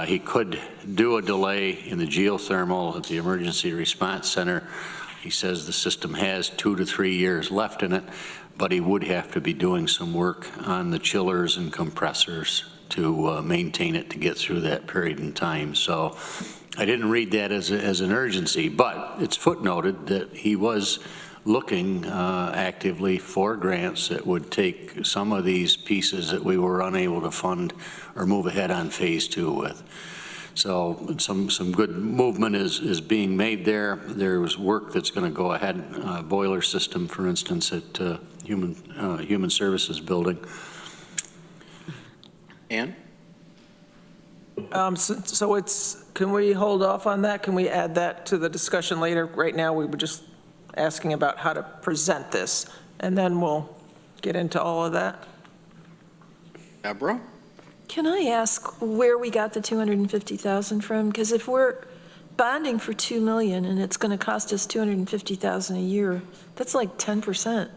he could do a delay in the geothermal at the Emergency Response Center. He says the system has 2 to 3 years left in it, but he would have to be doing some work on the chillers and compressors to maintain it to get through that period in time. So I didn't read that as an urgency, but it's footnoted that he was looking actively for grants that would take some of these pieces that we were unable to fund or move ahead on phase 2 with. So some good movement is being made there. There's work that's going to go ahead, boiler system, for instance, at Human Services Building. Ann? So can we hold off on that? Can we add that to the discussion later? Right now, we were just asking about how to present this, and then we'll get into all of that. Deborah? Can I ask where we got the $250,000 from? Because if we're bonding for $2 million and it's going to cost us $250,000 a year, that's like 10%.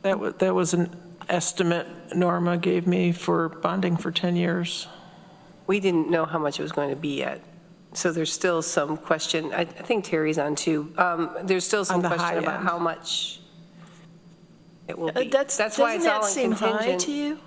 That was an estimate Norma gave me for bonding for 10 years. We didn't know how much it was going to be yet. So there's still some question. I think Terry's on too. There's still some question about how much it will be. That's why it's all in seem high contingent. to you?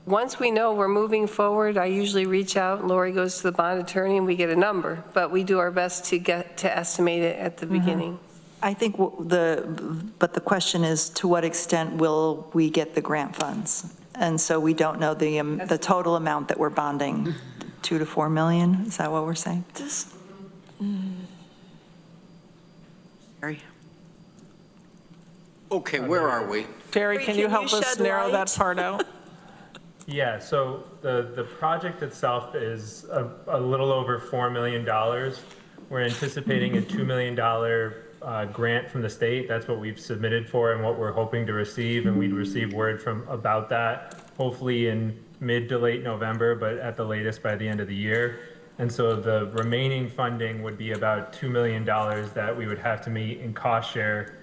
Once we know we're moving forward, I usually reach out, Lori goes to the bond attorney, and we get a number. But we do our best to estimate it at the beginning. I think but the question is, to what extent will we get the grant funds? And so we don't know the total amount that we're bonding, 2 to 4 million. Is that what we're saying? Terry. Okay, where are we? Terry, can you help us narrow that part out? Yeah, so the project itself is a little over $4 million. We're anticipating a $2 million grant from the state. That's what we've submitted for and what we're hoping to receive, and we'd receive word about that hopefully in mid to late November, but at the latest by the end of the year. And so the remaining funding would be about $2 million that we would have to meet in cost share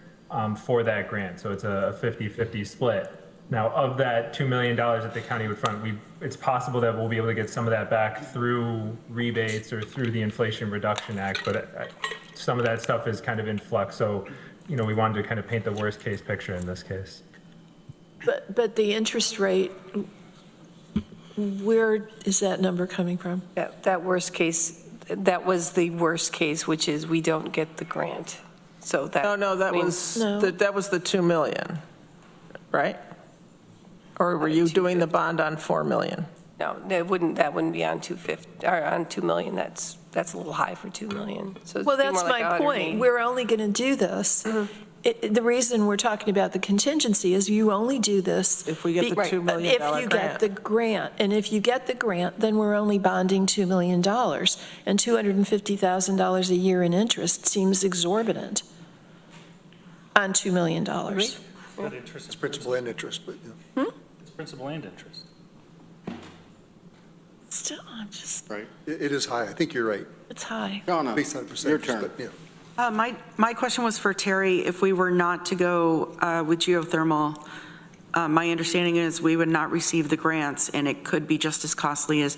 for that grant. So it's a 50-50 split. Now, of that $2 million that the county would fund, it's possible that we'll be able to get some of that back through rebates or through the Inflation Reduction Act, but some of that stuff is kind of in flux. So, we wanted to kind of paint the worst case picture in this case. But the interest rate, where is that number coming from? That worst case, that was the worst case, which is we don't get the grant. So that. No, that was the 2 million, right? Or were you doing the bond on 4 million? No, that wouldn't be on 250 or on 2 million. That's a little high for 2 million. So Well, that's my point. We're only going to do this. The reason we're talking about the contingency is you only do this if we get the $2 million grant. If you get the grant. And if you get the grant, then we're only bonding $2 million. And $250,000 a year in interest seems exorbitant on $2 million. But interest is principal and interest, but yeah. It's principal and interest. Still, I'm just. Right. It is high. I think you're right. It's high. Donna, based on percentage, your turn. But, yeah. My question was for Terry. If we were not to go with geothermal, my understanding is we would not receive the grants, and it could be just as costly as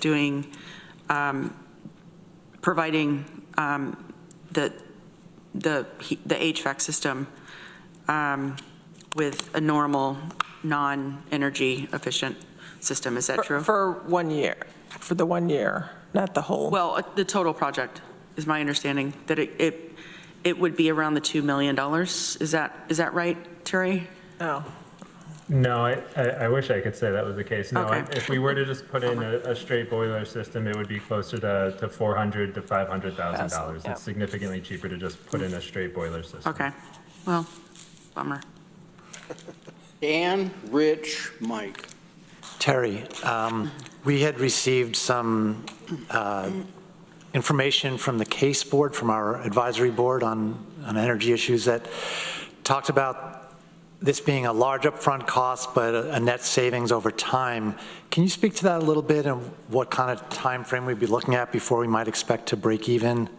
providing the the HVAC system with a normal, non-energy efficient system. Is that true? For 1 year, for the 1 year, not the whole. Well, the total project is my understanding, that it would be around the $2 million. Is that right, Terry? No. No, I wish I could say that was the case. No, Okay. if we were to just put in a straight boiler system, it would be closer to $400,000 to $500,000. Yeah. It's significantly cheaper to just put in a straight boiler system. Okay, well, bummer. Dan, Rich, Mike. Terry, we had received some information from the CASE board, from our advisory board on energy issues, that talked about this being a large upfront cost, but a net savings over time. Can you speak to that a little bit, and what kind of time frame we'd be looking at before we might expect to break even?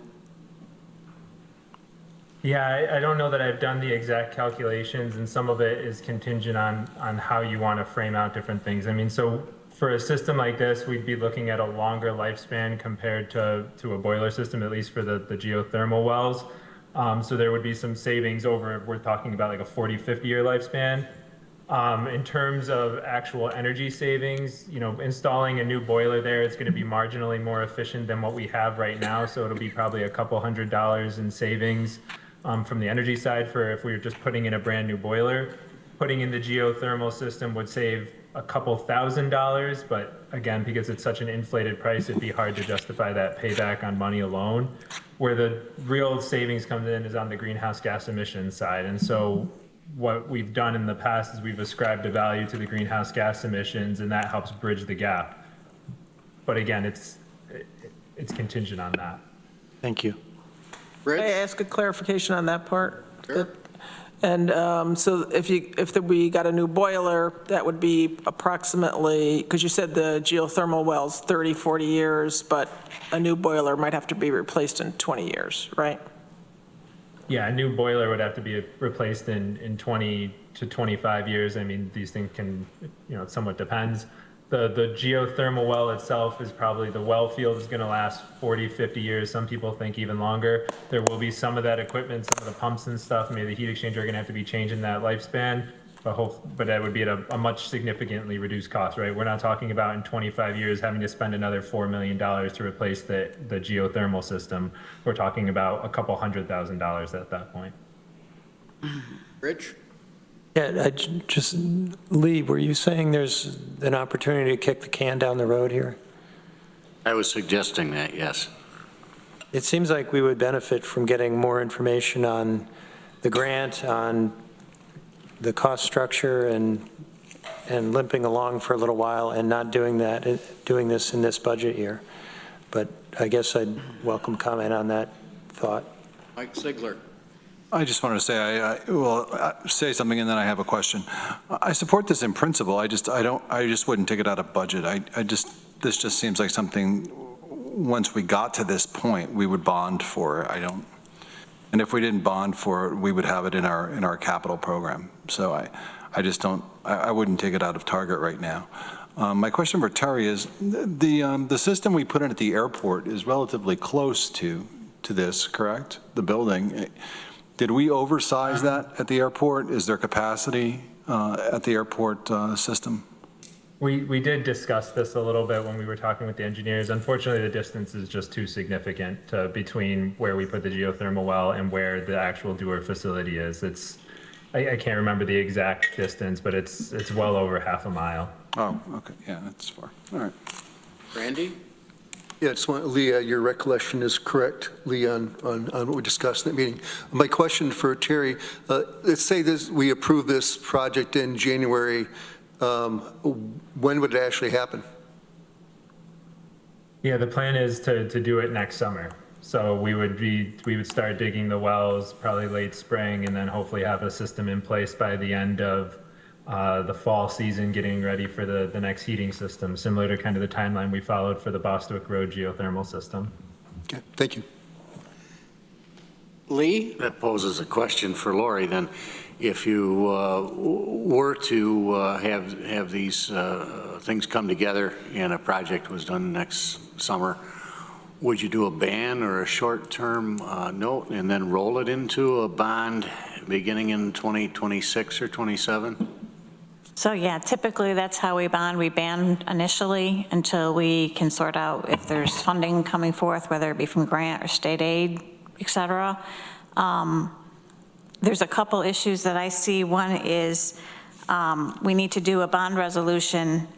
Yeah, I don't know that I've done the exact calculations, and some of it is contingent on how you want to frame out different things. I mean, so for a system like this, we'd be looking at a longer lifespan compared to a boiler system, at least for the geothermal wells. So there would be some savings over, we're talking about like a 40, 50-year lifespan. In terms of actual energy savings, you know, installing a new boiler there, it's going to be marginally more efficient than what we have right now. So it'll be probably a couple $100 in savings from the energy side for if we were just putting in a brand new boiler. Putting in the geothermal system would save a couple $1,000s, but again, because it's such an inflated price, it'd be hard to justify that payback on money alone. Where the real savings comes in is on the greenhouse gas emissions side. And so what we've done in the past is we've ascribed a value to the greenhouse gas emissions, and that helps bridge the gap. But again, it's contingent on that. Thank you. Can I ask a clarification on that part? Sure. And so if we got a new boiler, that would be approximately, because you said the geothermal well's 30, 40 years, but a new boiler might have to be replaced in 20 years, right? Yeah, a new boiler would have to be replaced in 20 to 25 years. I mean, these things can, you know, it somewhat depends. The geothermal well itself is probably, the well field is going to last 40, 50 years. Some people think even longer. There will be some of that equipment, some of the pumps and stuff, maybe the heat exchanger are going to have to be changed in that lifespan, but that would be at a much significantly reduced cost, right? We're not talking about in 25 years having to spend another $4 million to replace the geothermal system. We're talking about a couple $100,000 at that point. Rich? Yeah, Lee, were you saying there's an opportunity to kick the can down the road here? I was suggesting that, yes. It seems like we would benefit from getting more information on the grant, on the cost structure, and limping along for a little while and not doing this in this budget year. But I guess I'd welcome comment on that thought. Mike Sigler. I just wanted to say, say something and then I have a question. I support this in principle. I just wouldn't take it out of budget. This just seems like something, once we got to this point, we would bond for. And if we didn't bond for it, we would have it in our capital program. So I wouldn't take it out of target right now. My question for Terry is, the system we put in at the airport is relatively close to this, correct? The building. Did we oversize that at the airport? Is there capacity at the airport system? We did discuss this a little bit when we were talking with the engineers. Unfortunately, the distance is just too significant between where we put the geothermal well and where the actual Dewar facility is. I can't remember the exact distance, but it's well over half a mile. Oh, okay. Yeah, that's far. All right. Randy? Yeah, I just want, Lee, your recollection is correct, Lee, on what we discussed in that meeting. My question for Terry, let's say we approve this project in January, when would it actually happen? Yeah, the plan is to do it next summer. So we would start digging the wells probably late spring, and then hopefully have a system in place by the end of the fall season, getting ready for the next heating system, similar to kind of the timeline we followed for the Bostwick Road geothermal system. Okay, thank you. Lee? That poses a question for Lori then. If you were to have these things come together and a project was done next summer, would you do a ban or a short-term note and then roll it into a bond beginning in 2026 or 27? So yeah, typically that's how we bond. We band initially until we can sort out if there's funding coming forth, whether it be from grant or state aid, et cetera. There's a couple issues that I see. One is we need to do a bond resolution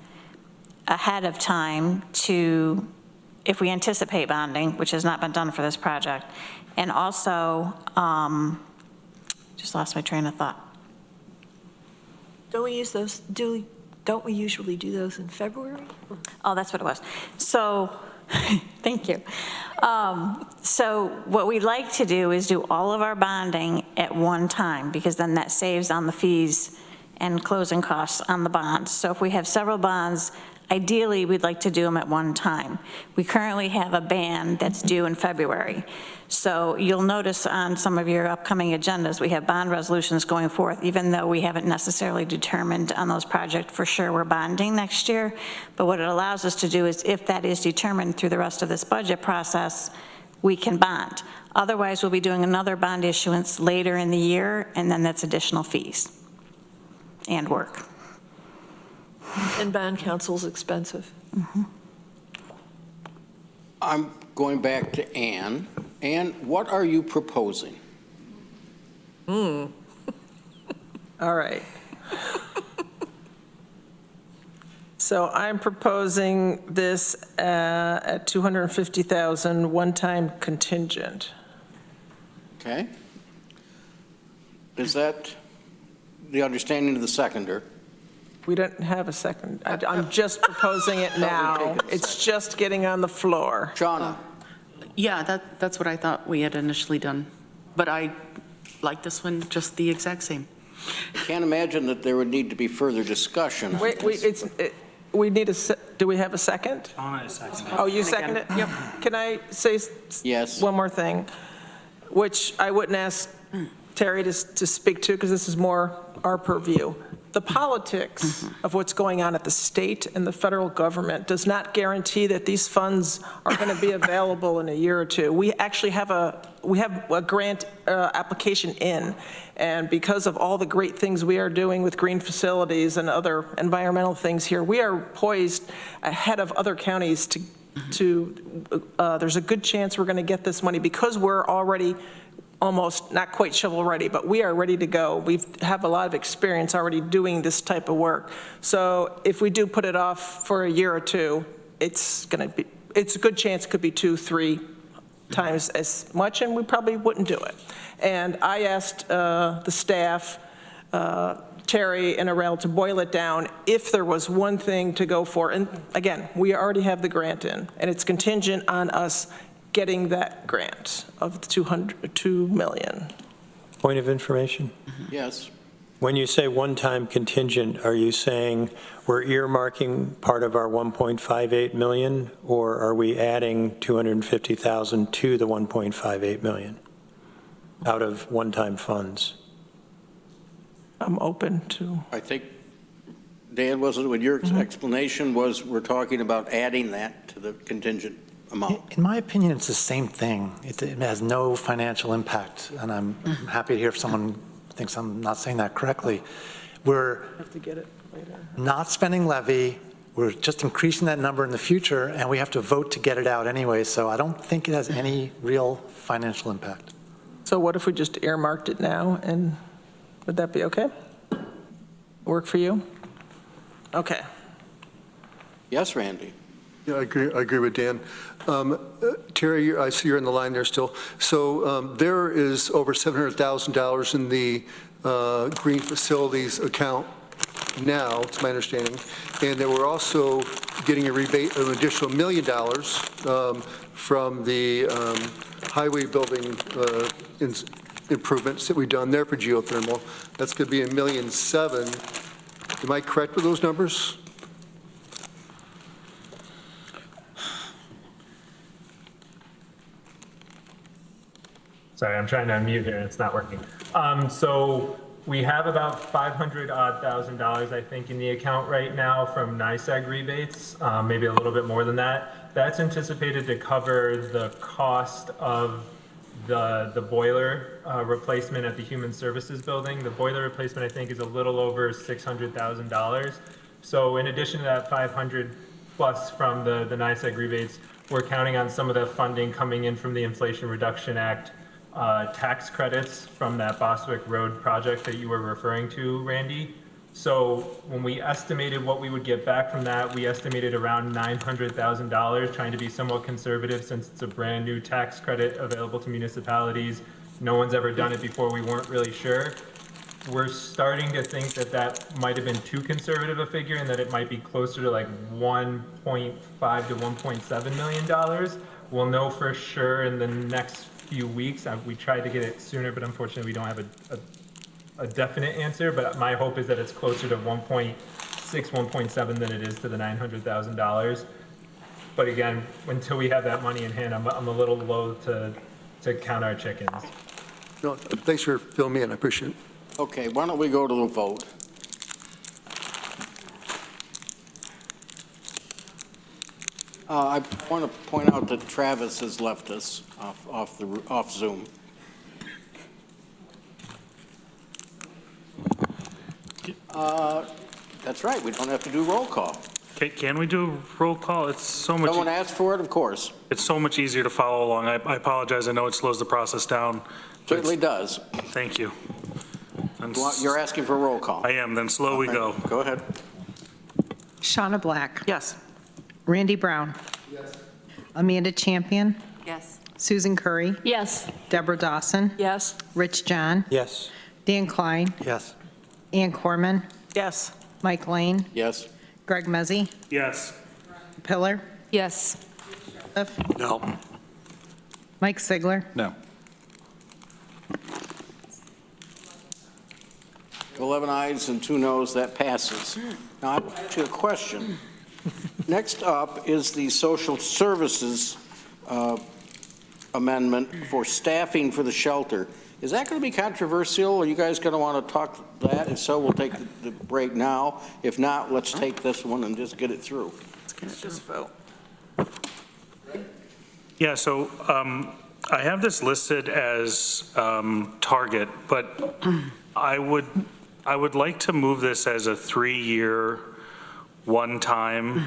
ahead of time to, if we anticipate bonding, which has not been done for this project. And also, just lost my train of thought. Don't we use those, don't we usually do those in February? Oh, that's what it was. So, thank you. So what we'd like to do is do all of our bonding at one time, because then that saves on the fees and closing costs on the bonds. So if we have several bonds, ideally, we'd like to do them at one time. We currently have a band that's due in February. So you'll notice on some of your upcoming agendas, we have bond resolutions going forth, even though we haven't necessarily determined on those projects for sure we're bonding next year. But what it allows us to do is, if that is determined through the rest of this budget process, we can bond. Otherwise, we'll be doing another bond issuance later in the year, and then that's additional fees and work. And bond counsel's expensive. Mm-hmm. I'm going back to Ann. Ann, what are you proposing? All right. So I'm proposing this at $250,000 one-time contingent. Okay. Is that the understanding of the seconder? We don't have a second. I'm just proposing it now. It's just getting on the floor. Shauna? Yeah, that's what I thought we had initially done. But I like this one just the exact same. I can't imagine that there would need to be further discussion. Wait, we need do we have a second? Oh, you second it? Yep. Can I say yes. One more thing, which I wouldn't ask Terry to speak to, because this is more our purview. The politics of what's going on at the state and the federal government does not guarantee that these funds are going to be available in a year or two. We actually have a grant application in, and because of all the great things we are doing with green facilities and other environmental things here, we are poised ahead of other counties there's a good chance we're going to get this money, because we're already almost not quite shovel ready, but we are ready to go. We have a lot of experience already doing this type of work. So if we do put it off for a year or two, it's a good chance it could be 2-3 times as much, and we probably wouldn't do it. And I asked the staff, Terry and Arel, to boil it down if there was one thing to go for. And again, we already have the grant in, and it's contingent on us getting that grant of $2 million. Point of information? Yes. When you say one-time contingent, are you saying we're earmarking part of our 1.58 million, or are we adding 250,000 to the 1.58 million out of one-time funds? I'm open to. I think, Dan, wasn't it, what your explanation was, we're talking about adding that to the contingent amount? In my opinion, it's the same thing. It has no financial impact, and I'm happy to hear if someone thinks I'm not saying that correctly. We're Have to get it later. not spending levy, we're just increasing that number in the future, and we have to vote to get it out anyway, so I don't think it has any real financial impact. So what if we just earmarked it now, and would that be okay? Work for you? Okay. Yes, Randy? Yeah, I agree with Dan. Terry, I see you're in the line there still. So there is over $700,000 in the green facilities account now, it's my understanding, and that we're also getting a rebate of an additional $1 million from the highway building improvements that we've done there for geothermal. That's going to be $1.7 million. Am I correct with those numbers? Sorry, I'm trying to unmute here and it's not working. So We have about $500,000, I think, in the account right now from NICEAG rebates, maybe a little bit more than that. That's anticipated to cover the cost of the boiler replacement at the Human Services Building. The boiler replacement, I think, is a little over $600,000. So in addition to that 500 plus from the NICEAG rebates, we're counting on some of the funding coming in from the Inflation Reduction Act tax credits from that Boswick Road project that you were referring to, Randy. So when we estimated what we would get back from that, we estimated around $900,000, trying to be somewhat conservative since it's a brand new tax credit available to municipalities. No one's ever done it before. We weren't really sure. We're starting to think that that might have been too conservative a figure and that it might be closer to like $1.5 to $1.7 million. We'll know for sure in the next few weeks. We tried to get it sooner, but unfortunately we don't have a definite answer, but my hope is that it's closer to 1.6, 1.7 than it is to the $900,000. But again, until we have that money in hand, I'm a little loath to count our chickens. No, thanks for filling me in. I appreciate it. Okay, why don't we go to the vote? I want to point out that Travis has left us off Zoom. That's right, we don't have to do roll call. Okay, can we do roll call? It's so much. Someone asked for it, of course. It's so much easier to follow along. I apologize. I know it slows the process down. Certainly does. Thank you. You're asking for a roll call. I am. Then slow we go. Go ahead. Shauna Black. Yes. Randy Brown. Yes. Amanda Champion. Yes. Susan Curry. Yes. Deborah Dawson. Yes. Rich John. Yes. Dan Klein. Yes. Ann Corman. Yes. Mike Lane. Yes. Greg Mezzi. Yes. Pillar. Yes. No. Mike Sigler. No. 11 ayes and 2 noes, that passes. Now, I have actually a question. Next up is the social services amendment for staffing for the shelter. Is that going to be controversial? Are you guys going to want to talk that? If so, we'll take the break now. If not, let's take this one and just get it through. Just vote. Yeah, so I have this listed as target, but I would like to move this as a 3-year, one-time.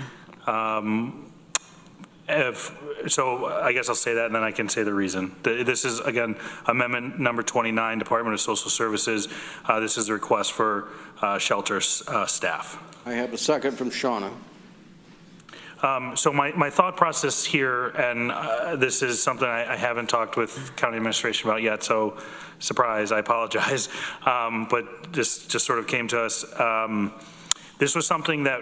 So I guess I'll say that and then I can say the reason. This is, again, amendment number 29, Department of Social Services. This is a request for shelter staff. I have a second from Shauna. So my thought process here, and this is something I haven't talked with county administration about yet, so surprise, I apologize, but this just sort of came to us. This was something that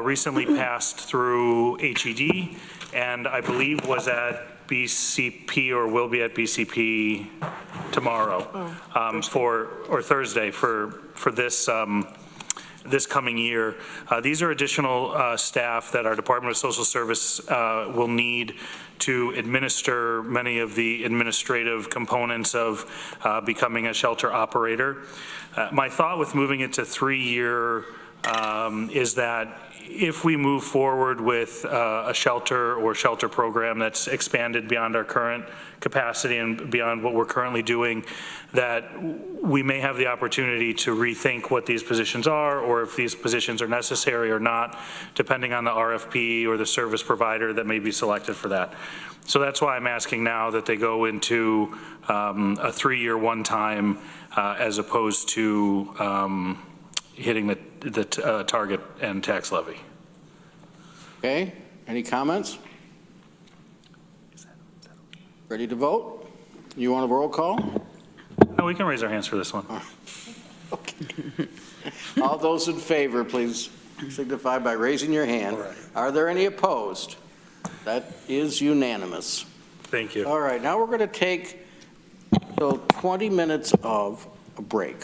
recently passed through HED, and I believe was at BCP or will be at BCP tomorrow, or Thursday for this this coming year. These are additional staff that our Department of Social Service will need to administer many of the administrative components of becoming a shelter operator. My thought with moving it to 3-year is that if we move forward with a shelter or shelter program that's expanded beyond our current capacity and beyond what we're currently doing, that we may have the opportunity to rethink what these positions are or if these positions are necessary or not, depending on the RFP or the service provider that may be selected for that. So that's why I'm asking now that they go into a 3-year one-time as opposed to hitting the target and tax levy. Okay, any comments? Ready to vote? You want a roll call? No, we can raise our hands for this one. Okay. All those in favor, please signify by raising your hand. Are there any opposed? That is unanimous. Thank you. All right, now we're going to take 20 minutes of a break.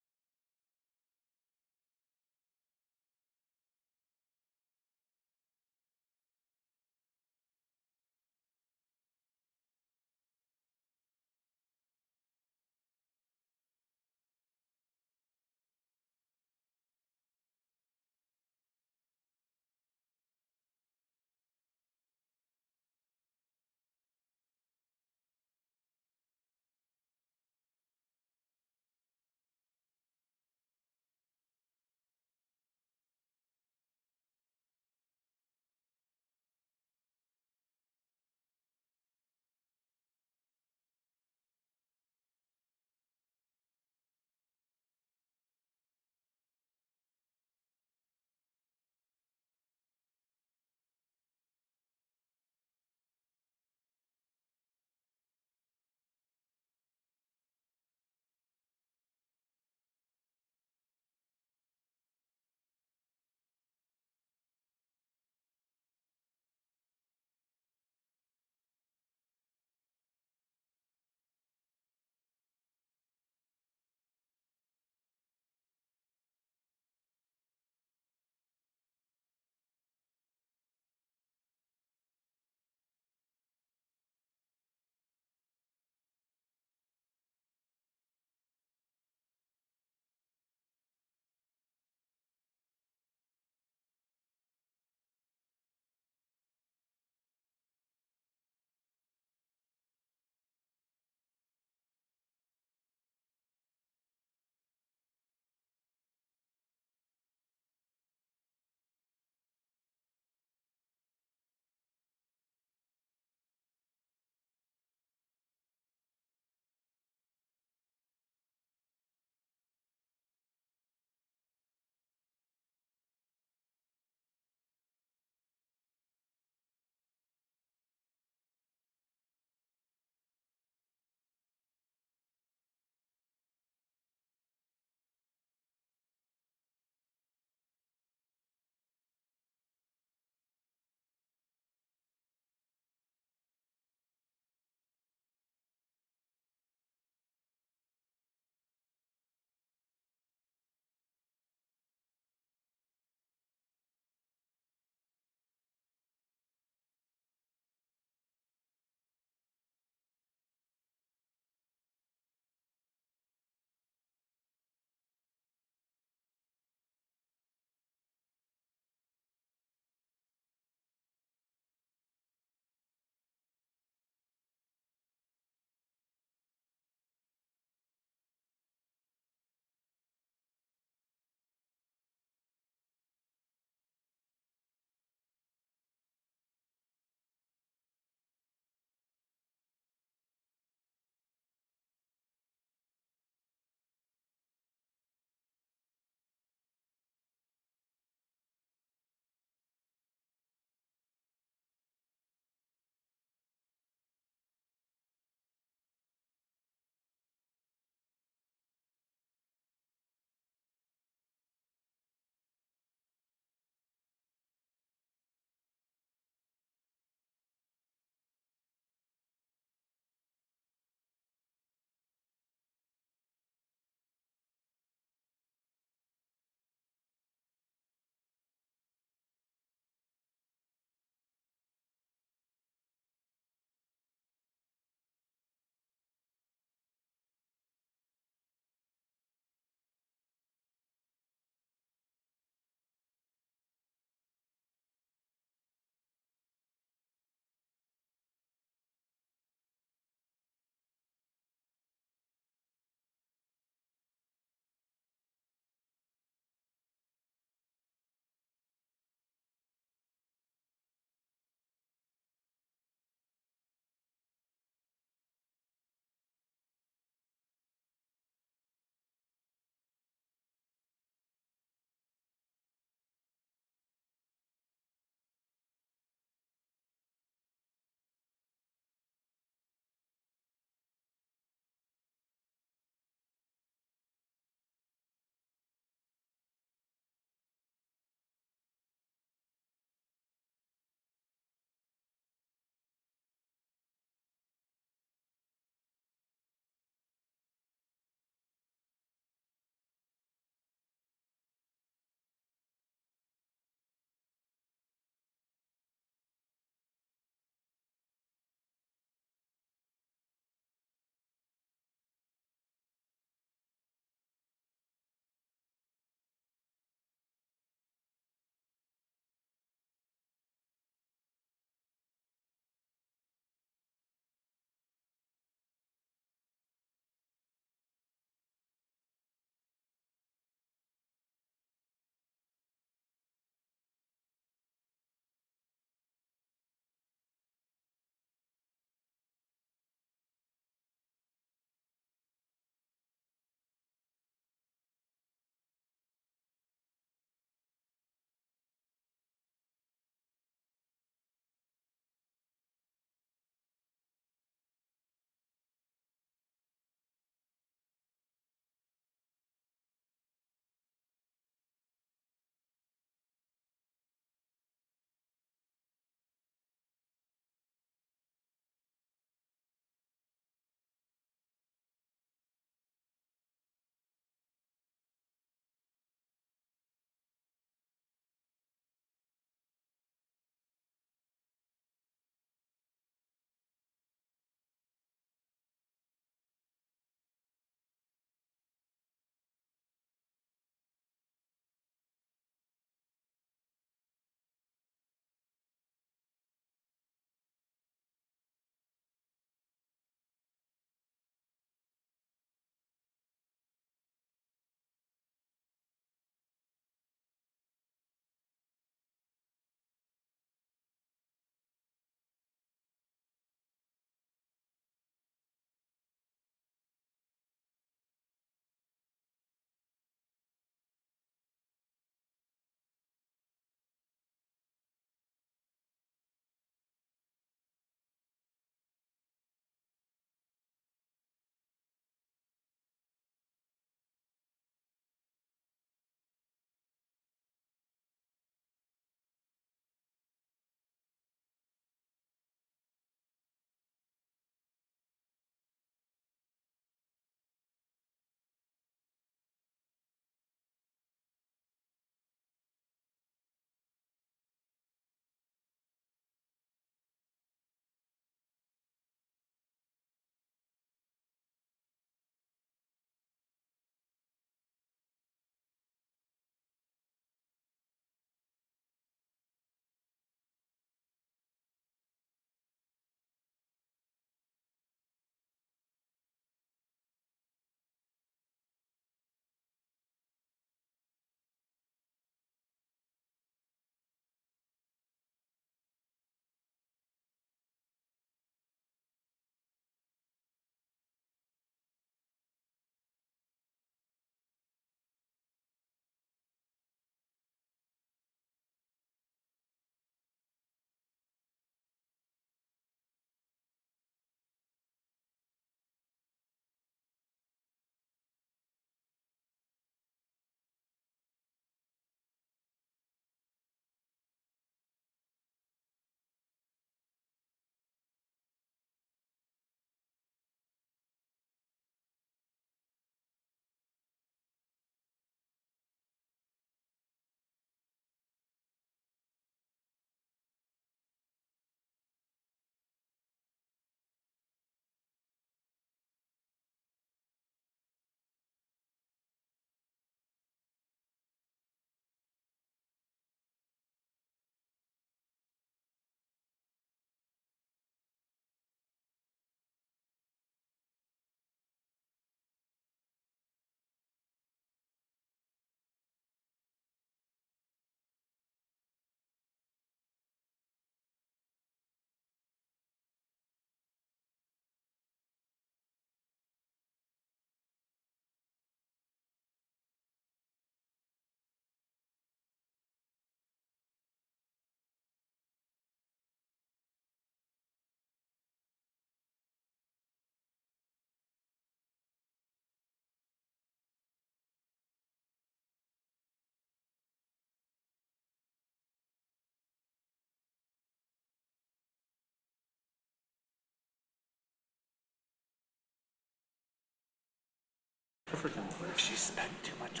She spent too much.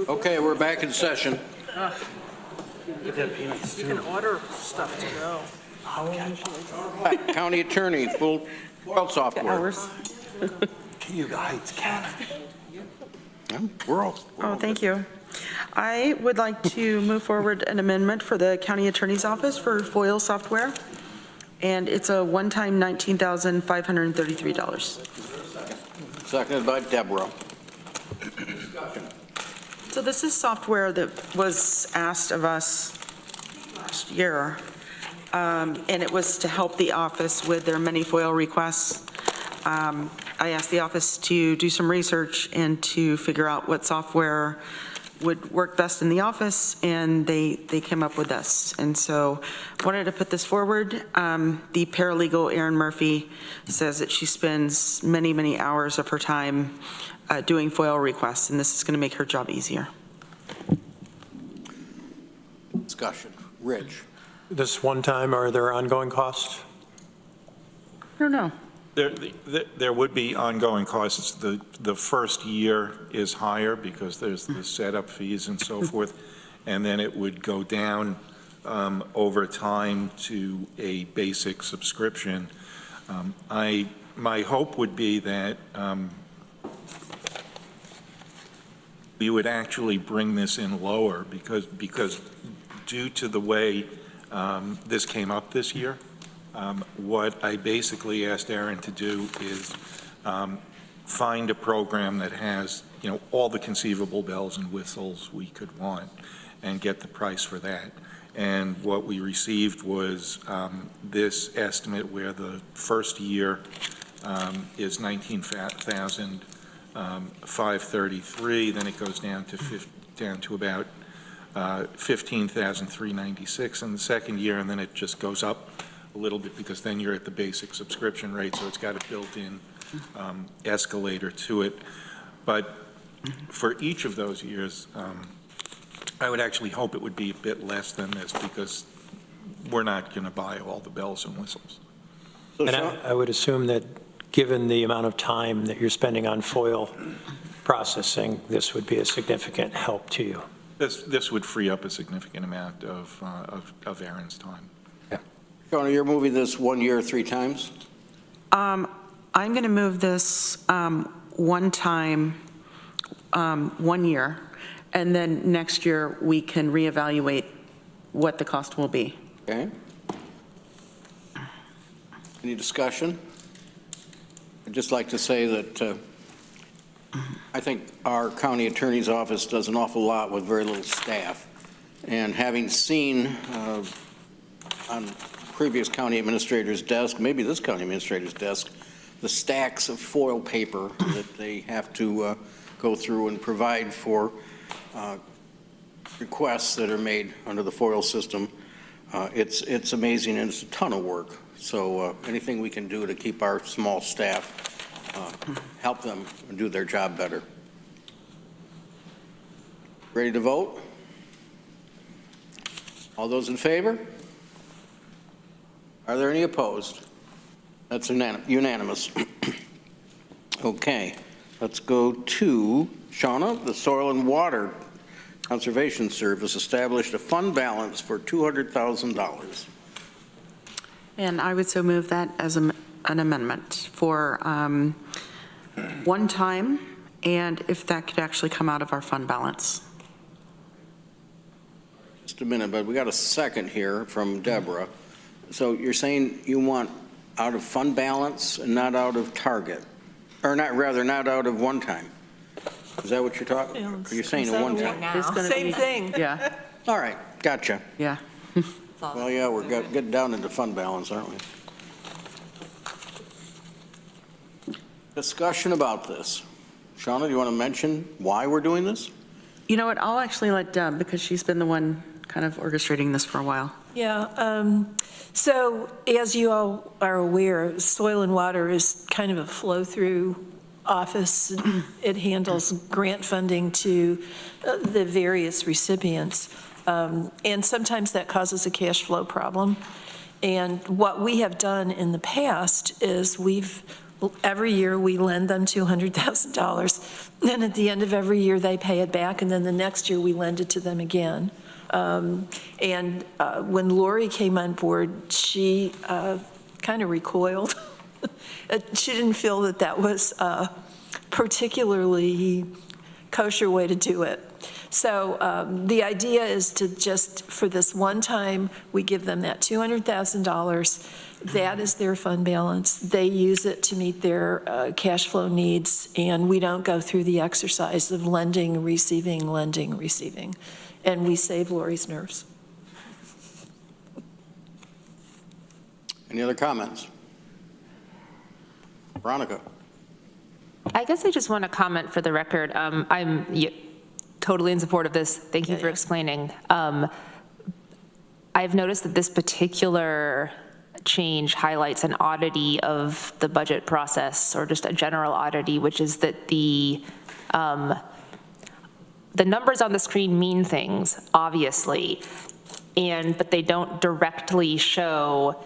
Okay, we're back in session. You can order stuff to go. County Attorney, full FOIL software. Hours. You guys can. We're all. Oh, thank you. I would like to move forward an amendment for the County Attorney's Office for FOIL software, and it's a one-time $19,533. Seconded by Deborah. So this is software that was asked of us last year, and it was to help the office with their many FOIL requests. I asked the office to do some research and to figure out what software would work best in the office, and they came up with this. And so wanted to put this forward. The paralegal, Erin Murphy, says that she spends many, many hours of her time doing FOIL requests, and this is going to make her job easier. Discussion. Rich. This one time, are there ongoing costs? I don't know. There would be ongoing costs. The first year is higher because there's the setup fees and so forth, and then it would go down over time to a basic subscription. My hope would be that we would actually bring this in lower because due to the way this came up this year, what I basically asked Aaron to do is find a program that has, all the conceivable bells and whistles we could want and get the price for that. And what we received was this estimate where the first year is $19,533, then it goes down to about $15,396 in the second year, and then it just goes up a little bit because then you're at the basic subscription rate, so it's got a built-in escalator to it. But for each of those years, I would actually hope it would be a bit less than this because we're not going to buy all the bells and whistles. And I would assume that given the amount of time that you're spending on FOIL processing, this would be a significant help to you. This would free up a significant amount of Aaron's time. Shawna, you're moving this 1 year 3 times? I'm going to move this one time, 1 year, and then next year we can reevaluate what the cost will be. Okay. Any discussion? I'd just like to say that I think our county attorney's office does an awful lot with very little staff. And having seen on previous county administrator's desk, maybe this county administrator's desk, the stacks of FOIL paper that they have to go through and provide for requests that are made under the FOIL system, it's amazing and it's a ton of work. So anything we can do to keep our small staff, help them do their job better. Ready to vote? All those in favor? Are there any opposed? That's unanimous. Okay, let's go to Shawna. The Soil and Water Conservation Service established a fund balance for $200,000. And I would so move that as an amendment for one time, and if that could actually come out of our fund balance. Just a minute, but we got a second here from Deborah. So you're saying you want out of fund balance and not out of target? Or not, rather, not out of one time? Is that what you're talking? Are you saying a one time? Same thing. Yeah. All right, gotcha. Yeah. Well, yeah, we're getting down into fund balance, aren't we? Discussion about this. Shawna, do you want to mention why we're doing this? You know what, I'll actually let Deb, because she's been the one kind of orchestrating this for a while. Yeah, so as you all are aware, Soil and Water is kind of a flow-through office. It handles grant funding to the various recipients, and sometimes that causes a cash flow problem. And what we have done in the past is we've every year we lend them $200,000. Then at the end of every year, they pay it back, and then the next year we lend it to them again. And when Lori came on board, she kind of recoiled. She didn't feel that that was a particularly kosher way to do it. So the idea is to just, for this one time, we give them that $200,000. That is their fund balance. They use it to meet their cash flow needs, and we don't go through the exercise of lending, receiving, and we save Lori's nerves. Any other comments? Veronica. I guess I just want to comment for the record. I'm totally in support of this. Thank you for explaining. I've noticed that this particular change highlights an oddity of the budget process, or just a general oddity, which is that the numbers on the screen mean things, obviously, but they don't directly show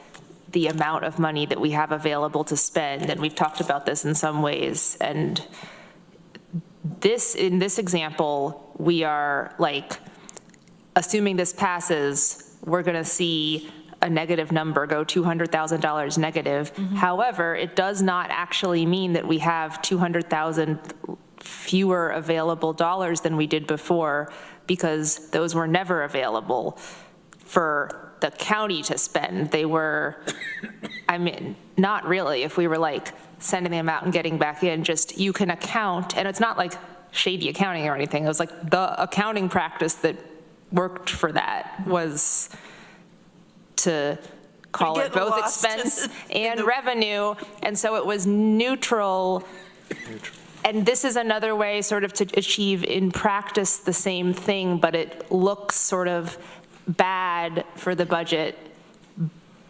the amount of money that we have available to spend, and we've talked about this in some ways. And in this example, we are like, assuming this passes, we're gonna see a negative number go $200,000 negative. However, it does not actually mean that we have 200,000 fewer available dollars than we did before, because those were never available for the county to spend. They were, I mean, not really. If we were like sending them out and getting back in, just you can account, and it's not like shady accounting or anything. It was like the accounting practice that worked for that was to call it both expense and revenue, and so it was neutral. And this is another way sort of to achieve in practice the same thing, but it looks sort of bad for the budget,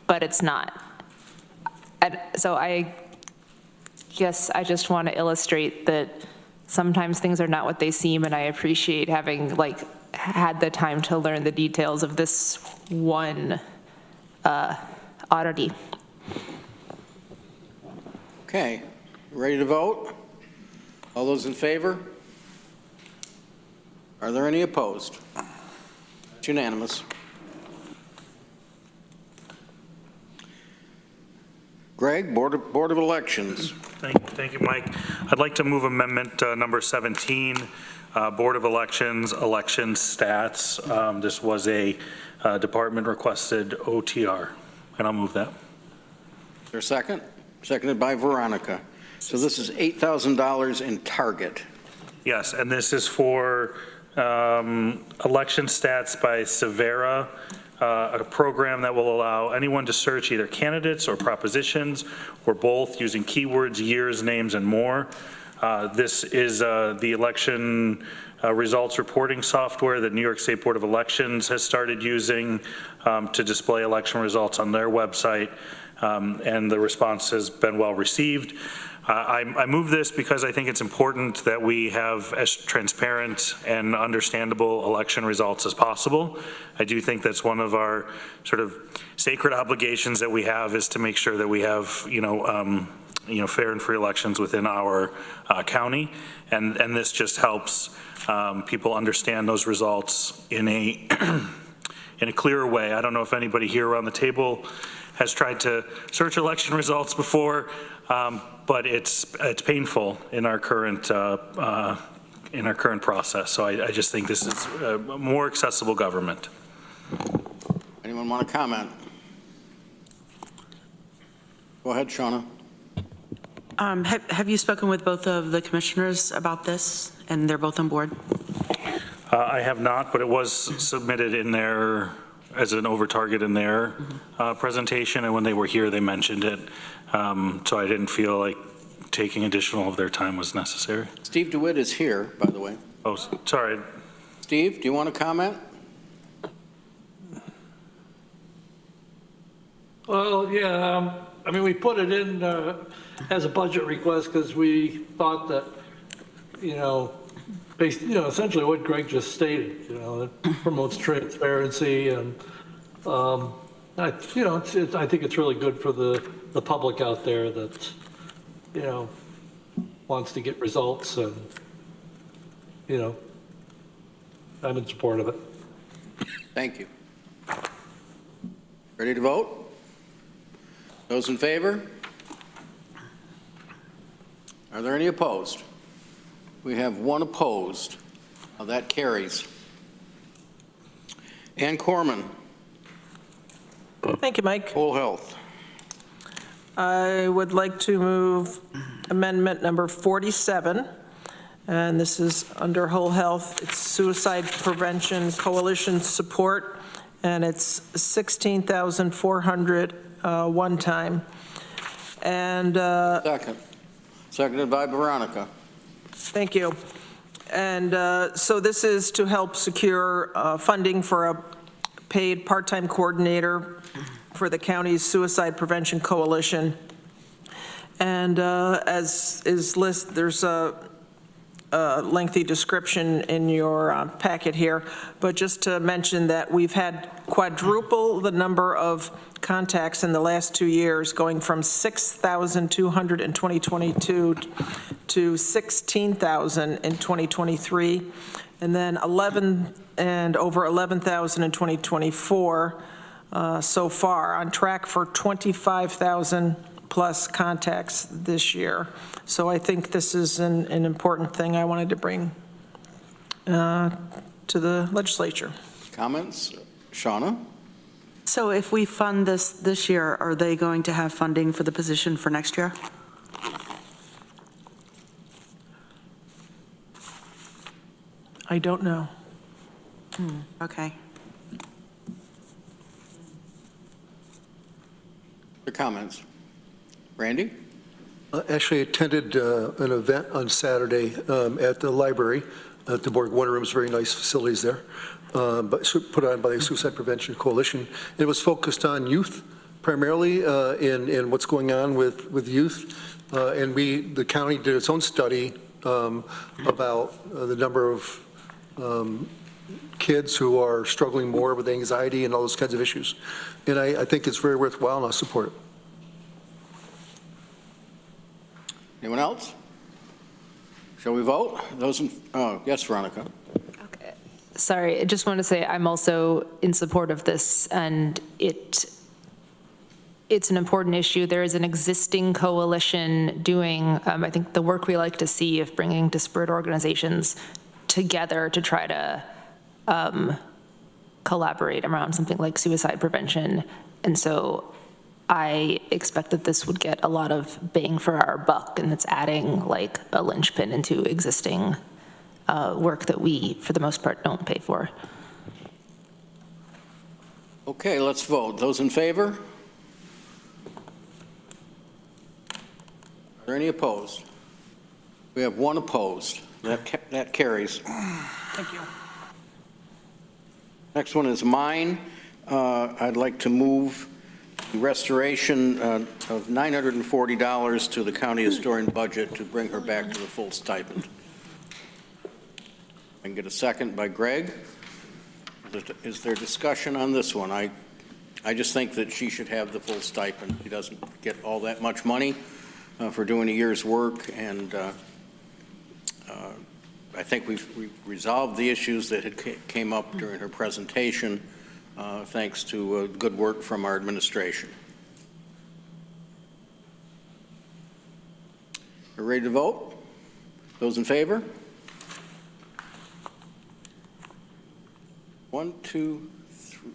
but it's not. And so I guess I just want to illustrate that sometimes things are not what they seem, and I appreciate having had the time to learn the details of this one oddity. Okay, ready to vote? All those in favor? Are there any opposed? It's unanimous. Greg, Board of Elections. Thank you, Mike. I'd like to move amendment number 17, Board of Elections, election stats. This was a department requested OTR, and I'll move that. Is there a second? Seconded by Veronica. So this is $8,000 in target. Yes, and this is for election stats by Severa, a program that will allow anyone to search either candidates or propositions or both using keywords, years, names, and more. This is the election results reporting software that New York State Board of Elections has started using to display election results on their website, and the response has been well received. I move this because I think it's important that we have as transparent and understandable election results as possible. I do think that's one of our sort of sacred obligations that we have, is to make sure that we have, fair and free elections within our county, and this just helps people understand those results in a in a clearer way. I don't know if anybody here around the table has tried to search election results before, but it's painful in our current process. So I just think this is a more accessible government. Anyone want to comment? Go ahead, Shauna. Have you spoken with both of the commissioners about this, and they're both on board? I have not, but it was submitted in their, as an over target in their presentation, and when they were here, they mentioned it. So I didn't feel like taking additional of their time was necessary. Steve DeWitt is here, by the way. Oh, sorry. Steve, do you want to comment? Well, yeah, I mean, we put it in as a budget request because we thought that, essentially what Greg just stated, it promotes transparency, and, I think it's really good for the public out there that you know, wants to get results and, you know, I'm in support of it. Thank you. Ready to vote? Those in favor? Are there any opposed? We have one opposed. Now that carries. Ann Corman. Thank you, Mike. Whole Health. I would like to move amendment number 47, and this is under Whole Health. It's Suicide Prevention Coalition support, and it's $16,400 one time. And Seconded by Veronica. thank you. And so this is to help secure funding for a paid part-time coordinator for the county's Suicide Prevention Coalition. And as is listed, there's a lengthy description in your packet here, but just to mention that we've had quadruple the number of contacts in the last 2 years, going from 6,200 in 2022 to 16,000 in 2023, and then over 11,000 in 2024 so far, on track for 25,000 plus contacts this year. So I think this is an important thing I wanted to bring to the legislature. Comments? Shauna? So if we fund this year, are they going to have funding for the position for next year? I don't know. Okay. Other comments? Randy? Actually attended an event on Saturday at the library at the Borg Wonder Rooms, very nice facilities there, but put on by the Suicide Prevention Coalition. It was focused on youth, primarily in what's going on with youth. And the county did its own study about the number of kids who are struggling more with anxiety and all those kinds of issues. And I think it's very worthwhile, and I'll support it. Anyone else? Shall we vote? Those in, yes, Veronica. Okay. Sorry, I just want to say I'm also in support of this, and it's an important issue. There is an existing coalition doing, I think, the work we like to see of bringing disparate organizations together to try to collaborate around something like suicide prevention. And so I expect that this would get a lot of bang for our buck, and it's adding like a linchpin into existing work that we, for the most part, don't pay for. Okay, let's vote. Those in favor? Are there any opposed? We have one opposed. That carries. Thank you. Next one is mine. I'd like to move the restoration of $940 to the county historian budget to bring her back to the full stipend. I can get a second by Greg. Is there discussion on this one? I just think that she should have the full stipend. She doesn't get all that much money for doing a year's work, and I think we've resolved the issues that had came up during her presentation, thanks to good work from our administration. Are we ready to vote? Those in favor? 1, 2,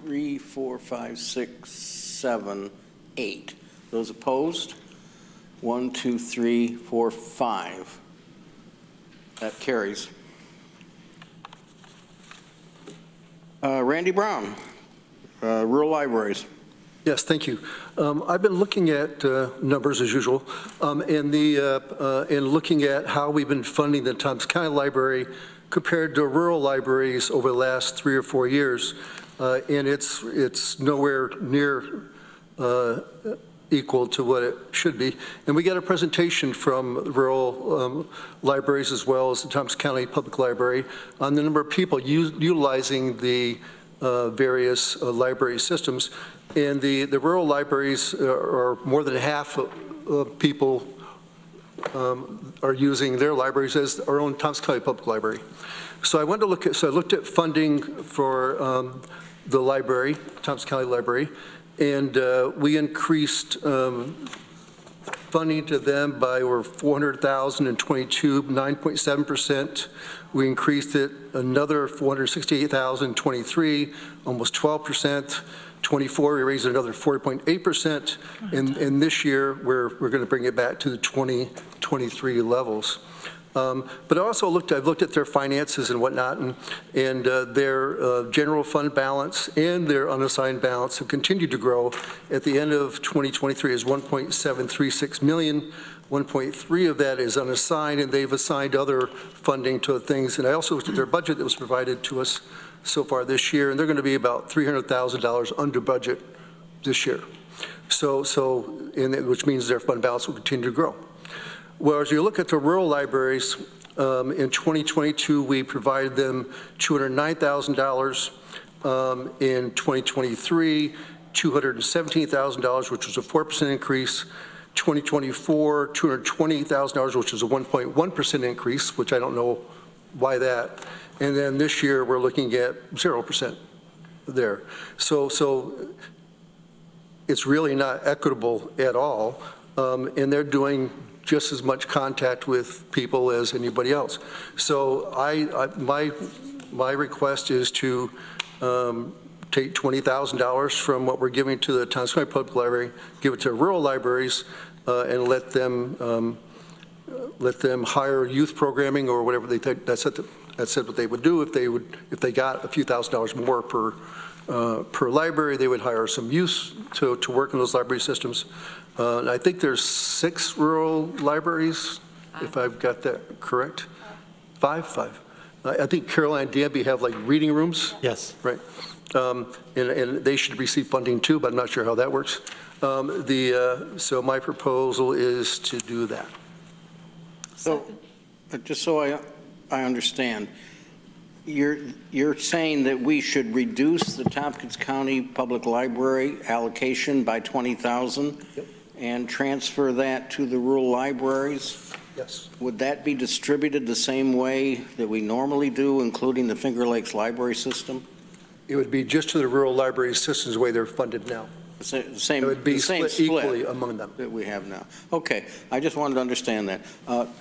3, 4, 5, 6, 7, 8. Those opposed? 1, 2, 3, 4, 5. That carries. Randy Brown, Rural Libraries. Yes, thank you. I've been looking at numbers as usual, and looking at how we've been funding the Toms County Library compared to rural libraries over the last 3 or 4 years, and it's nowhere near equal to what it should be. And we got a presentation from rural libraries as well as the Toms County Public Library on the number of people utilizing the various library systems. And the rural libraries are more than half of people are using their libraries as our own Thompson County Public Library. So I looked at funding for the library, Thompson County Library, and we increased funding to them by over $400,000 in 22, 9.7%. We increased it another $468,000 in 23, almost 12%. 24, we raised another 4.8%, and this year we're going to bring it back to the 2023 levels. But I've looked at their finances and whatnot, and their general fund balance and their unassigned balance have continued to grow. At the end of 2023 is $1.736 million. 1.3 of that is unassigned, and they've assigned other funding to things. And I also looked at their budget that was provided to us so far this year, and they're going to be about $300,000 under budget this year. Which means their fund balance will continue to grow. Whereas you look at the rural libraries, in 2022, we provided them $209,000. In 2023, $217,000, which was a 4% increase. 2024, $220,000, which is a 1.1% increase, which I don't know why that. And then this year, we're looking at 0% there. So it's really not equitable at all, and they're doing just as much contact with people as anybody else. So my request is to take $20,000 from what we're giving to the Thompson County Public Library, give it to rural libraries, and let them hire youth programming or whatever they think. That's what they would do if they got a few $1,000s more per library. They would hire some youth to work in those library systems. And I think there's 6 rural libraries, if I've got that correct. 5. I think Caroline and Danby have like reading rooms. Yes. Right. And they should receive funding too, but I'm not sure how that works. So my proposal is to do that. So, just so I understand, you're saying that we should reduce the Tompkins County Public Library allocation by $20,000 and transfer that to the rural libraries? Yes. Would that be distributed the same way that we normally do, including the Finger Lakes Library System? It would be just to the rural library systems the way they're funded now. The same, it would be the same split equally among them that we have now. Okay, I just wanted to understand that.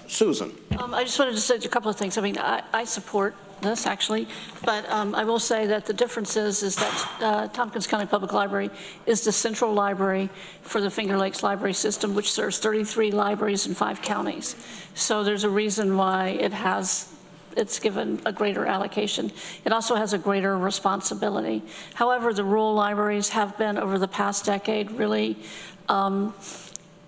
Susan. I just wanted to say a couple of things. I mean, I support this actually, but I will say that the difference is that Tompkins County Public Library is the central library for the Finger Lakes Library System, which serves 33 libraries in 5 counties. So there's a reason why it's given a greater allocation. It also has a greater responsibility. However, the rural libraries have been, over the past decade, really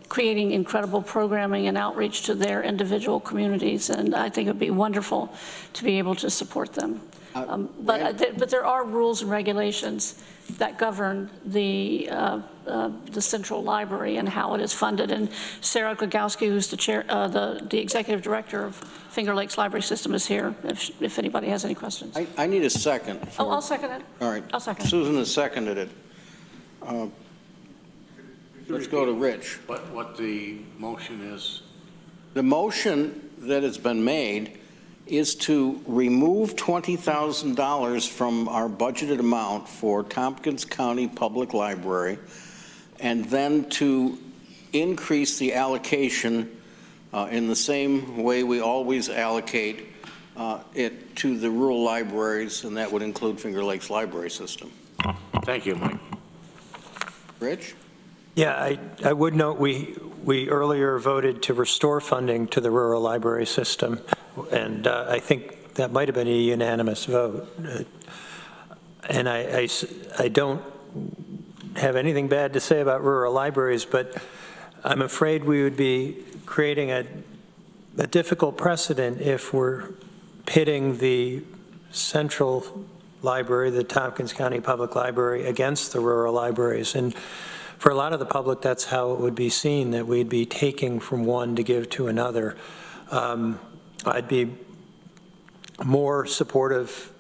creating incredible programming and outreach to their individual communities, and I think it would be wonderful to be able to support them. But there are rules and regulations that govern the central library and how it is funded. And Sarah Glagowski, who's the chair, the executive director of Finger Lakes Library System, is here. If anybody has any questions. I need a second. I'll second it. All right. I'll second it. Susan has seconded it. Let's go to Rich. What the motion is? The motion that has been made is to remove $20,000 from our budgeted amount for Tompkins County Public Library, and then to increase the allocation in the same way we always allocate it to the rural libraries, and that would include Finger Lakes Library System. Thank you, Mike. Rich? Yeah, I would note we earlier voted to restore funding to the rural library system, and I think that might have been a unanimous vote. And I don't have anything bad to say about rural libraries, but I'm afraid we would be creating a difficult precedent if we're pitting the central library, the Tompkins County Public Library, against the rural libraries. And for a lot of the public, that's how it would be seen, that we'd be taking from one to give to another. I'd be more supportive,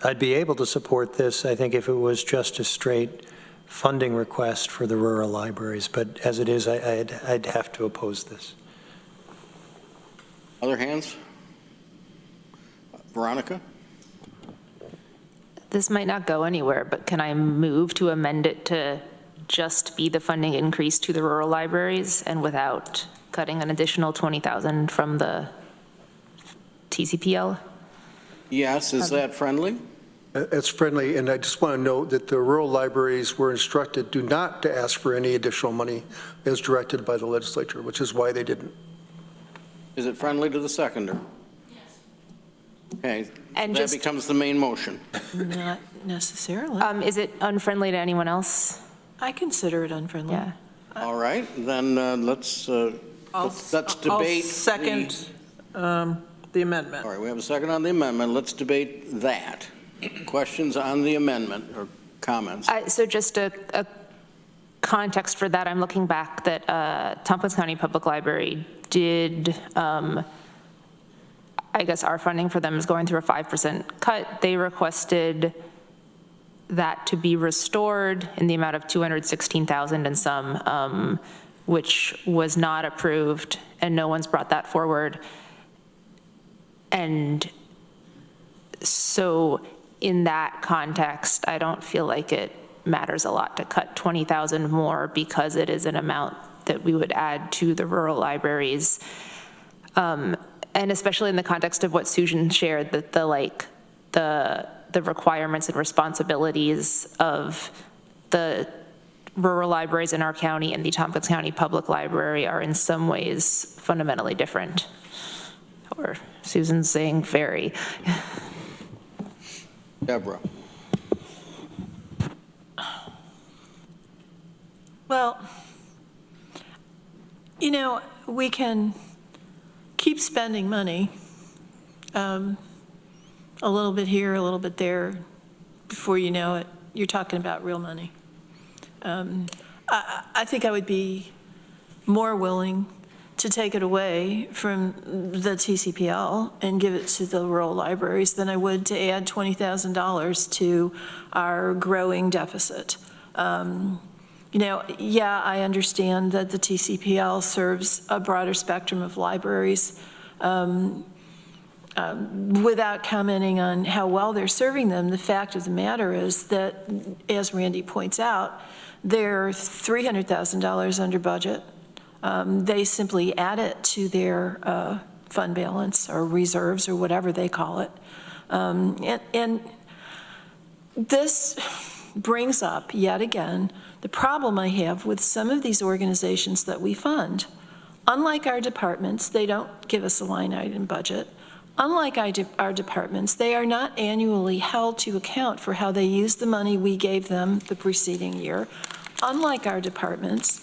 I'd be able to support this, I think, if it was just a straight funding request for the rural libraries. But as it is, I'd have to oppose this. Other hands? Veronica? This might not go anywhere, but can I move to amend it to just be the funding increase to the rural libraries and without cutting an additional 20,000 from the TCPL? Yes, is that friendly? It's friendly, and I just want to note that the rural libraries were instructed do not to ask for any additional money as directed by the legislature, which is why they didn't. Is it friendly to the seconder? Yes. Okay, And that becomes the main motion. Not necessarily. Is it unfriendly to anyone else? I consider it unfriendly. Yeah. All right, then let's debate. I'll second the amendment. All right, we have a second on the amendment. Let's debate that. Questions on the amendment or comments? So just a context for that, I'm looking back that Tompkins County Public Library did, I guess our funding for them is going through a 5% cut. They requested that to be restored in the amount of 216,000 and some, which was not approved, and no one's brought that forward. And so in that context, I don't feel like it matters a lot to cut 20,000 more because it is an amount that we would add to the rural libraries. And especially in the context of what Susan shared, that the requirements and responsibilities of the rural libraries in our county and the Tompkins County Public Library are in some ways fundamentally different. Or Susan's saying very. Deborah. Well, you know, we can keep spending money, a little bit here, a little bit there. Before you know it, you're talking about real money. I think I would be more willing to take it away from the TCPL and give it to the rural libraries than I would to add $20,000 to our growing deficit. You know, yeah, I understand that the TCPL serves a broader spectrum of libraries. Without commenting on how well they're serving them, the fact of the matter is that, as Randy points out, they're $300,000 under budget. They simply add it to their fund balance or reserves or whatever they call it. And this brings up, yet again, the problem I have with some of these organizations that we fund. Unlike our departments, they don't give us a line item budget. Unlike our departments, they are not annually held to account for how they use the money we gave them the preceding year. Unlike our departments,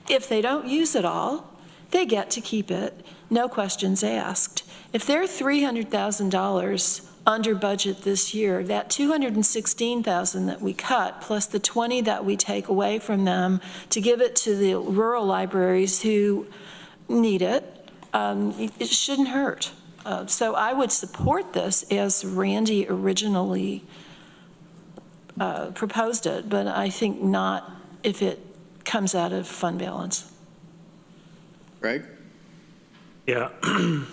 if they don't use it all, they get to keep it, no questions asked. If they're $300,000 under budget this year, that $216,000 that we cut, plus the $20,000 that we take away from them to give it to the rural libraries who need it, it shouldn't hurt. So I would support this as Randy originally proposed it, but I think not if it comes out of fund balance. Greg? Yeah, I'm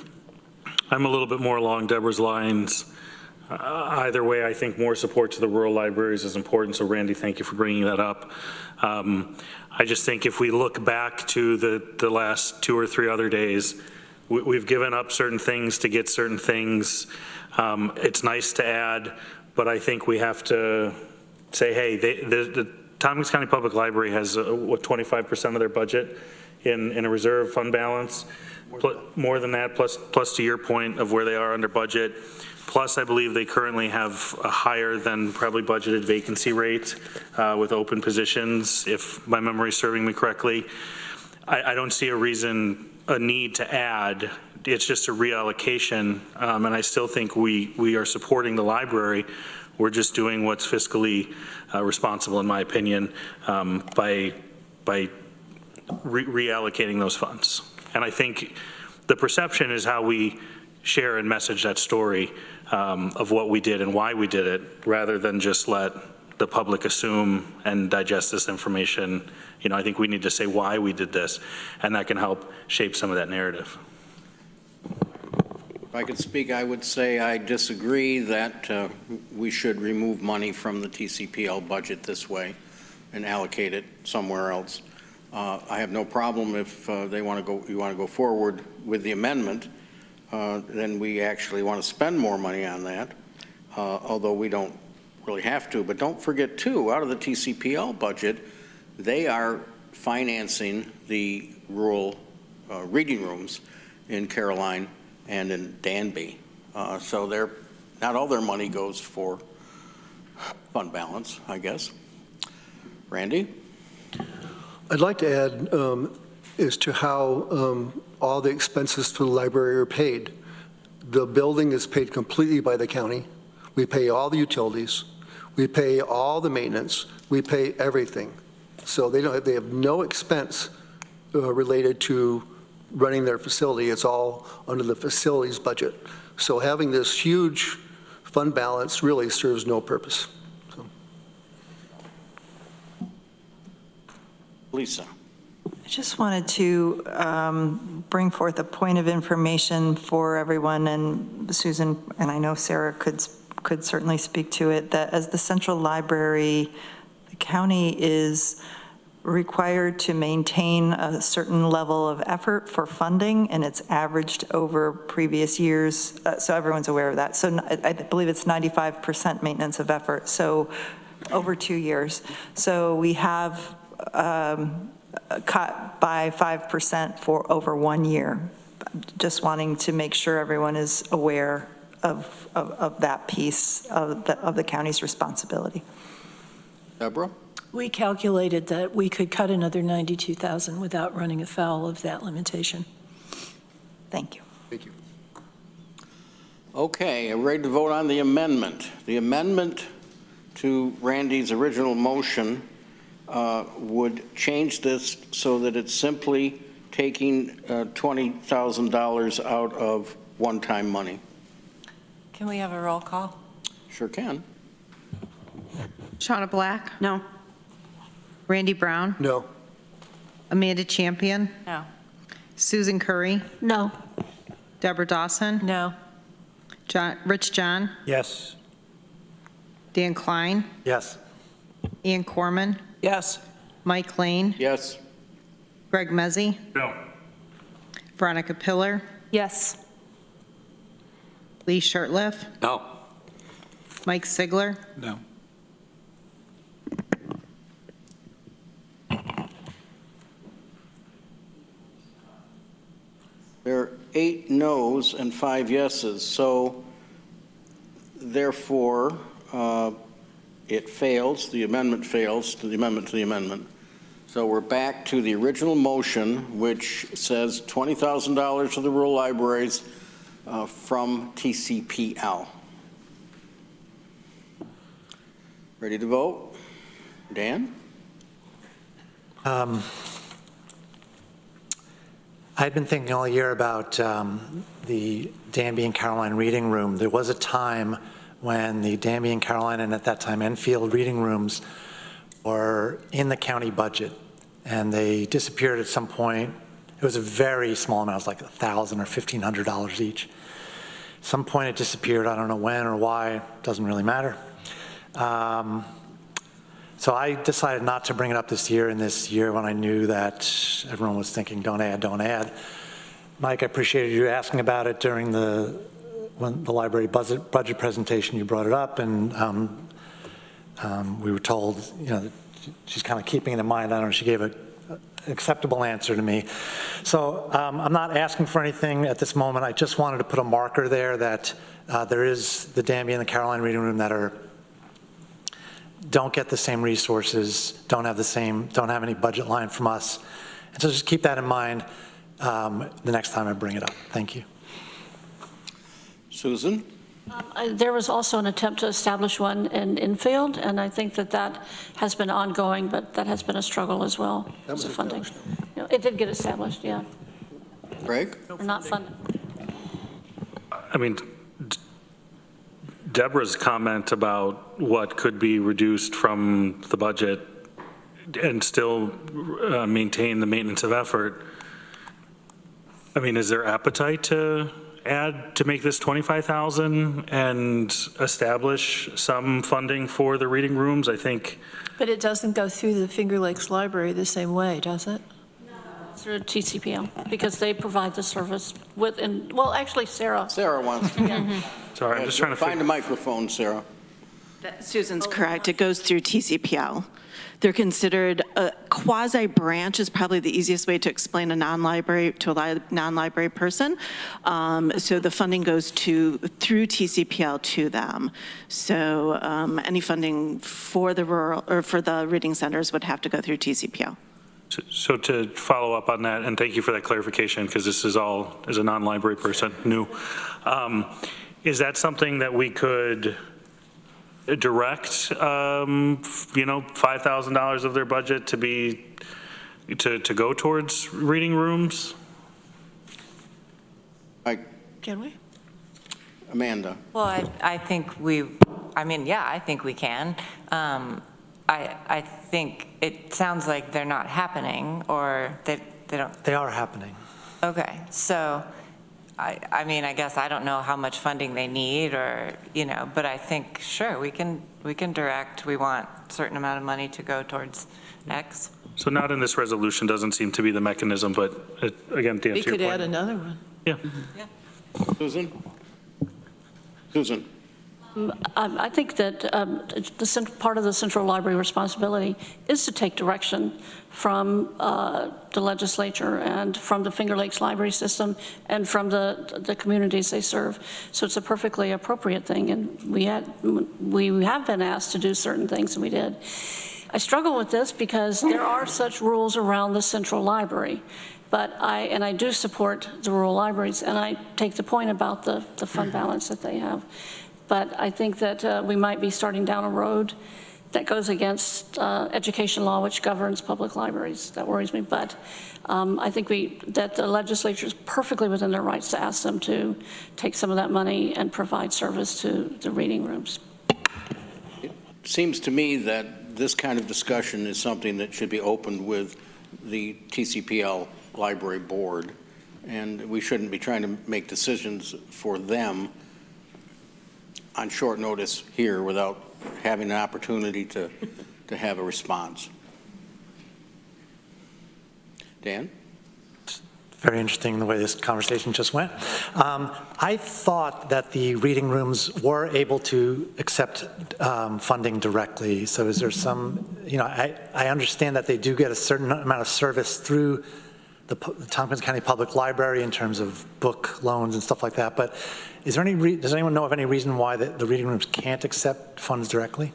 a little bit more along Deborah's lines. Either way, I think more support to the rural libraries is important, so Randy, thank you for bringing that up. I just think if we look back to the last 2 or 3 other days, we've given up certain things to get certain things. It's nice to add, but I think we have to say, hey, the Tompkins County Public Library has, 25% of their budget in a reserve fund balance? More than that, plus to your point of where they are under budget. Plus, I believe they currently have a higher than probably budgeted vacancy rate with open positions, if my memory is serving me correctly. I don't see a need to add. It's just a reallocation, and I still think we are supporting the library. We're just doing what's fiscally responsible, in my opinion, by reallocating those funds. And I think the perception is how we share and message that story of what we did and why we did it, rather than just let the public assume and digest this information. I think we need to say why we did this, and that can help shape some of that narrative. If I could speak, I would say I disagree that we should remove money from the TCPL budget this way and allocate it somewhere else. I have no problem if you want to go forward with the amendment, then we actually want to spend more money on that, although we don't really have to. But don't forget, too, out of the TCPL budget, they are financing the rural reading rooms in Caroline and in Danby. So not all their money goes for fund balance, I guess. Randy? I'd like to add as to how all the expenses for the library are paid. The building is paid completely by the county. We pay all the utilities. We pay all the maintenance. We pay everything. So they have no expense related to running their facility. It's all under the facilities budget. So having this huge fund balance really serves no purpose. So. Lisa. I just wanted to bring forth a point of information for everyone, and Susan, and I know Sarah could certainly speak to it, that as the central library, the county is required to maintain a certain level of effort for funding, and it's averaged over previous years, so everyone's aware of that. So I believe it's 95% maintenance of effort, so over 2 years. So we have cut by 5% for over 1 year. Just wanting to make sure everyone is aware of that piece of the county's responsibility. Deborah? We calculated that we could cut another 92,000 without running afoul of that limitation. Thank you. Thank you. Okay, I'm ready to vote on the amendment. The amendment to Randy's original motion would change this so that it's simply taking $20,000 out of one-time money. Can we have a roll call? Sure can. Shauna Black? No. Randy Brown? No. Amanda Champion? No. Susan Curry? No. Deborah Dawson? No. Rich John? Yes. Dan Klein? Yes. Ian Corman? Yes. Mike Lane? Yes. Greg Mezzi? No. Veronica Pillar? Yes. Lee Shirtliff? No. Mike Sigler? No. There are 8 noes and 5 yeses, so therefore it fails, the amendment fails to the amendment. So we're back to the original motion, which says $20,000 for the rural libraries from TCPL. Ready to vote? Dan? I've been thinking all year about the Danby and Caroline Reading Room. There was a time when the Danby and Caroline, and at that time Enfield Reading Rooms, were in the county budget, and they disappeared at some point. It was a very small amount, it was like $1,000 or $1,500 each. At some point it disappeared, I don't know when or why, doesn't really matter. So I decided not to bring it up this year, and this year when I knew that everyone was thinking, don't add, don't add. Mike, I appreciated you asking about it during when the library budget presentation, you brought it up, and we were told, that she's kind of keeping it in mind. I don't know, she gave an acceptable answer to me. So I'm not asking for anything at this moment. I just wanted to put a marker there that there is the Danby and the Caroline Reading Room that don't get the same resources, don't have any budget line from us. And so just keep that in mind the next time I bring it up. Thank you. Susan? There was also an attempt to establish one in Enfield, and I think that has been ongoing, but that has been a struggle as well. That was funding. It did get established, yeah. Greg? Or not funded. I mean, Deborah's comment about what could be reduced from the budget and still maintain the maintenance of effort, I mean, is there appetite to add, to make this 25,000 and establish some funding for the reading rooms? I think, But it doesn't go through the Finger Lakes Library the same way, does it? Through TCPL, because they provide the service with, and, well, actually, Sarah. Sarah wants to. sorry, I'm just trying to Find a microphone, Sarah. Susan's correct. It goes through TCPL. They're considered a quasi-branch is probably the easiest way to explain a non-library to a non-library person. So the funding goes through TCPL to them. So any funding for the rural or for the reading centers would have to go through TCPL. So to follow up on that, and thank you for that clarification, because this is all, as a non-library person, new. Is that something that we could direct, $5,000 of their budget to be, to go towards reading rooms? Can we? Amanda. Well, I think I think we can. I think it sounds like they're not happening, or they don't. They are happening. Okay, so I mean, I guess I don't know how much funding they need, or, but I think, sure, we can direct, we want a certain amount of money to go towards X. So not in this resolution, doesn't seem to be the mechanism, but again, to answer your point. We could add another one. Yeah. Susan? Susan? I think that part of the central library responsibility is to take direction from the legislature and from the Finger Lakes Library System and from the communities they serve. So it's a perfectly appropriate thing, and we have been asked to do certain things, and we did. I struggle with this because there are such rules around the central library. But I do support the rural libraries, and I take the point about the fund balance that they have. But I think that we might be starting down a road that goes against education law, which governs public libraries. That worries me. But I think that the legislature is perfectly within their rights to ask them to take some of that money and provide service to the reading rooms. It seems to me that this kind of discussion is something that should be opened with the TCPL Library Board, and we shouldn't be trying to make decisions for them on short notice here without having an opportunity to have a response. Dan? Very interesting the way this conversation just went. I thought that the reading rooms were able to accept funding directly. So is there some, I understand that they do get a certain amount of service through the Tompkins County Public Library in terms of book loans and stuff like that. But is there does anyone know of any reason why the reading rooms can't accept funds directly?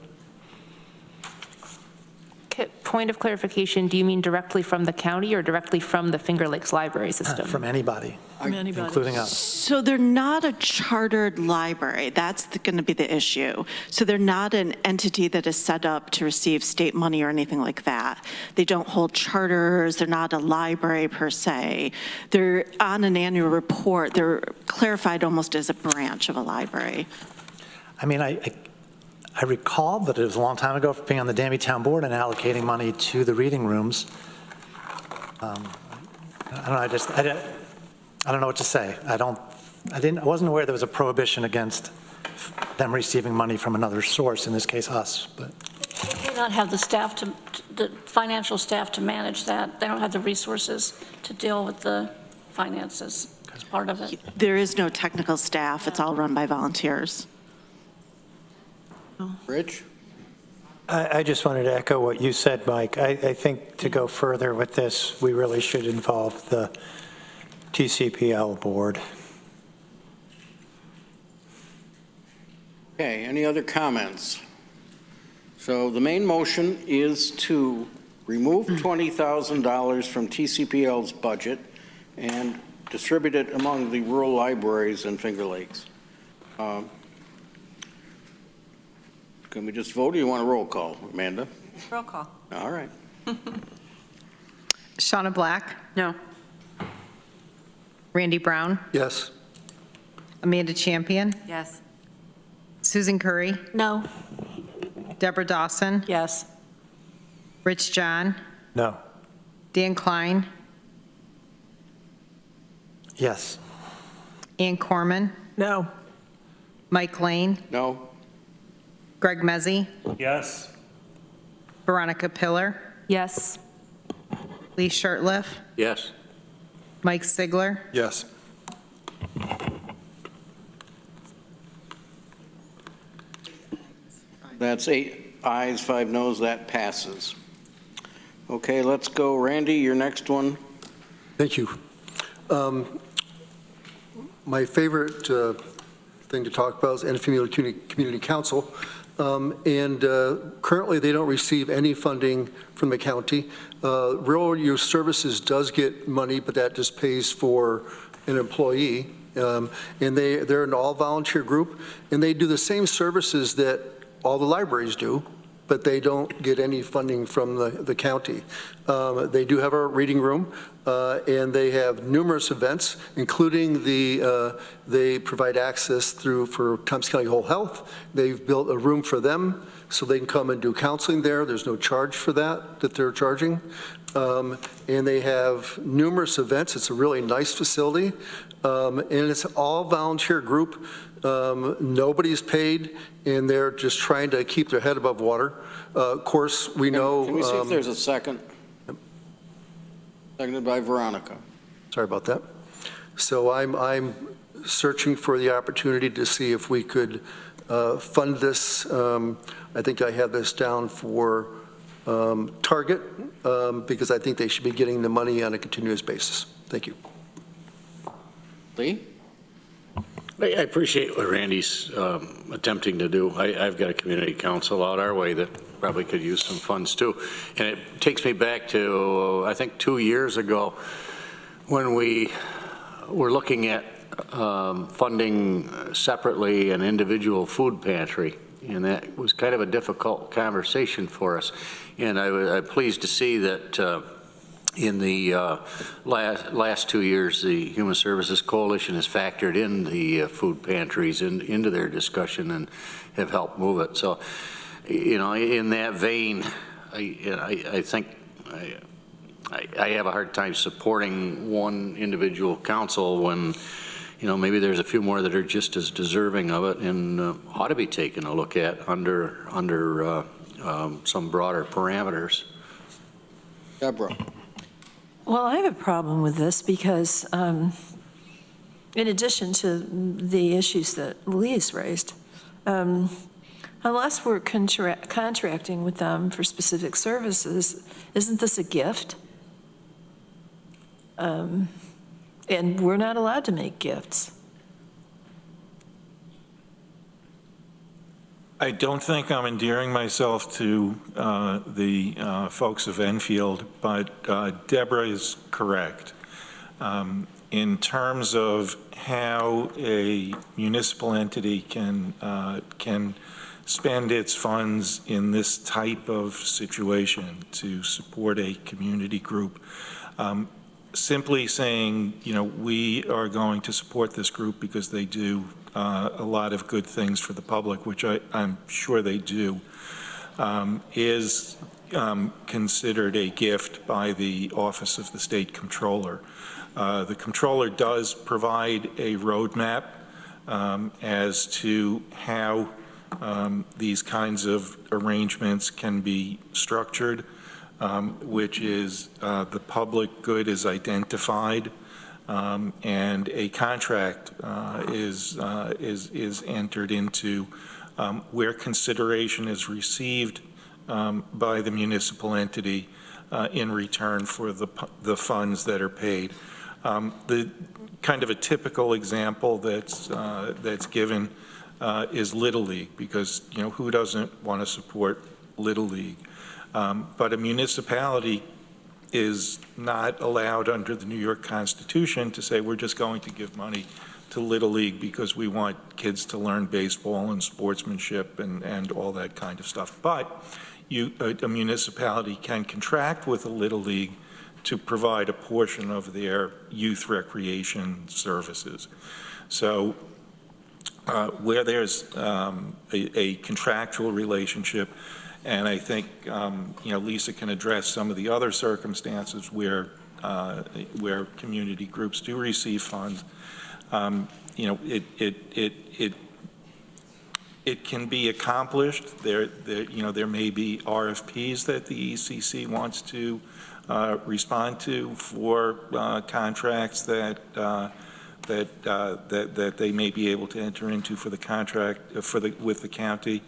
Point of clarification, do you mean directly from the county or directly from the Finger Lakes Library System? From anybody, including us. So they're not a chartered library. That's going to be the issue. So they're not an entity that is set up to receive state money or anything like that. They don't hold charters. They're not a library per se. They're on an annual report. They're clarified almost as a branch of a library. I mean, I recall, but it was a long time ago, being on the Danby Town Board and allocating money to the reading rooms. I don't know, I don't know what to say. I wasn't aware there was a prohibition against them receiving money from another source, in this case us, but. They may not have the staff the financial staff to manage that. They don't have the resources to deal with the finances as part of it. There is no technical staff. It's all run by volunteers. Rich? I just wanted to echo what you said, Mike. I think to go further with this, we really should involve the TCPL board. Okay, any other comments? So the main motion is to remove $20,000 from TCPL's budget and distribute it among the rural libraries in Finger Lakes. Can we just vote, or you want a roll call, Amanda? Roll call. All right. Shauna Black? No. Randy Brown? Yes. Amanda Champion? Yes. Susan Curry? No. Deborah Dawson? Yes. Rich John? No. Dan Klein? Yes. Ann Corman, No. Mike Lane, No? Greg Mezzi, Yes. Veronica Pillar, Yes. Lee Shirtliff, Yes. Mike Sigler, Yes. That's 8 ayes, 5 noes, that passes. Okay, let's go. Randy, your next one. Thank you. My favorite thing to talk about is Enfield Community Council. Currently, they don't receive any funding from the county. Rural Youth Services does get money, but that just pays for an employee. They're an all-volunteer group, and they do the same services that all the libraries do, but they don't get any funding from the county. They do have a reading room, and they have numerous events, including they provide access for Thompson County Whole Health. They've built a room for them so they can come and do counseling there. There's no charge for that they're charging. And they have numerous events. It's a really nice facility, and it's an all volunteer group. Nobody's paid, and they're just trying to keep their head above water. Of course, we know. Can we see if there's a second? Seconded by Veronica. Sorry about that. So I'm searching for the opportunity to see if we could fund this. I think I have this down for Target because I think they should be getting the money on a continuous basis. Thank you. Lee? I appreciate what Randy's attempting to do. I've got a community council out our way that probably could use some funds too. And it takes me back to, I think 2 years ago, when we were looking at funding separately an individual food pantry. And that was kind of a difficult conversation for us. And I'm pleased to see that in the last 2 years, the Human Services Coalition has factored in the food pantries into their discussion and have helped move it. So, you know, in that vein, I think I have a hard time supporting one individual council when, you know, maybe there's a few more that are just as deserving of it and ought to be taken a look at under some broader parameters. Deborah. Well, I have a problem with this because in addition to the issues that Lee's raised, unless we're contracting with them for specific services, isn't this a gift? And we're not allowed to make gifts. I don't think I'm endearing myself to the folks of Enfield, but Deborah is correct. In terms of how a municipal entity can spend its funds in this type of situation to support a community group, simply saying, you know, we are going to support this group because they do a lot of good things for the public, which I'm sure they do, is considered a gift by the Office of the State Comptroller. The Comptroller does provide a roadmap as to how these kinds of arrangements can be structured, which is the public good is identified, and a contract is entered into where consideration is received by the municipal entity in return for the funds that are paid. The kind of a typical example that's given is Little League, because, you know, who doesn't want to support Little League? But a municipality is not allowed under the New York Constitution to say we're just going to give money to Little League because we want kids to learn baseball and sportsmanship and all that kind of stuff. But a municipality can contract with a Little League to provide a portion of their youth recreation services. So where there's a contractual relationship, and I think, you know, Lisa can address some of the other circumstances where community groups do receive funds. you know, it can be accomplished. There, you know, there may be RFPs that the ECC wants to respond to for contracts that they may be able to enter into for the contract with the county,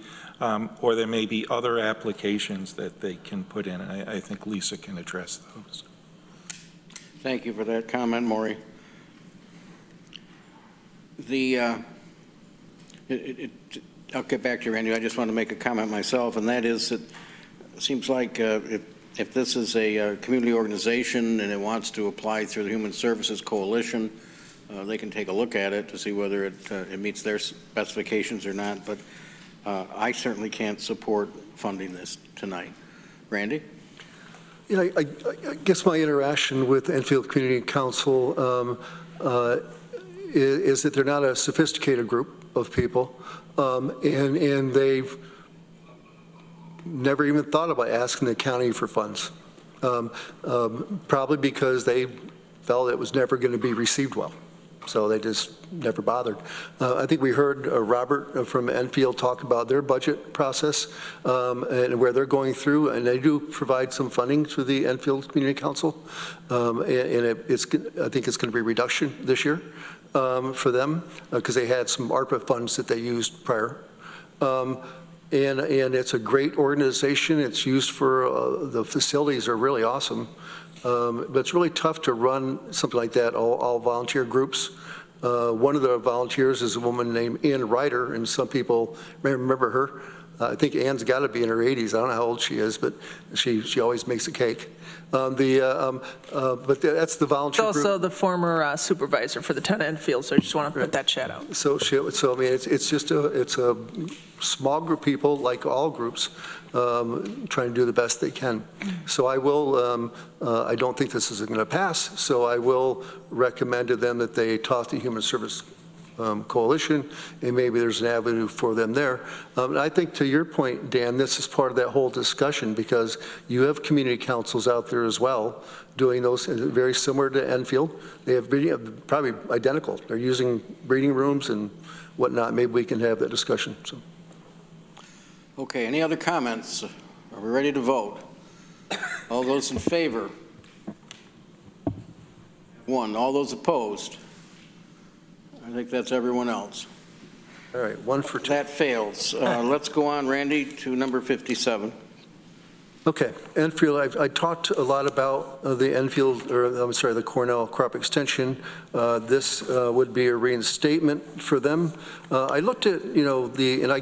or there may be other applications that they can put in. I think Lisa can address those. Thank you for that comment, Maury. I'll get back to you, Randy. I just want to make a comment myself, and that is that it seems like if this is a community organization and it wants to apply through the Human Services Coalition, they can take a look at it to see whether it meets their specifications or not. But I certainly can't support funding this tonight. Randy? You know, I guess my interaction with Enfield Community Council is that they're not a sophisticated group of people, and they've never even thought about asking the county for funds, probably because they felt it was never going to be received well. So they just never bothered. I think we heard Robert from Enfield talk about their budget process and where they're going through, and they do provide some funding to the Enfield Community Council, and I think it's going to be a reduction this year for them because they had some ARPA funds that they used prior. And it's a great organization. It's used for, the facilities are really awesome. But it's really tough to run something like that, all volunteer groups. One of the volunteers is a woman named Ann Ryder, and some people may remember her. I think Ann's got to be in her 80s. I don't know how old she is, but she always makes a cake. But that's the volunteer group. Also the former supervisor for the town of Enfield, so I just want to put that shout out. So I mean, it's just a small group of people, like all groups, trying to do the best they can. So I will, I don't think this is going to pass, so I will recommend to them that they talk to Human Service Coalition, and maybe there's an avenue for them there. And I think to your point, Dan, this is part of that whole discussion because you have community councils out there as well doing those, very similar to Enfield. They have probably identical. They're using reading rooms and whatnot. Maybe we can have that discussion. So. Okay, any other comments? Are we ready to vote? All those in favor? 1. All those opposed? I think that's everyone else. All right, 1 for 2. That fails. Let's go on, Randy, to number 57. Okay, Enfield, I talked a lot about the Enfield, or I'm sorry, the Cornell Crop Extension. This would be a reinstatement for them. I looked at, you know, and I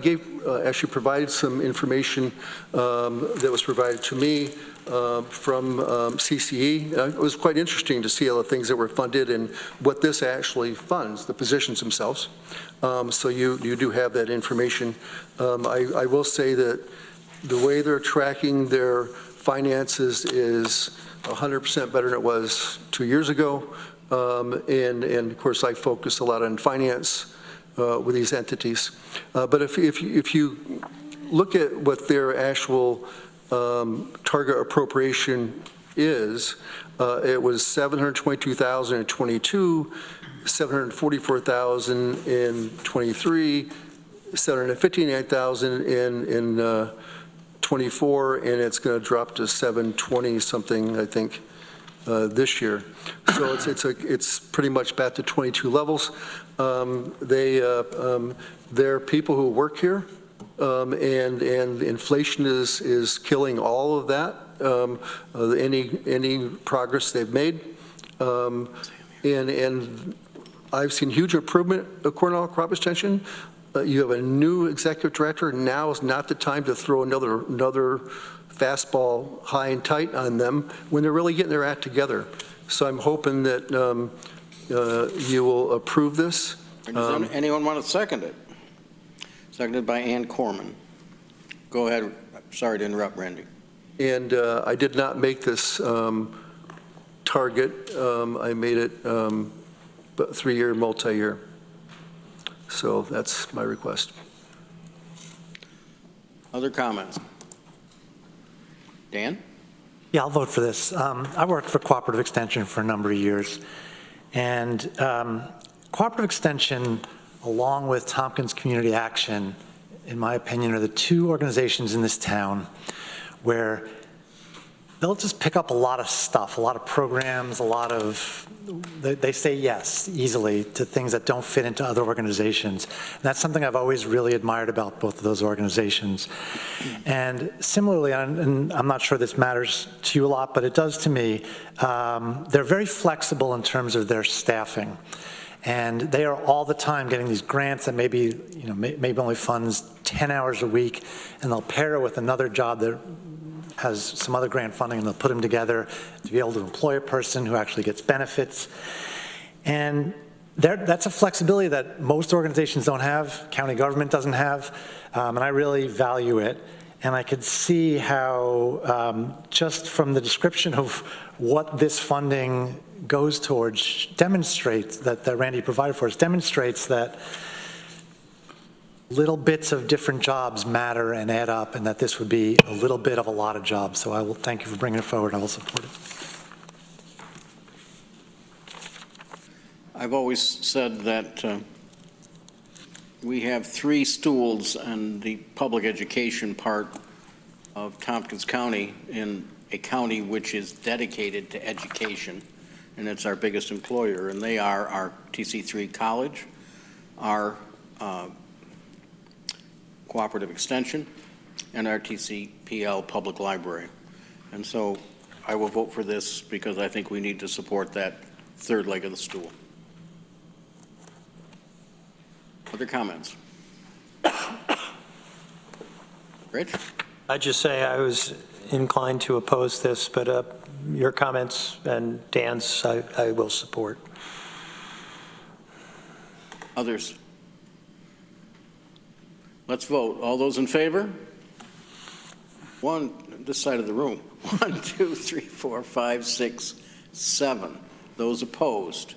actually provided some information that was provided to me from CCE. It was quite interesting to see all the things that were funded and what this actually funds, the positions themselves. So you do have that information. I will say that the way they're tracking their finances is 100% better than it was 2 years ago. And of course, I focus a lot on finance with these entities. But if you look at what their actual target appropriation is, it was $722,000 in 22, $744,000 in 23, $759,000 in 24, and it's going to drop to 720 something, I think, this year. So it's pretty much back to 22 levels. They're people who work here, and inflation is killing all of that. Any progress they've made, and I've seen huge improvement at Cornell Crop Extension. You have a new executive director. Now is not the time to throw another fastball high and tight on them when they're really getting their act together. So I'm hoping that you will approve this. Does anyone want to second it? Seconded by Ann Corman. Go ahead. Sorry to interrupt, Randy. And I did not make this target. I made it 3-year, multi-year. So that's my request. Other comments? Dan? Yeah, I'll vote for this. I worked for Cooperative Extension for a number of years, and Cooperative Extension, along with Tompkins Community Action, in my opinion, are the two organizations in this town where they'll just pick up a lot of stuff, a lot of programs, they say yes easily to things that don't fit into other organizations. And that's something I've always really admired about both of those organizations. And similarly, and I'm not sure this matters to you a lot, but it does to me, they're very flexible in terms of their staffing. And they are all the time getting these grants that maybe only funds 10 hours a week, and they'll pair it with another job that has some other grant funding, and they'll put them together to be able to employ a person who actually gets benefits. And that's a flexibility that most organizations don't have, county government doesn't have, and I really value it. And I could see how, just from the description of what this funding goes towards, demonstrates that Randy provided for us, demonstrates that little bits of different jobs matter and add up, and that this would be a little bit of a lot of jobs. So I will thank you for bringing it forward. I will support it. I've always said that we have three stools on the public education part of Tompkins County, in a county which is dedicated to education, and it's our biggest employer, and they are our TC3 College, our Cooperative Extension, and our TCPL Public Library. And so I will vote for this because I think we need to support that third leg of the stool. Other comments? Rich? I'd just say I was inclined to oppose this, but your comments and Dan's, I will support. Others? Let's vote. All those in favor? This side of the room. 1, 2, 3, 4, 5, 6, 7. Those opposed?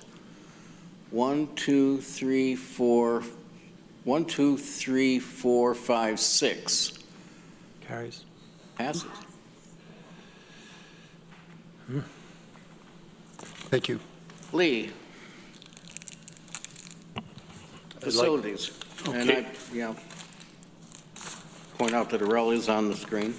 1, 2, 3, 4, 5, 6. Carries. Passes. Thank you. Lee? Facilities. And point out that Arel is on the screen.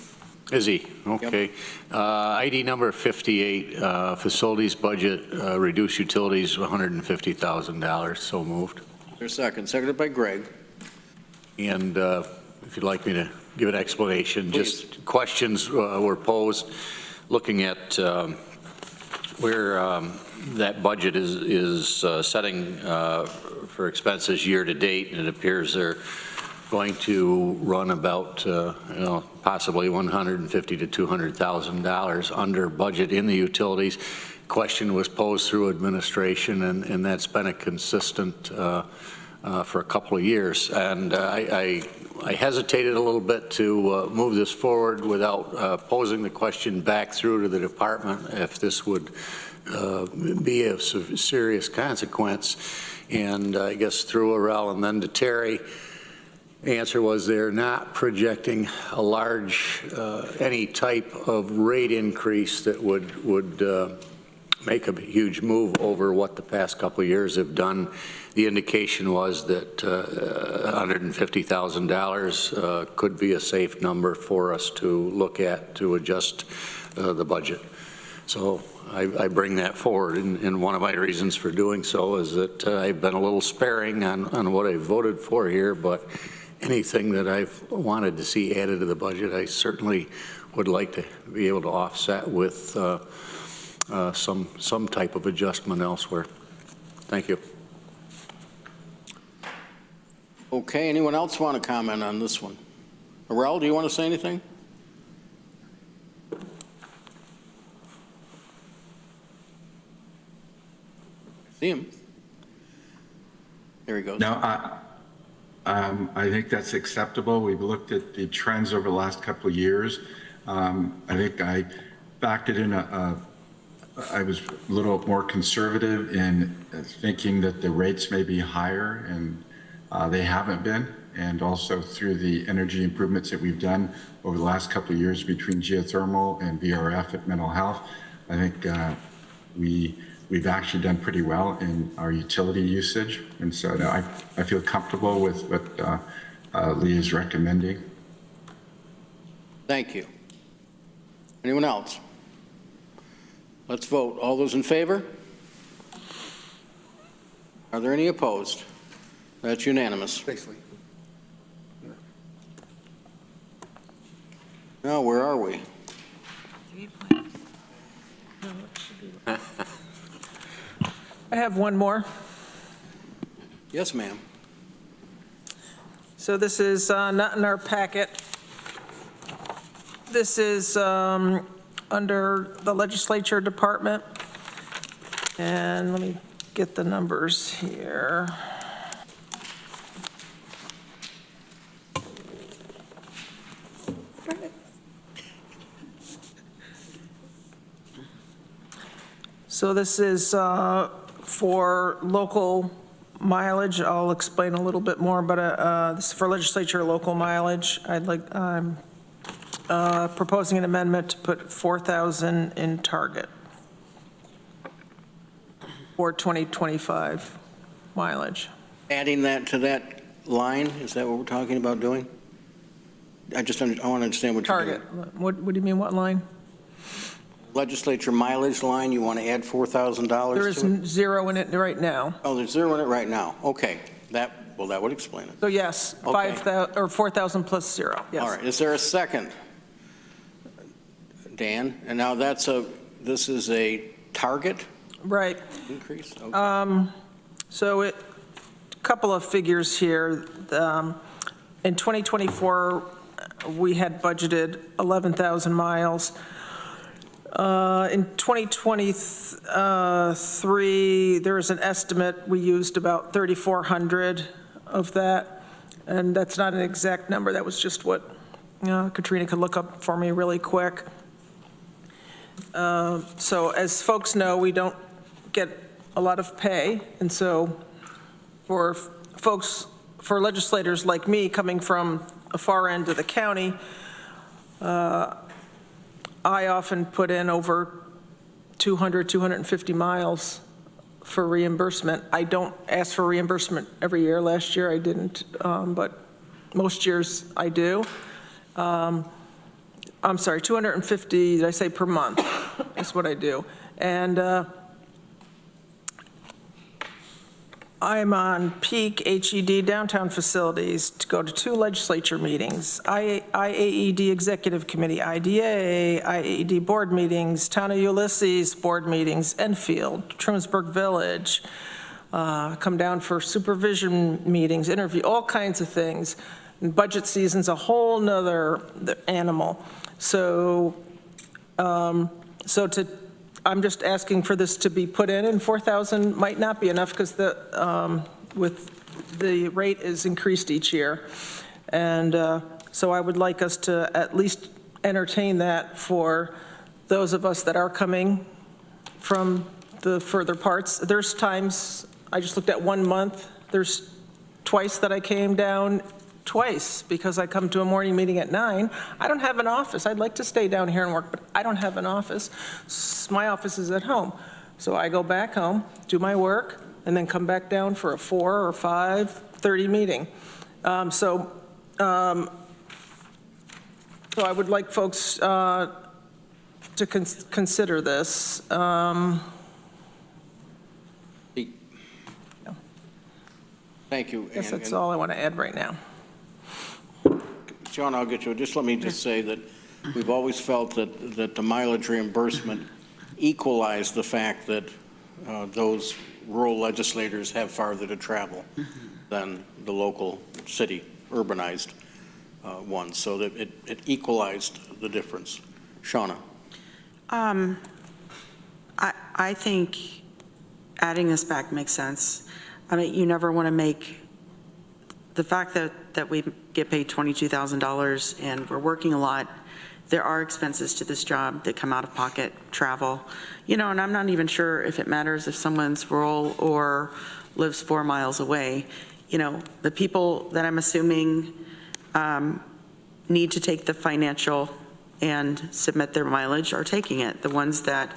Is he? Okay. ID number 58, facilities budget, reduce utilities, $150,000. So moved. There's a second. Seconded by Greg. And if you'd like me to give an explanation, Please. just questions were posed looking at where that budget is setting for expenses year to date, and it appears they're going to run about, possibly $150,000 to $200,000 under budget in the utilities. Question was posed through administration, and that's been a consistent for a couple of years. And I hesitated a little bit to move this forward without posing the question back through to the department if this would be a serious consequence. And I guess through Arel and then to Terry, the answer was they're not projecting a large, any type of rate increase that would make a huge move over what the past couple of years have done. The indication was that $150,000 could be a safe number for us to look at to adjust the budget. So I bring that forward, and one of my reasons for doing so is that I've been a little sparing on what I voted for here, but anything that I've wanted to see added to the budget, I certainly would like to be able to offset with some type of adjustment elsewhere. Thank you. Okay, anyone else want to comment on this one? Arel, do you want to say anything? See him. There he goes. No, I think that's acceptable. We've looked at the trends over the last couple of years. I think I factored in I was a little more conservative in thinking that the rates may be higher, and they haven't been. And also through the energy improvements that we've done over the last couple of years between geothermal and VRF at mental health, I think we we've actually done pretty well in our utility usage. And so no, I feel comfortable with what Lee is recommending. Thank you. Anyone else? Let's vote. All those in favor? Are there any opposed? That's unanimous. Basically. Now, where are we? I have one more. Yes, ma'am. So this is not in our packet. This is under the legislature department. And let me get the numbers here. So this is for local mileage. I'll explain a little bit more, but this is for legislature local mileage. I'm proposing an amendment to put 4,000 in target for 2025 mileage. Adding that to that line, is that what we're talking about doing? I want to understand what you're doing. Target. What do you mean, what line? Legislature mileage line, you want to add $4,000 to it? There is zero in it right now. Oh, there's zero in it right now. Okay. That would explain it. So yes, Okay. 5,000 or 4,000 plus zero, yes. All right. Is there a second? Dan? And now this is a target Right. increase? Okay. So a couple of figures here. In 2024, we had budgeted 11,000 miles. In 2023, there is an estimate, we used about 3,400 of that, and that's not an exact number, that was just what Katrina could look up for me really quick. So as folks know, we don't get a lot of pay, and so for legislators like me coming from a far end of the county, I often put in over 200, 250 miles for reimbursement. I don't ask for reimbursement every year. Last year I didn't, but most years I do. I'm sorry, 250, did I say per month? That's what I do. And I'm on peak HED downtown facilities to go to 2 legislature meetings, IAED Executive Committee, IDA, IAED board meetings, Town of Ulysses board meetings, Enfield, Trumansburg Village, come down for supervision meetings, interview, all kinds of things. And budget season's a whole nother animal. So, I'm just asking for this to be put in, and 4,000 might not be enough because the rate is increased each year. And so I would like us to at least entertain that for those of us that are coming from the further parts. There's times, I just looked at 1 month, there's twice that I came down twice because I come to a morning meeting at 9. I don't have an office. I'd like to stay down here and work, but I don't have an office. My office is at home. So I go back home, do my work, and then come back down for a 4 or 5:30 meeting. So I would like folks to consider this. Thank you. I guess that's all I want to add right now. John, I'll get you. Just let me just say that we've always felt that the mileage reimbursement equalized the fact that those rural legislators have farther to travel than the local city urbanized ones, so that it equalized the difference. Shauna. I think adding this back makes sense. I mean, you never want to make, the fact that we get paid $22,000 and we're working a lot, there are expenses to this job that come out of pocket, travel, and I'm not even sure if it matters if someone's rural or lives 4 miles away. The people that I'm assuming need to take the financial and submit their mileage are taking it. The ones that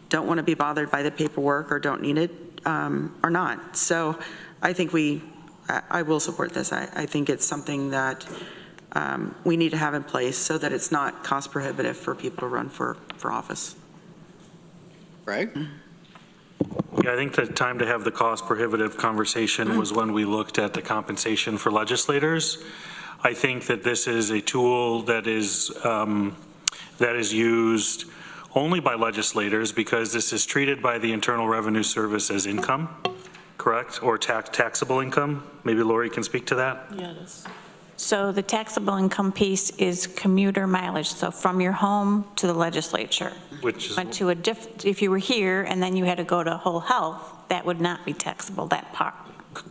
don't want to be bothered by the paperwork or don't need it or not. So I think I will support this. I think it's something that we need to have in place so that it's not cost prohibitive for people to run for office. Right? Yeah, I think the time to have the cost prohibitive conversation was when we looked at the compensation for legislators. I think that this is a tool that is used only by legislators because this is treated by the Internal Revenue Service as income, correct? Or taxable income? Maybe Lori can speak to that? Yeah, it is. So the taxable income piece is commuter mileage, so from your home to the legislature. Which is, But to if you were here and then you had to go to whole health, that would not be taxable, that part.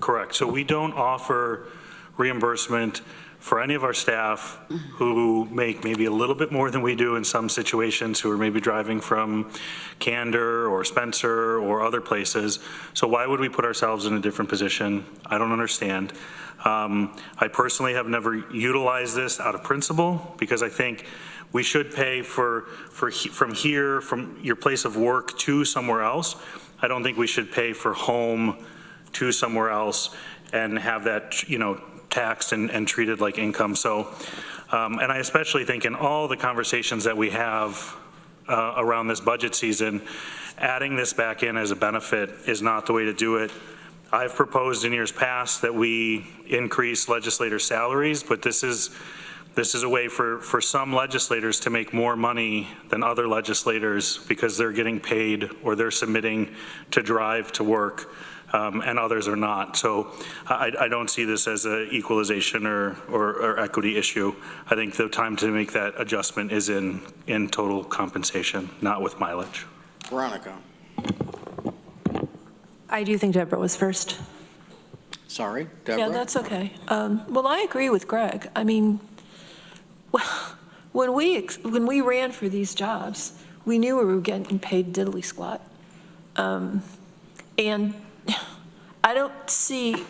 correct. So we don't offer reimbursement for any of our staff who make maybe a little bit more than we do in some situations, who are maybe driving from Candor or Spencer or other places. So why would we put ourselves in a different position? I don't understand. I personally have never utilized this out of principle because I think we should pay from here, from your place of work to somewhere else. I don't think we should pay for home to somewhere else and have that, you know, taxed and treated like income. So, and I especially think in all the conversations that we have around this budget season, adding this back in as a benefit is not the way to do it. I've proposed in years past that we increase legislator salaries, but this is a way for some legislators to make more money than other legislators because they're getting paid or they're submitting to drive to work. And others are not. So I don't see this as an equalization or equity issue. I think the time to make that adjustment is in total compensation, not with mileage. Veronica. I do think Deborah was first. Sorry, Deborah? Yeah, that's okay. Well, I agree with Greg. I mean, when we ran for these jobs, we knew we were getting paid diddly squat. And I don't see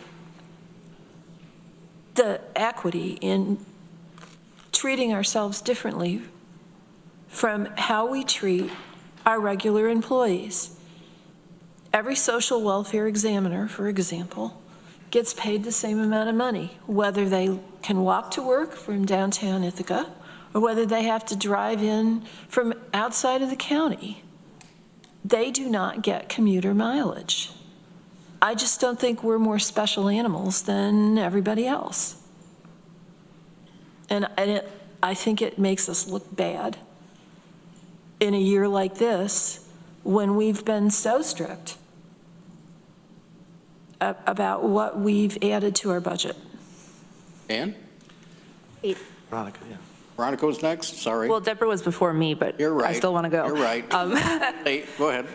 the equity in treating ourselves differently from how we treat our regular employees. Every social welfare examiner, for example, gets paid the same amount of money, whether they can walk to work from downtown Ithaca or whether they have to drive in from outside of the county. They do not get commuter mileage. I just don't think we're more special animals than everybody else. And I think it makes us look bad in a year like this when we've been so strict about what we've added to our budget. Ann? Veronica, yeah. Veronica was next, sorry. Well, Deborah was before me, but You're right. I still want to go. You're right. Hey, go ahead.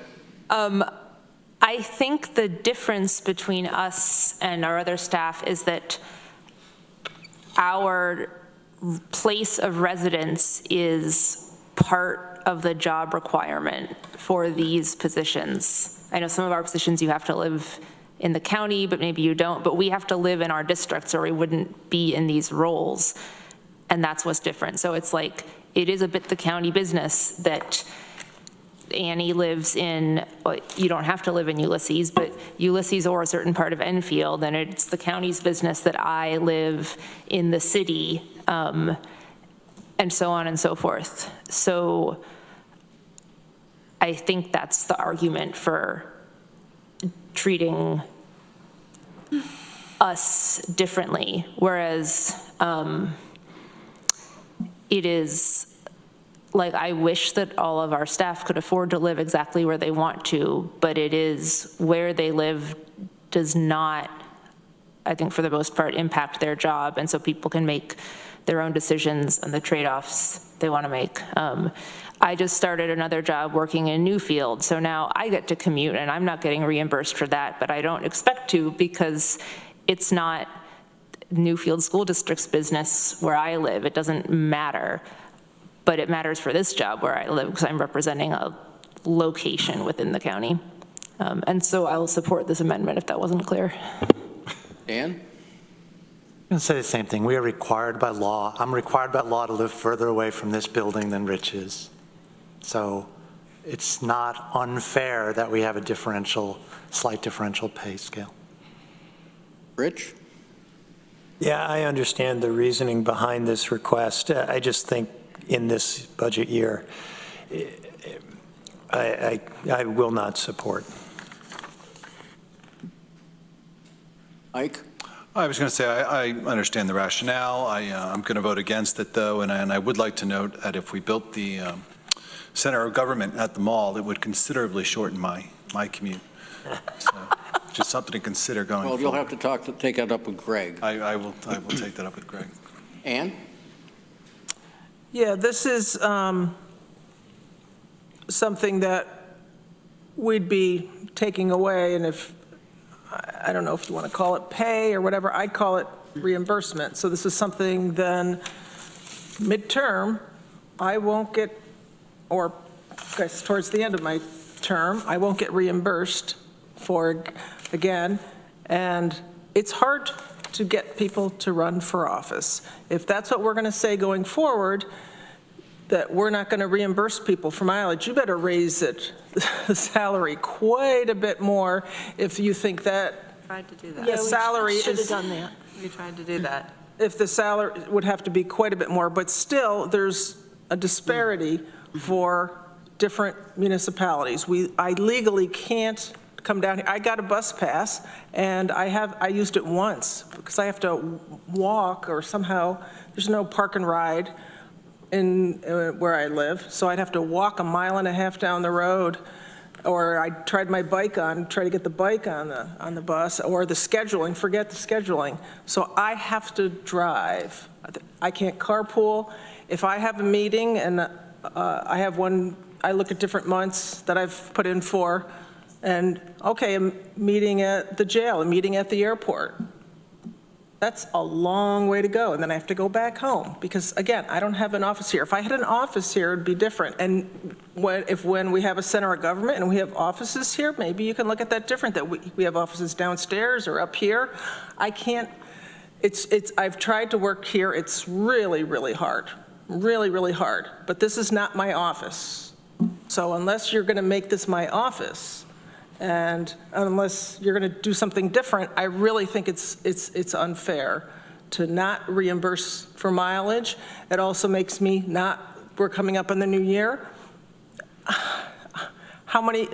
I think the difference between us and our other staff is that our place of residence is part of the job requirement for these positions. I know some of our positions you have to live in the county, but maybe you don't, but we have to live in our districts or we wouldn't be in these roles. And that's what's different. So it's like, it is a bit the county business that Annie lives in, well, you don't have to live in Ulysses, but Ulysses or a certain part of Enfield, and it's the county's business that I live in the city, and so on and so forth. So I think that's the argument for treating us differently, whereas it is like, I wish that all of our staff could afford to live exactly where they want to, but it is where they live does not, I think for the most part, impact their job. And so people can make their own decisions and the trade-offs they want to make. I just started another job working in Newfield. So now I get to commute and I'm not getting reimbursed for that, but I don't expect to because it's not Newfield School District's business where I live. It doesn't matter. But it matters for this job where I live because I'm representing a location within the county. And so I will support this amendment if that wasn't clear. Dan? I'm going to say the same thing. We are required by law. I'm required by law to live further away from this building than Rich is. So it's not unfair that we have a slight differential pay scale. Rich? Yeah, I understand the reasoning behind this request. I just think in this budget year, I will not support. Mike? I was going to say, I understand the rationale. I'm going to vote against it, though, and I would like to note that if we built the center of government at the mall, it would considerably shorten my commute. So, just something to consider going forward. Well, you'll have to take that up with Greg. I will take that up with Greg. Ann? Yeah, this is something that we'd be taking away, and if, I don't know if you want to call it pay or whatever, I call it reimbursement. So this is something then midterm, I won't get, or I guess towards the end of my term, I won't get reimbursed for again. And it's hard to get people to run for office. If that's what we're going to say going forward, that we're not going to reimburse people for mileage, you better raise it, the salary quite a bit more if you think that Tried to do that. the salary Should have is, done that. We tried to do that. if the salary would have to be quite a bit more, but still, there's a disparity for different municipalities. I legally can't come down here. I got a bus pass, and I used it once because I have to walk or somehow, there's no park and ride in where I live, so I'd have to walk 1.5 miles down the road, or I tried my bike on, try to get the bike on the bus, or the scheduling, forget the scheduling. So I have to drive. I can't carpool. If I have a meeting and I have one, I look at different months that I've put in for, and okay, a meeting at the jail, a meeting at the airport. That's a long way to go, and then I have to go back home, because again, I don't have an office here. If I had an office here, it'd be different. And when we have a center of government and we have offices here, maybe you can look at that different, that we have offices downstairs or up here. I can't, I've tried to work here, it's really, really hard, really, really hard. But this is not my office. So unless you're gonna make this my office, and unless you're going to do something different, I really think it's unfair to not reimburse for mileage. It also makes me we're coming up on the new year. How many,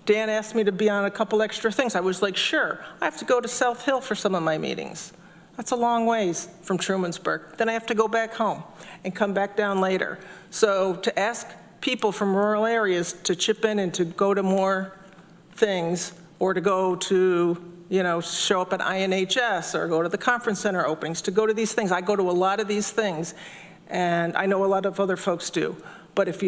Dan asked me to be on a couple extra things. I was like, sure. I have to go to South Hill for some of my meetings. That's a long ways from Trumansburg. Then I have to go back home and come back down later. So to ask people from rural areas to chip in and to go to more things, or to go to, show up at INHS, or go to the conference center openings, to go to these things. I go to a lot of these things, and I know a lot of other folks do. But if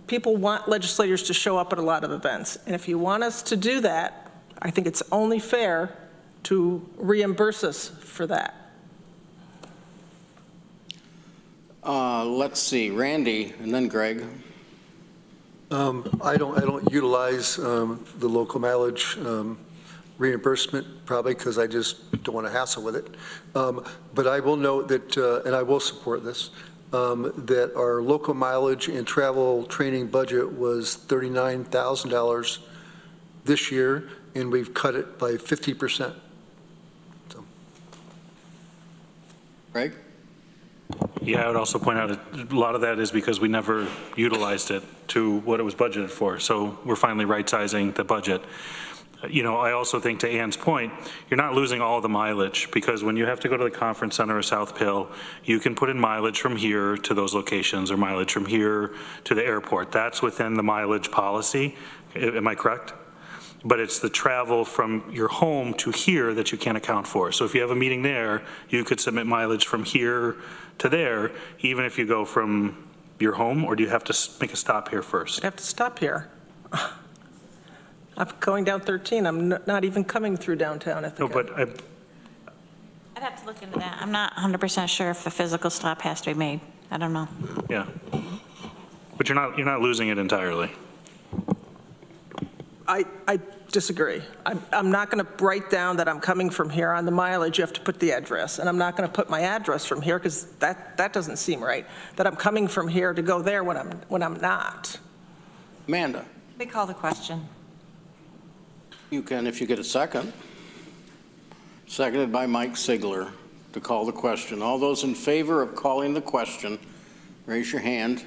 people want legislators to show up at a lot of events, and if you want us to do that, I think it's only fair to reimburse us for that. Let's see, Randy, and then Greg. I don't utilize the local mileage reimbursement, probably because I just don't want to hassle with it. But I will note that, and I will support this, that our local mileage and travel training budget was $39,000 this year, and we've cut it by 50%. So. Greg? Yeah, I would also point out a lot of that is because we never utilized it to what it was budgeted for. So we're finally right-sizing the budget. I also think, to Ann's point, you're not losing all the mileage, because when you have to go to the conference center or South Hill, you can put in mileage from here to those locations, or mileage from here to the airport. That's within the mileage policy. Am I correct? But it's the travel from your home to here that you can't account for. So if you have a meeting there, you could submit mileage from here to there, even if you go from your home, or do you have to make a stop here first? I'd have to stop here. I'm going down 13. I'm not even coming through downtown Ithaca. No, but I'd have to look into that. I'm not 100% sure if a physical stop has to be made. I don't know. yeah. But you're not losing it entirely. I disagree. I'm not going to write down that I'm coming from here. On the mileage, you have to put the address. And I'm not going to put my address from here, because that doesn't seem right, that I'm coming from here to go there when I'm not. Amanda, Let me call the question. you can if you get a second. Seconded by Mike Sigler to call the question. All those in favor of calling the question, raise your hand.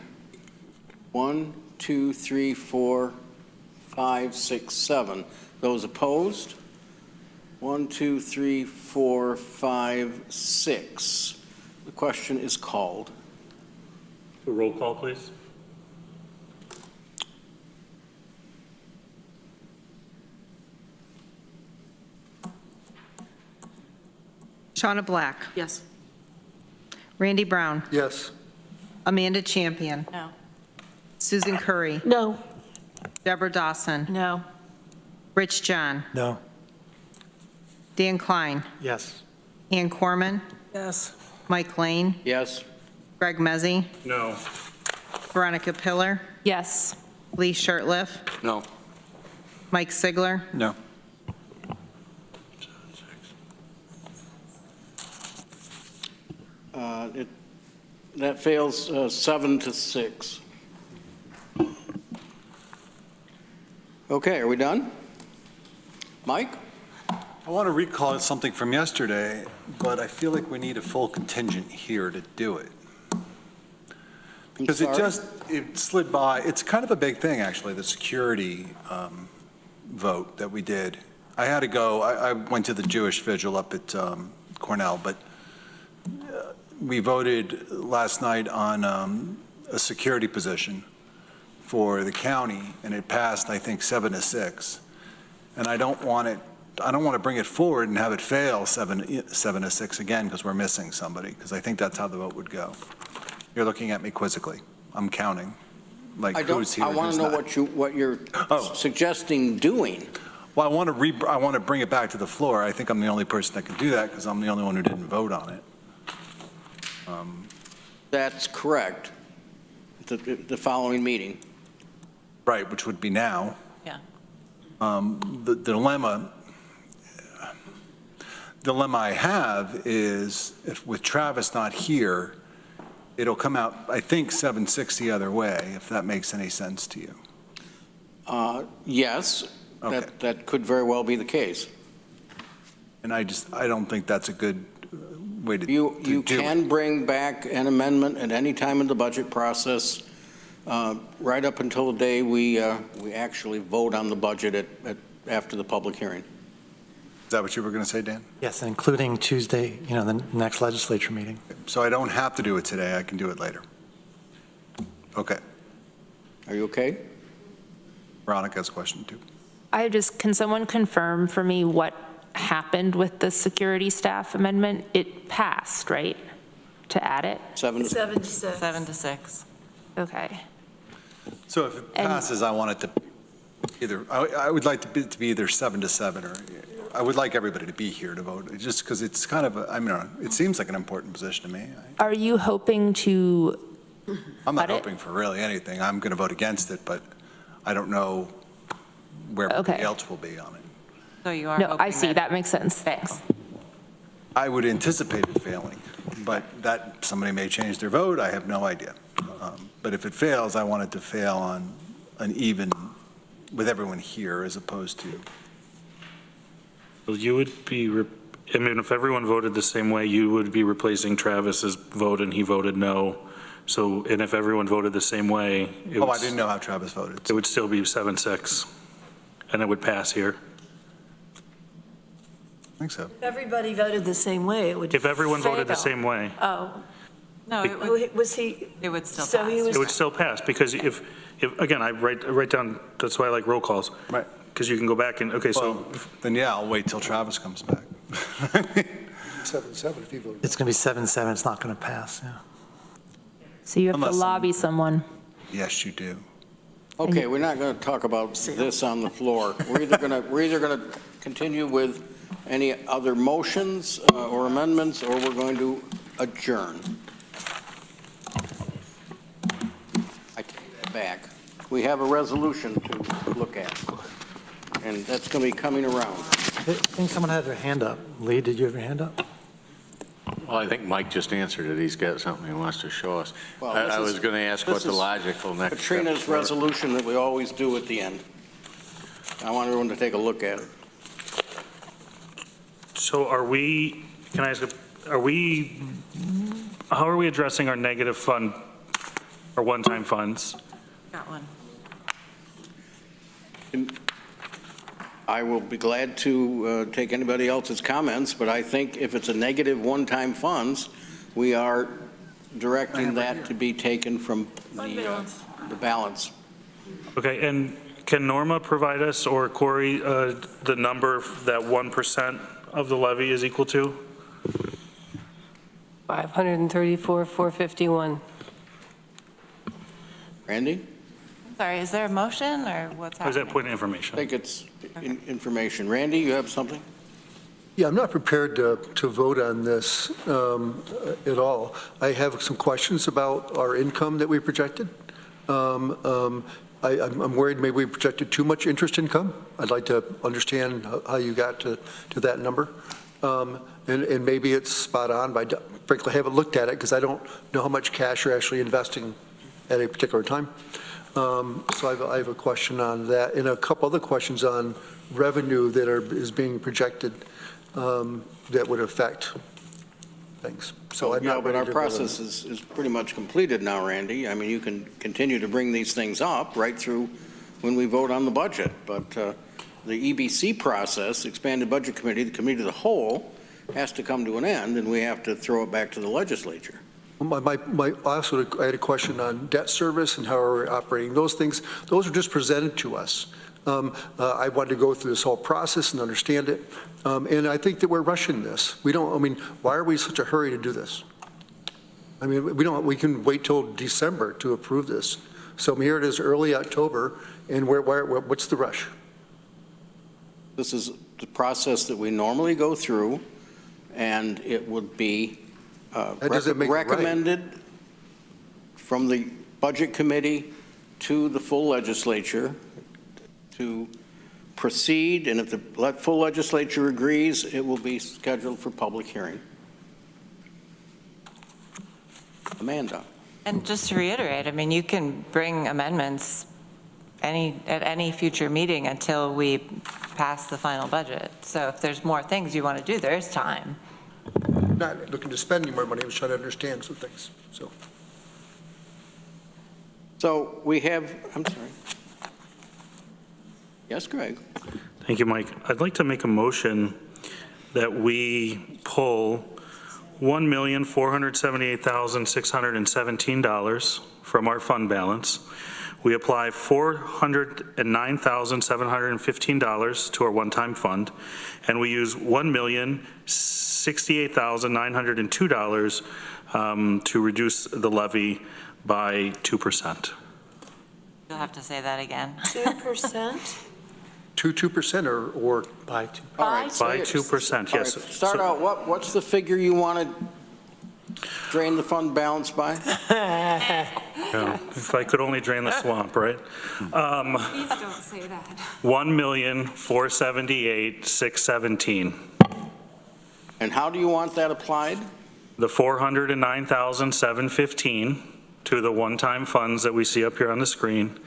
1, 2, 3, 4, 5, 6, 7. Those opposed? 1, 2, 3, 4, 5, 6. The question is called. A roll call, please. Shauna Black. Yes. Randy Brown. Yes. Amanda Champion. No. Susan Curry. No. Deborah Dawson. No. Rich John. No. Dan Klein. Yes. Ann Corman. Yes. Mike Lane. Yes? Greg Mezzi. No. Veronica Pillar. Yes. Lee Shirtliff. No. Mike Sigler. No. That fails 7 to 6. Okay, are we done? Mike? I want to recall something from yesterday, but I feel like we need a full contingent here to do it. Because it slid by. It's kind of a big thing, actually, the security vote that we did. I had to go, I went to the Jewish vigil up at Cornell, but we voted last night on a security position for the county, and it passed, I think, 7 to 6. And I don't want to bring it forward and have it fail 7 to 6 again because we're missing somebody, because I think that's how the vote would go. You're looking at me quizzically. I'm counting, like who's here, I want who's to know not. what you're suggesting doing. Well, I want to bring it back to the floor. I think I'm the only person that can do that because I'm the only one who didn't vote on it. That's correct. The following meeting. Right, which would be now. Yeah. The dilemma I have is if with Travis not here, it'll come out, I think, 7-6 the other way, if that makes any sense to you. Yes, Okay. that could very well be the case. And I don't think that's a good way to You do can it. bring back an amendment at any time in the budget process, right up until the day we actually vote on the budget after the public hearing. Is that what you were going to say, Dan? Yes, including Tuesday, the next legislature meeting. So I don't have to do it today, I can do it later. Okay. Are you okay? Veronica has a question too. Can someone confirm for me what happened with the security staff amendment? It passed, right? To add it? 7 to 7 to 6. 7 to 6. Okay. So if it passes, I want it to I would like to be either 7 to 7, or I would like everybody to be here to vote, just because it's kind of, it seems like an important position to me. Are you hoping to I'm not cut it? hoping for really anything. I'm going to vote against it, but I don't know where everybody else will be on it. So you are No, hoping I see. That makes sense. Thanks. I would anticipate it failing, but that somebody may change their vote. I have no idea. But if it fails, I want it to fail on an even with everyone here, as opposed to. Well, you would be, if everyone voted the same way, you would be replacing Travis's vote, and he voted no. So, and if everyone voted the same way. I didn't know how Travis voted. It would still be 7-6, and it would pass here. I think so. If everybody voted the same way, it would If everyone voted the fail. same way. Oh. No, Was he? it would still So pass. he was. It would still pass, because if again, I write down, that's why I like roll calls. Right. Because you can go back and, okay, so. Well, then yeah, I'll wait till Travis comes back. 7-7 if he voted. It's going to be 7-7, it's not going to pass, yeah. So you have Unless to lobby someone. Yes, you do. Okay, we're not going to talk about this on the floor. We're either going to continue with any other motions or amendments, or we're going to adjourn. I take that back. We have a resolution to look at, and that's going to be coming around. I think someone had their hand up. Lee, did you have your hand up? Well, I think Mike just answered it. He's got something he wants to show us. Well, I was going to ask what the logical next steps Katrina's were. resolution that we always do at the end. I want everyone to take a look at it. So are we, can I ask, are we, how are we addressing our negative fund, or one-time funds? Got one. I will be glad to take anybody else's comments, but I think if it's a negative one-time funds, we are directing that to be taken from the balance. Okay, and can Norma provide us, or Corey, the number that 1% of the levy is equal to? 534,451. Randy? Sorry, is there a motion or what's Or is happening? that point of information? I think it's information. Randy, you have something? Yeah, I'm not prepared to vote on this at all. I have some questions about our income that we projected. I'm worried maybe we projected too much interest income. I'd like to understand how you got to that number. And maybe it's spot on, but frankly, I haven't looked at it because I don't know how much cash you're actually investing at a particular time. So I have a question on that, and a couple other questions on revenue that is being projected that would affect things. So I'm not but ready our to vote on process is pretty much completed now, Randy. I mean, you can continue to bring these things up right through when we vote on the budget. But the EBC process, Expanded Budget Committee, the committee of the whole, has to come to an end, and we have to throw it back to the legislature. I had a question on debt service and how we're operating. Those things, those are just presented to us. I wanted to go through this whole process and understand it. And I think that we're rushing this. Why are we in such a hurry to do this? I mean, we can wait till December to approve this. So here it is, early October, and what's the rush? This is the process that we normally go through, and it would be recommended from the Budget Committee to the full legislature to proceed, and if the full legislature agrees, it will be scheduled for public hearing. Amanda. And just to reiterate, I mean, you can bring amendments at any future meeting until we pass the final budget. So if there's more things you want to do, there's time. I'm not looking to spend any more money. I was trying to understand some things. So we have, I'm sorry. Yes, Greg. Thank you, Mike. I'd like to make a motion that we pull $1,478,617 from our fund balance. We apply $409,715 to our one-time fund, and we use $1,068,902 to reduce the levy by 2%. You'll have to say that again. 2%? 2% or by 2%? By 2%, yes. Start out, what's the figure you want to drain the fund balance by? If I could only drain the swamp, right? Please don't say that. $1,478,617. And how do you want that applied? The $409,715 to the one-time funds that we see up here on the screen.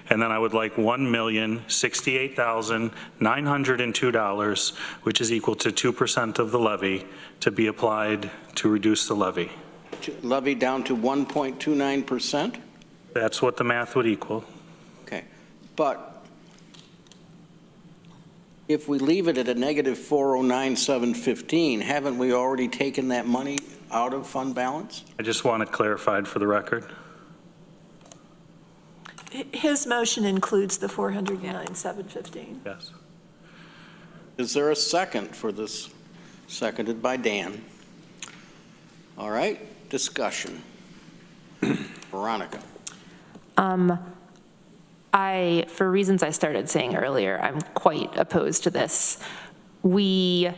And then I would like $1,068,902, which is equal to 2% of the levy, to be applied to reduce the levy. Levy down to 1.29%? That's what the math would equal. Okay, but if we leave it at a negative 409,715, haven't we already taken that money out of fund balance? I just want it clarified for the record. His motion includes the 409,715. Yes. Is there a second for this? Seconded by Dan. All right, discussion. Veronica. For reasons I started saying earlier, I'm quite opposed to this. We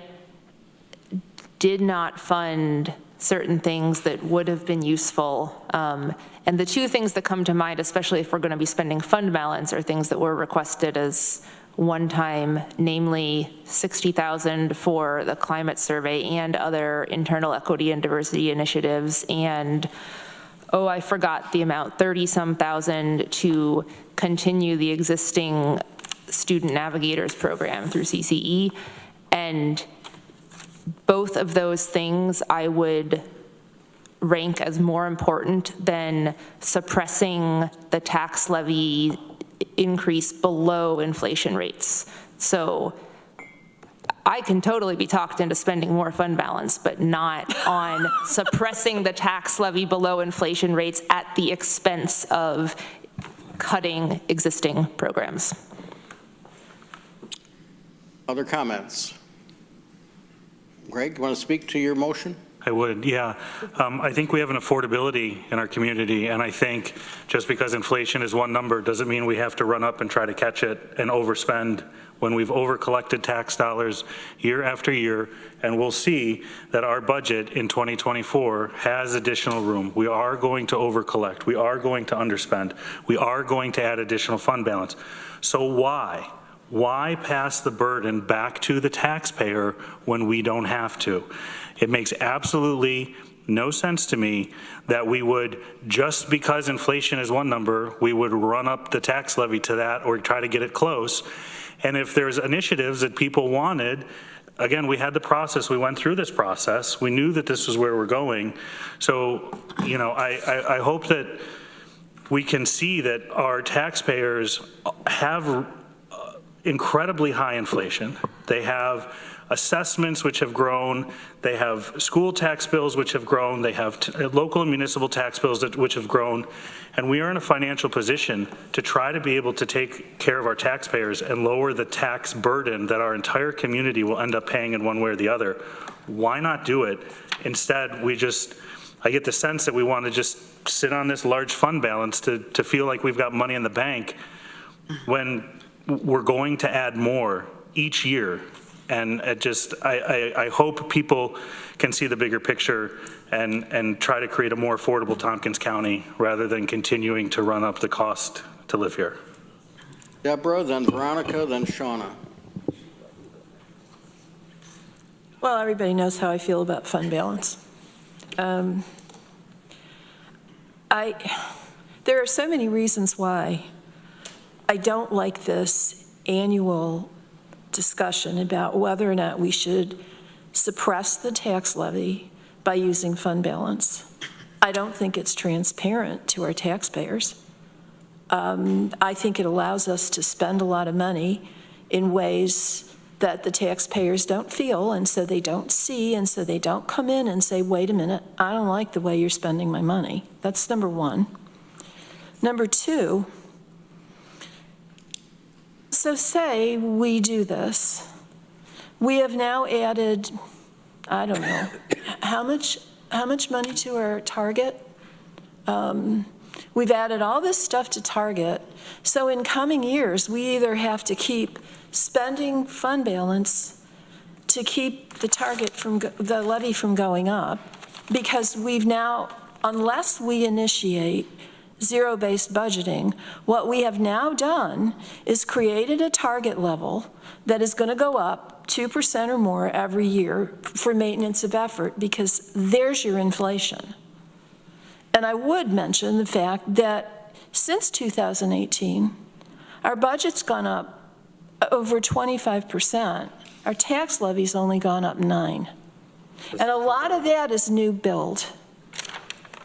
did not fund certain things that would have been useful. And the two things that come to mind, especially if we're going to be spending fund balance, are things that were requested as one time, namely 60,000 for the climate survey and other internal equity and diversity initiatives, and I forgot the amount, 30-some thousand to continue the existing student navigators program through CCE. And both of those things I would rank as more important than suppressing the tax levy increase below inflation rates. So I can totally be talked into spending more fund balance, but not on suppressing the tax levy below inflation rates at the expense of cutting existing programs. Other comments? Greg, you want to speak to your motion? I would, yeah. I think we have an affordability in our community, and I think just because inflation is one number doesn't mean we have to run up and try to catch it and overspend when we've over-collected tax dollars year after year, and we'll see that our budget in 2024 has additional room. We are going to over-collect. We are going to underspend. We are going to add additional fund balance. So why? Why pass the burden back to the taxpayer when we don't have to? It makes absolutely no sense to me that we would, just because inflation is one number, we would run up the tax levy to that or try to get it close. And if there's initiatives that people wanted, again, we had the process, we went through this process, we knew that this was where we're going. So, you know, I hope that we can see that our taxpayers have incredibly high inflation. They have assessments which have grown, they have school tax bills which have grown, they have local and municipal tax bills which have grown, and we are in a financial position to try to be able to take care of our taxpayers and lower the tax burden that our entire community will end up paying in one way or the other. Why not do it? Instead, I get the sense that we want to just sit on this large fund balance to feel like we've got money in the bank when we're going to add more each year. And I hope people can see the bigger picture and try to create a more affordable Tompkins County rather than continuing to run up the cost to live here. Deborah, then Veronica, then Shauna. Well, everybody knows how I feel about fund balance. There are so many reasons why I don't like this annual discussion about whether or not we should suppress the tax levy by using fund balance. I don't think it's transparent to our taxpayers. I think it allows us to spend a lot of money in ways that the taxpayers don't feel, and so they don't see, and so they don't come in and say, wait a minute, I don't like the way you're spending my money. That's number one. Number two, so say we do this. We have now added, I don't know, how much money to our target? We've added all this stuff to target. So in coming years, we either have to keep spending fund balance to keep the target from the levy from going up, because we've now, unless we initiate zero-based budgeting, what we have now done is created a target level that is going to go up 2% or more every year for maintenance of effort, because there's your inflation. And I would mention the fact that since 2018, our budget's gone up over 25%. Our tax levy's only gone up 9%. And a lot of that is new build.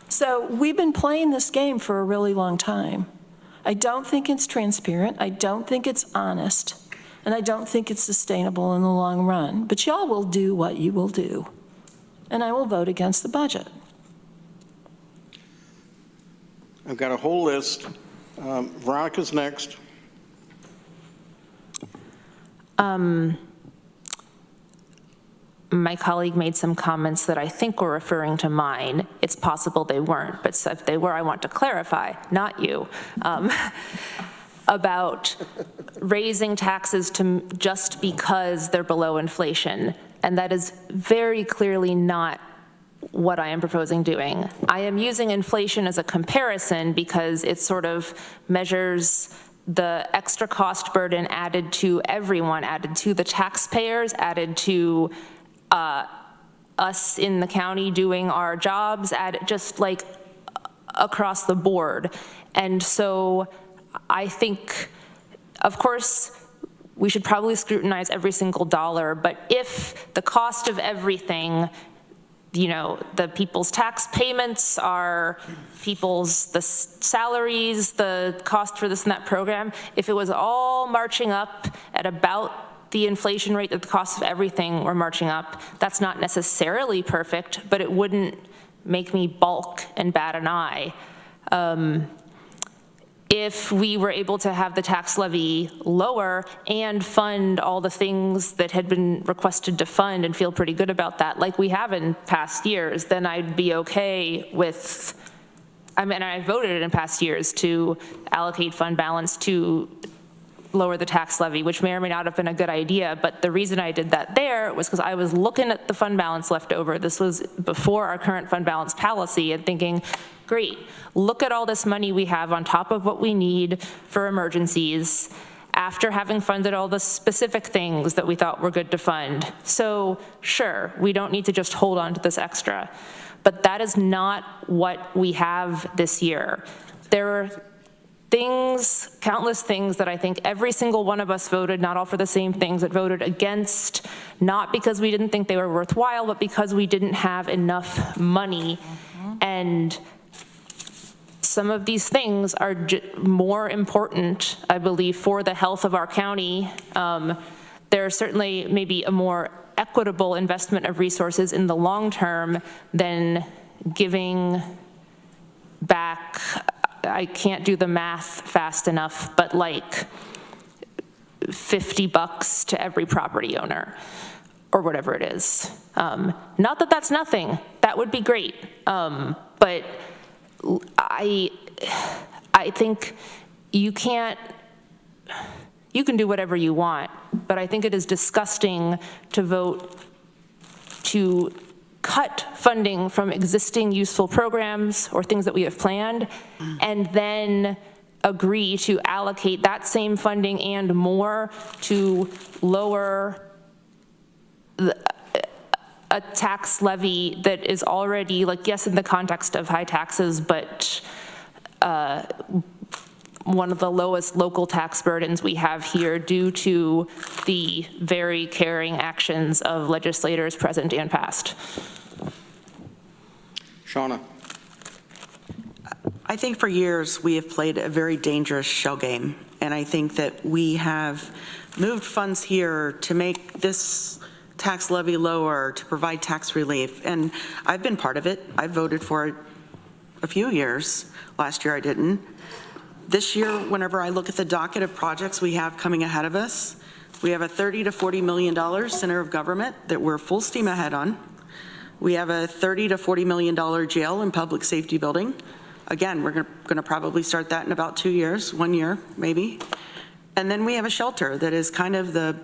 So we've been playing this game for a really long time. I don't think it's transparent, I don't think it's honest, and I don't think it's sustainable in the long run. But y'all will do what you will do, and I will vote against the budget. I've got a whole list. Veronica's next. My colleague made some comments that I think were referring to mine. It's possible they weren't, but if they were, I want to clarify, not you, about raising taxes to just because they're below inflation. And that is very clearly not what I am proposing doing. I am using inflation as a comparison because it sort of measures the extra cost burden added to everyone, added to the taxpayers, added to us in the county doing our jobs, just like across the board. And so I think, of course, we should probably scrutinize every single dollar, but if the cost of everything, you know, the people's tax payments are the salaries, the cost for this and that program, if it was all marching up at about the inflation rate that the cost of everything were marching up, that's not necessarily perfect, but it wouldn't make me balk and bat an eye. If we were able to have the tax levy lower and fund all the things that had been requested to fund and feel pretty good about that, like we have in past years, then I'd be okay with, I mean, I voted in past years to allocate fund balance to lower the tax levy, which may or may not have been a good idea, but the reason I did that there was because I was looking at the fund balance left over. This was before our current fund balance policy, and thinking, great, look at all this money we have on top of what we need for emergencies after having funded all the specific things that we thought were good to fund. So sure, we don't need to just hold on to this extra, but that is not what we have this year. There are things, countless things that I think every single one of us voted, not all for the same things, that voted against, not because we didn't think they were worthwhile, but because we didn't have enough money. And some of these things are more important, I believe, for the health of our county. There's certainly maybe a more equitable investment of resources in the long term than giving back, I can't do the math fast enough, but like $50 to every property owner or whatever it is. Not that that's nothing, that would be great. But I think you can do whatever you want, but I think it is disgusting to vote to cut funding from existing useful programs or things that we have planned, and then agree to allocate that same funding and more to lower a tax levy that is already, like, yes, in the context of high taxes, but one of the lowest local tax burdens we have here due to the very caring actions of legislators present and past. Shauna. I think for years we have played a very dangerous shell game, and I think that we have moved funds here to make this tax levy lower, to provide tax relief, and I've been part of it. I voted for it a few years. Last year I didn't. This year, whenever I look at the docket of projects we have coming ahead of us, we have a $30 to $40 million center of government that we're full steam ahead on. We have a $30 to $40 million jail and public safety building. Again, we're going to probably start that in about 2 years, 1 year maybe. And then we have a shelter that is kind of the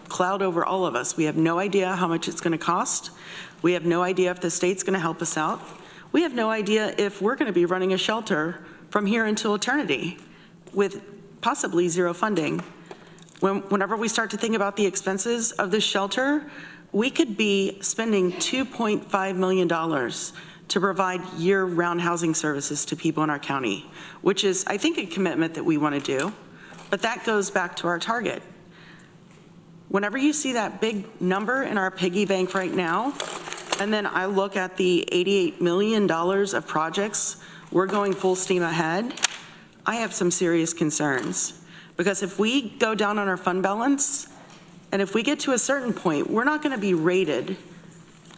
cloud over all of us. We have no idea how much it's going to cost. We have no idea if the state's going to help us out. We have no idea if we're going to be running a shelter from here until eternity with possibly zero funding. Whenever we start to think about the expenses of this shelter, we could be spending $2.5 million to provide year-round housing services to people in our county, which is, I think, a commitment that we want to do, but that goes back to our target. Whenever you see that big number in our piggy bank right now, and then I look at the $88 million of projects we're going full steam ahead, I have some serious concerns. Because if we go down on our fund balance, and if we get to a certain point, we're not going to be rated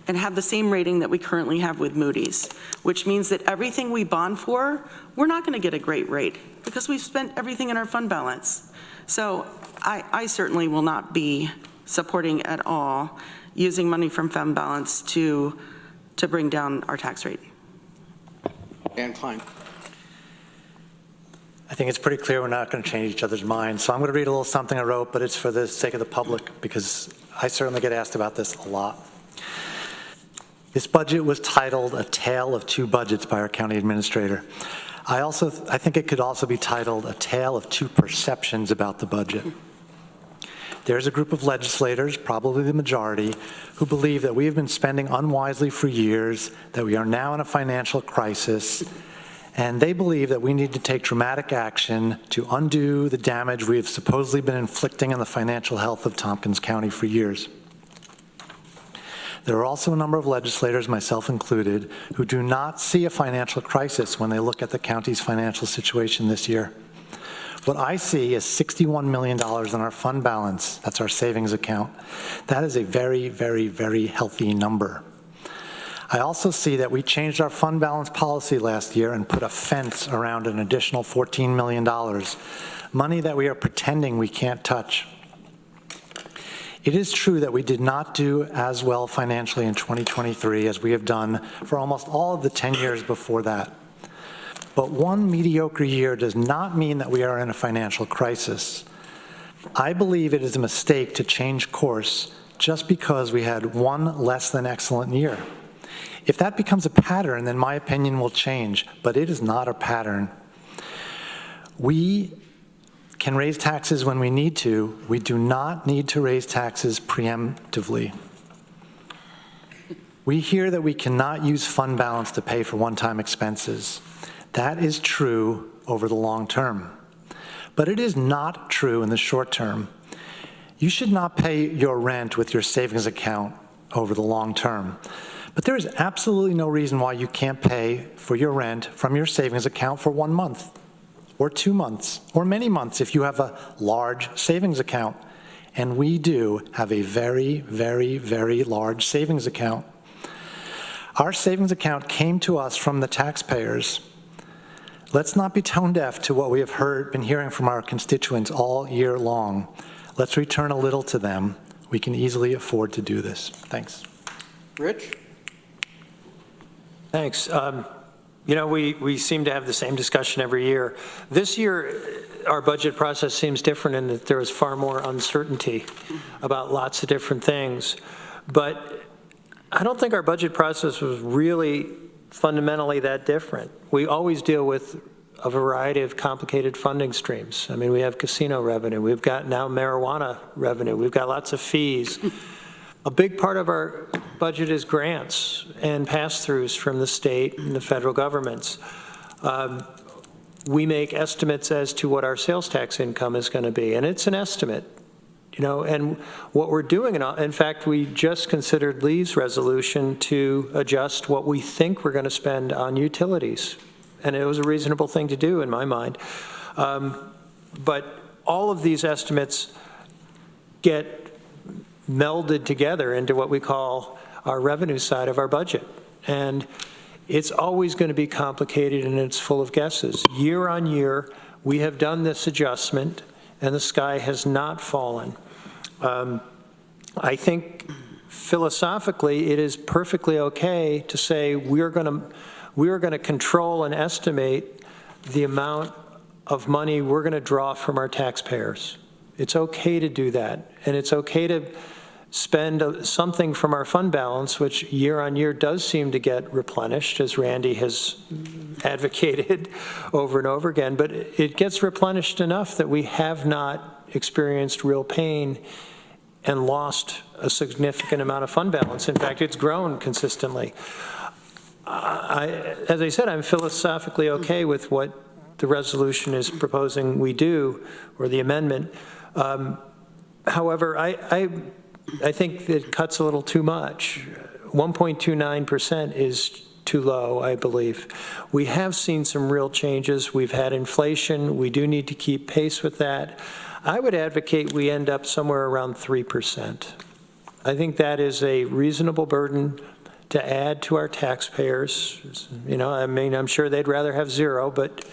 and have the same rating that we currently have with Moody's, which means that everything we bond for, we're not going to get a great rate because we've spent everything in our fund balance. So I certainly will not be supporting at all using money from fund balance to bring down our tax rate. Dan Klein. I think it's pretty clear we're not going to change each other's minds. So I'm going to read a little something I wrote, but it's for the sake of the public because I certainly get asked about this a lot. This budget was titled A Tale of Two Budgets by our county administrator. I think it could also be titled A Tale of Two Perceptions About the Budget. There's a group of legislators, probably the majority, who believe that we have been spending unwisely for years, that we are now in a financial crisis, and they believe that we need to take dramatic action to undo the damage we have supposedly been inflicting on the financial health of Tompkins County for years. There are also a number of legislators, myself included, who do not see a financial crisis when they look at the county's financial situation this year. What I see is $61 million in our fund balance. That's our savings account. That is a very, very, very healthy number. I also see that we changed our fund balance policy last year and put a fence around an additional $14 million, money that we are pretending we can't touch. It is true that we did not do as well financially in 2023 as we have done for almost all of the 10 years before that. But one mediocre year does not mean that we are in a financial crisis. I believe it is a mistake to change course just because we had one less than excellent year. If that becomes a pattern, then my opinion will change, but it is not a pattern. We can raise taxes when we need to. We do not need to raise taxes preemptively. We hear that we cannot use fund balance to pay for one-time expenses. That is true over the long term. But it is not true in the short term. You should not pay your rent with your savings account over the long term. But there is absolutely no reason why you can't pay for your rent from your savings account for 1 month, or 2 months, or many months if you have a large savings account. And we do have a very, very, very large savings account. Our savings account came to us from the taxpayers. Let's not be tone deaf to what we have been hearing from our constituents all year long. Let's return a little to them. We can easily afford to do this. Thanks. Rich? Thanks. You know, we seem to have the same discussion every year. This year, our budget process seems different in that there is far more uncertainty about lots of different things. But I don't think our budget process was really fundamentally that different. We always deal with a variety of complicated funding streams. I mean, we have casino revenue. We've got now marijuana revenue. We've got lots of fees. A big part of our budget is grants and pass-throughs from the state and the federal governments. We make estimates as to what our sales tax income is going to be, and it's an estimate, you know, and what we're doing, in fact, we just considered Lee's resolution to adjust what we think we're going to spend on utilities, and it was a reasonable thing to do in my mind. But all of these estimates get melded together into what we call our revenue side of our budget. And it's always going to be complicated and it's full of guesses. Year on year, we have done this adjustment and the sky has not fallen. I think philosophically, it is perfectly okay to say we are going to control and estimate the amount of money we're going to draw from our taxpayers. It's okay to do that. And it's okay to spend something from our fund balance, which year on year does seem to get replenished, as Randy has advocated over and over again, but it gets replenished enough that we have not experienced real pain and lost a significant amount of fund balance. In fact, it's grown consistently. As I said, I'm philosophically okay with what the resolution is proposing we do, or the amendment. However, I think it cuts a little too much. 1.29% is too low, I believe. We have seen some real changes. We've had inflation. We do need to keep pace with that. I would advocate we end up somewhere around 3%. I think that is a reasonable burden to add to our taxpayers. You know, I mean, I'm sure they'd rather have 0, but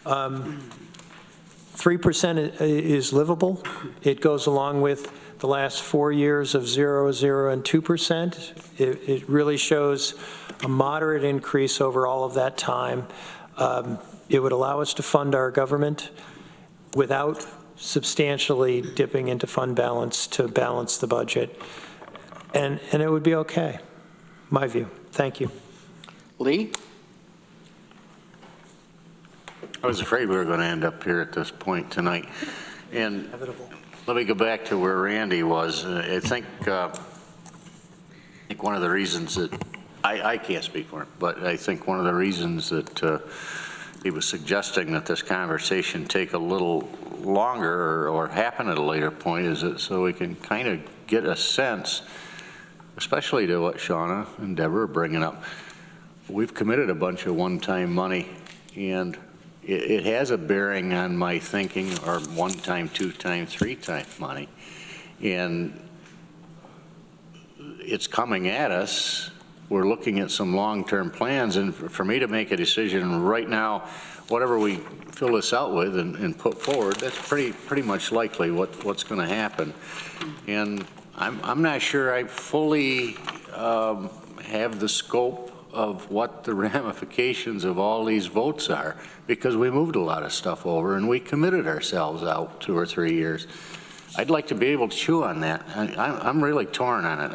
3% is livable. It goes along with the last 4 years of 0, 0, and 2%. It really shows a moderate increase over all of that time. It would allow us to fund our government without substantially dipping into fund balance to balance the budget. And it would be okay, my view. Thank you. Lee? I was afraid we were going to end up here at this point tonight. And let me go back to where Randy was. I think one of the reasons that, I can't speak for him, but I think one of the reasons that he was suggesting that this conversation take a little longer or happen at a later point is that so we can kind of get a sense, especially to what Shauna and Deborah are bringing up. We've committed a bunch of one-time money, and it has a bearing on my thinking, or one-time, two-time, three-time money. And it's coming at us. We're looking at some long-term plans, and for me to make a decision right now, whatever we fill this out with and put forward, that's pretty much likely what's going to happen. And I'm not sure I fully have the scope of what the ramifications of all these votes are, because we moved a lot of stuff over and we committed ourselves out 2 or 3 years. I'd like to be able to chew on that. I'm really torn on it.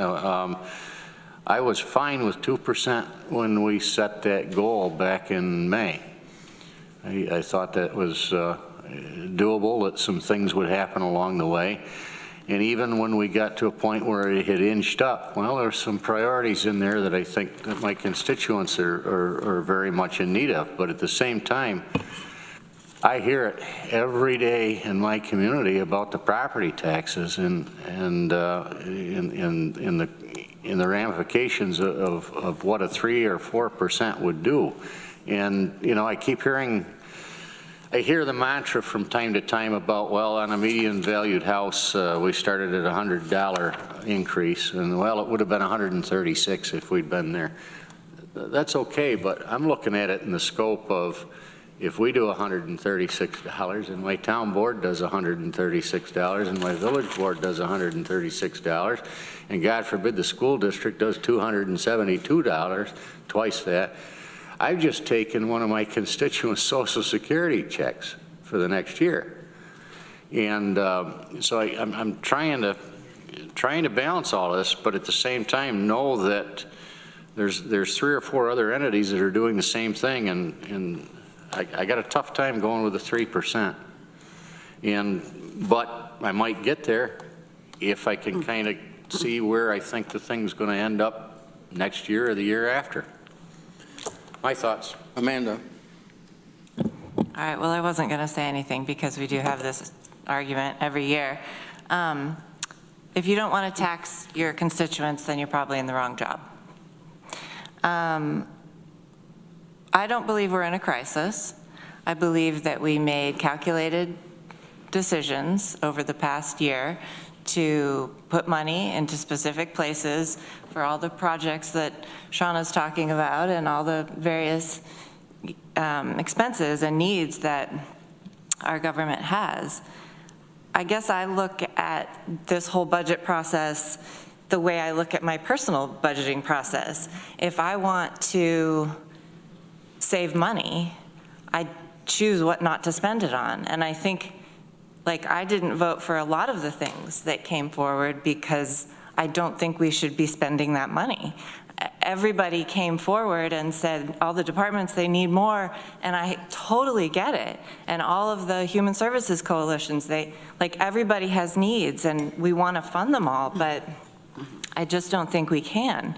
I was fine with 2% when we set that goal back in May. I thought that was doable, that some things would happen along the way. And even when we got to a point where it had inched up, well, there's some priorities in there that I think that my constituents are very much in need of. But at the same time, I hear it every day in my community about the property taxes and in the ramifications of what a 3 or 4% would do. And, you know, I hear the mantra from time to time about, well, on a median valued house, we started at $100 increase, and well, it would have been $136 if we'd been there. That's okay, but I'm looking at it in the scope of, if we do $136 and my town board does $136 and my village board does $136, and God forbid the school district does $272, twice that, I've just taken one of my constituents' Social Security checks for the next year. And so I'm trying to balance all this, but at the same time know that there's 3 or 4 other entities that are doing the same thing, and I got a tough time going with the 3%. But I might get there if I can kind of see where I think the thing's going to end up next year or the year after. My thoughts. Amanda. All right, well, I wasn't going to say anything because we do have this argument every year. If you don't want to tax your constituents, then you're probably in the wrong job. I don't believe we're in a crisis. I believe that we made calculated decisions over the past year to put money into specific places for all the projects that Shauna's talking about and all the various expenses and needs that our government has. I guess I look at this whole budget process the way I look at my personal budgeting process. If I want to save money, I choose what not to spend it on. And I think, like, I didn't vote for a lot of the things that came forward because I don't think we should be spending that money. Everybody came forward and said, all the departments, they need more, and I totally get it. And all of the human services coalitions, everybody has needs, and we want to fund them all, but I just don't think we can.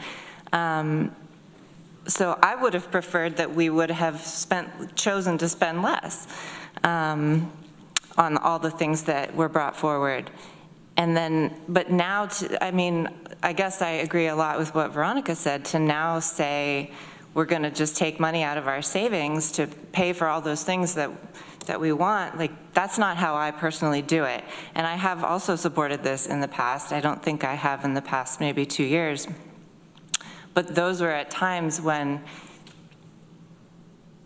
So I would have preferred that we would have chosen to spend less on all the things that were brought forward. And then, but now, I guess I agree a lot with what Veronica said, to now say we're going to just take money out of our savings to pay for all those things that we want, that's not how I personally do it. And I have also supported this in the past. I don't think I have in the past maybe 2 years. But those were at times when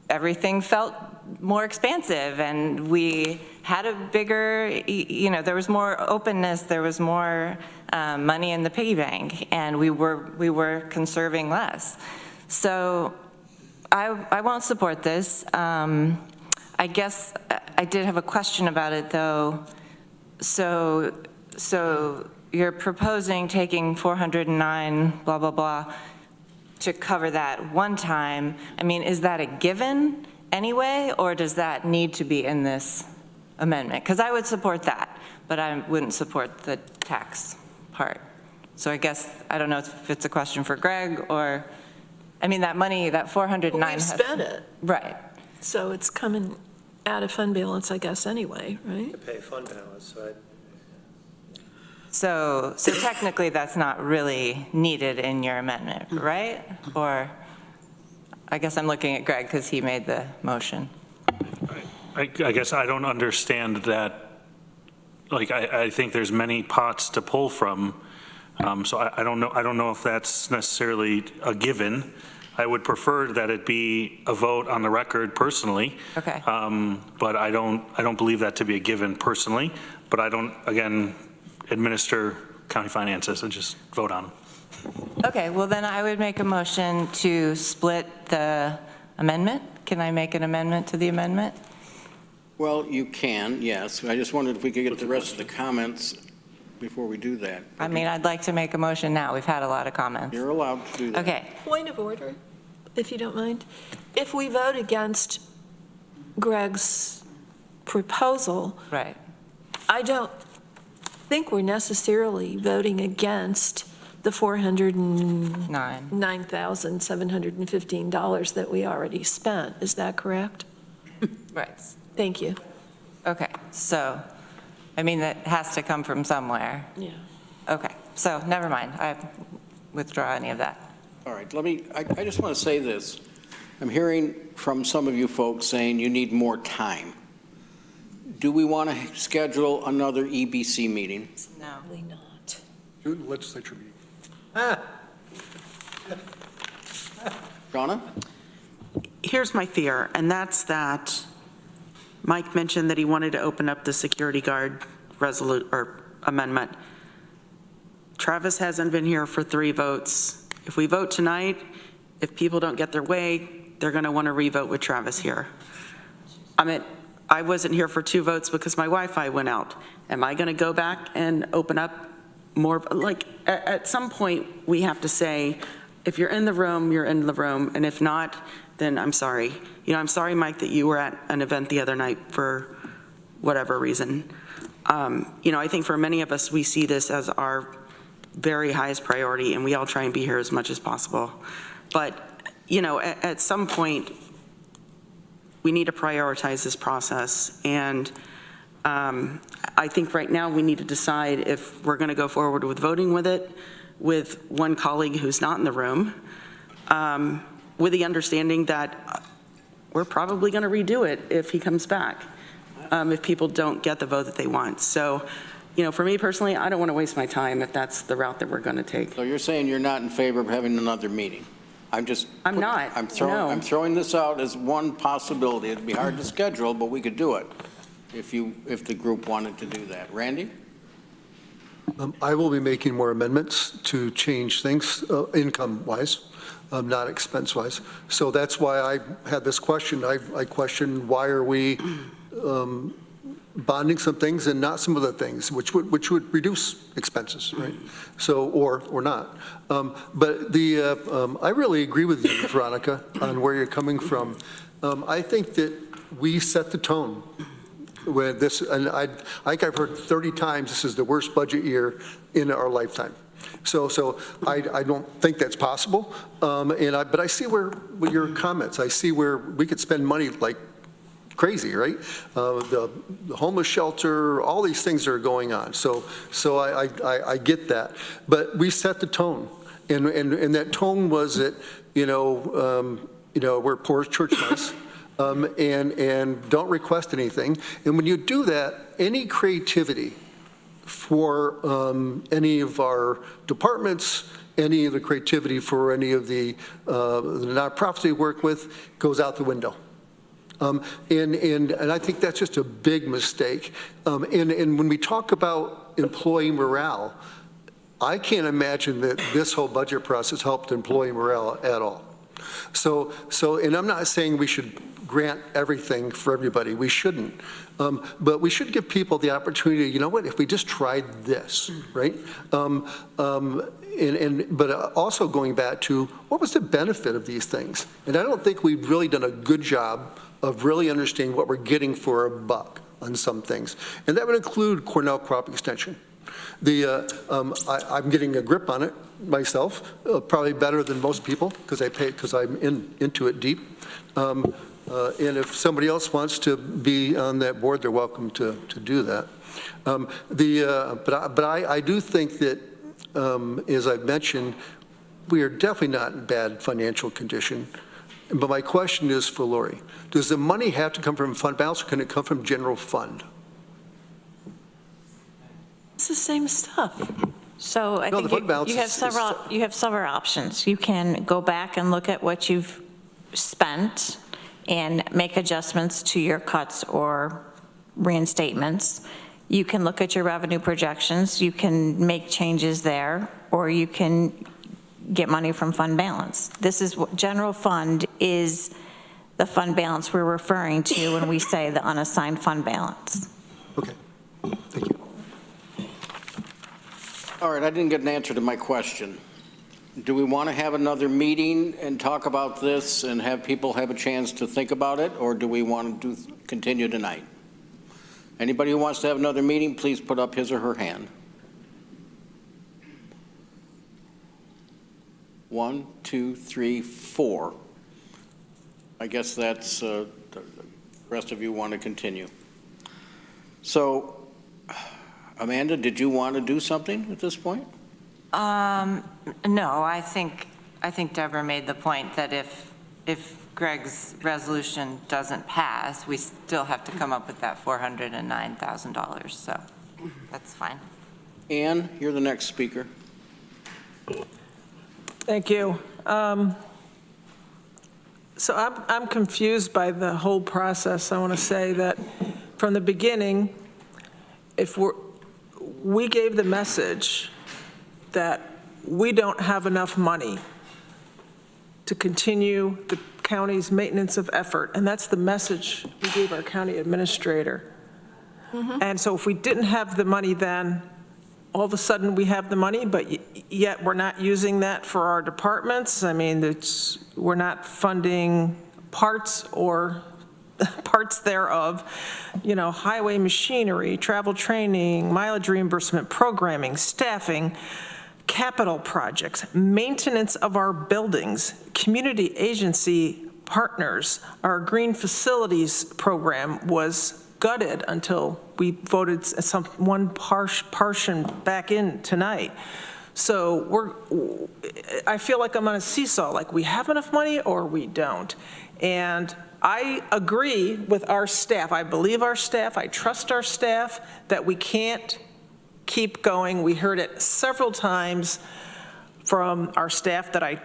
everything felt more expansive and we had a bigger, there was more openness, there was more money in the piggy bank, and we were conserving less. So I won't support this. I guess I did have a question about it though. So you're proposing taking 409, blah, blah, blah, to cover that one time. Is that a given? anyway, or does that need to be in this amendment? Because I would support that, but I wouldn't support the tax part. So I guess, I don't know if it's a question for Greg or, I mean, that money, that 409. We've spent it. Right. So it's coming out of fund balance, I guess, anyway, right? To pay fund balance, right? So technically, that's not really needed in your amendment, right? Or, I guess I'm looking at Greg because he made the motion. I guess I don't understand that. Like, I think there's many pots to pull from. So I don't know if that's necessarily a given. I would prefer that it be a vote on the record personally. Okay. But I don't believe that to be a given personally. But I don't, again, administer county finances and just vote on them. Okay, well then I would make a motion to split the amendment. Can I make an amendment to the amendment? Well, you can, yes. I just wondered if we could get the rest of the comments before we do that. I mean, I'd like to make a motion now. We've had a lot of comments. You're allowed to do that. Okay. Point of order, if you don't mind. If we vote against Greg's proposal, right, I don't think we're necessarily voting against the $409,715 that we already spent. Is that correct? Right. Thank you. Okay, so, I mean, that has to come from somewhere. Yeah. Okay, so never mind. I withdraw any of that. All right, I just want to say this. I'm hearing from some of you folks saying you need more time. Do we want to schedule another EBC meeting? No. Probably not. Legislature meeting. Donna? Here's my fear, and that's that Mike mentioned that he wanted to open up the security guard amendment. Travis hasn't been here for 3 votes. If we vote tonight, if people don't get their way, they're going to want to re-vote with Travis here. I wasn't here for 2 votes because my Wi-Fi went out. Am I going to go back and open up more? Like, at some point, we have to say, if you're in the room, you're in the room, and if not, then I'm sorry. You know, I'm sorry, Mike, that you were at an event the other night for whatever reason. You know, I think for many of us, we see this as our very highest priority, and we all try and be here as much as possible. But, you know, at some point, we need to prioritize this process. And I think right now we need to decide if we're going to go forward with voting with it with one colleague who's not in the room, with the understanding that we're probably going to redo it if he comes back, if people don't get the vote that they want. So, you know, for me personally, I don't want to waste my time if that's the route that we're going to take. So you're saying you're not in favor of having another meeting? I'm not. I'm throwing this out as one possibility. It'd be hard to schedule, but we could do it if the group wanted to do that. Randy? I will be making more amendments to change things income-wise, not expense-wise. So that's why I had this question. I questioned why are we bonding some things and not some other things, which would reduce expenses, right? So, or not. But I really agree with you, Veronica, on where you're coming from. I think that we set the tone with this, and I think I've heard 30 times this is the worst budget year in our lifetime. So I don't think that's possible. But I see where your comments, I see where we could spend money like crazy, right? The homeless shelter, all these things are going on. So I get that. But we set the tone, and that tone was that we're poor church mice, and don't request anything. And when you do that, any creativity for any of our departments, any of the creativity for any of the nonprofits we work with goes out the window. And I think that's just a big mistake. And when we talk about employee morale, I can't imagine that this whole budget process helped employee morale at all. So, and I'm not saying we should grant everything for everybody. We shouldn't. But we should give people the opportunity, you know what, if we just tried this, right? But also going back to what was the benefit of these things? And I don't think we've really done a good job of really understanding what we're getting for a buck on some things. And that would include Cornell Crop Extension. I'm getting a grip on it myself, probably better than most people because I'm into it deep. And if somebody else wants to be on that board, they're welcome to do that. But I do think that, as I've mentioned, we are definitely not in bad financial condition. But my question is for Lori. Does the money have to come from fund balance or can it come from general fund? It's the same stuff. So I No, think the fund balance you have several options. You can go back and look at what you've spent and make adjustments to your cuts or reinstatements. You can look at your revenue projections. You can make changes there, or you can get money from fund balance. This is what general fund is, the fund balance we're referring to when we say the unassigned fund balance. Okay, thank you. All right, I didn't get an answer to my question. Do we want to have another meeting and talk about this and have people have a chance to think about it, or do we want to continue tonight? Anybody who wants to have another meeting, please put up his or her hand. 1, 2, 3, 4. I guess that's, the rest of you want to continue. So, Amanda, did you want to do something at this point? No, I think Deborah made the point that if Greg's resolution doesn't pass, we still have to come up with that $409,000, so that's fine. Ann, you're the next speaker. Thank you. So I'm confused by the whole process. I want to say that from the beginning, we gave the message that we don't have enough money to continue the county's maintenance of effort, and that's the message we gave our county administrator. And so if we didn't have the money then, all of a sudden we have the money, but yet we're not using that for our departments. I mean, we're not funding parts or parts thereof, highway machinery, travel training, mileage reimbursement, programming, staffing, capital projects, maintenance of our buildings, community agency partners. Our green facilities program was gutted until we voted one portion back in tonight. So I feel like I'm on a seesaw, like we have enough money or we don't. And I agree with our staff. I believe our staff, I trust our staff that we can't keep going. We heard it several times from our staff that I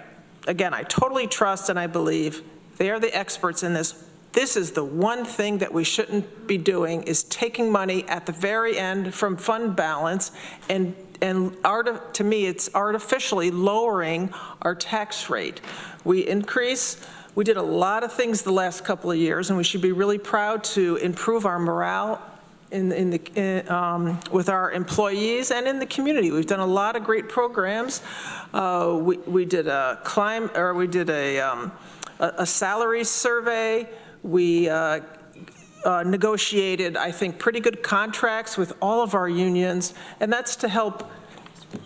totally trust and I believe they are the experts in this. This is the one thing that we shouldn't be doing, is taking money at the very end from fund balance and to me, it's artificially lowering our tax rate. We did a lot of things the last couple of years, and we should be really proud to improve our morale with our employees and in the community. We've done a lot of great programs. We did a salary survey. We negotiated, I think, pretty good contracts with all of our unions, and that's to help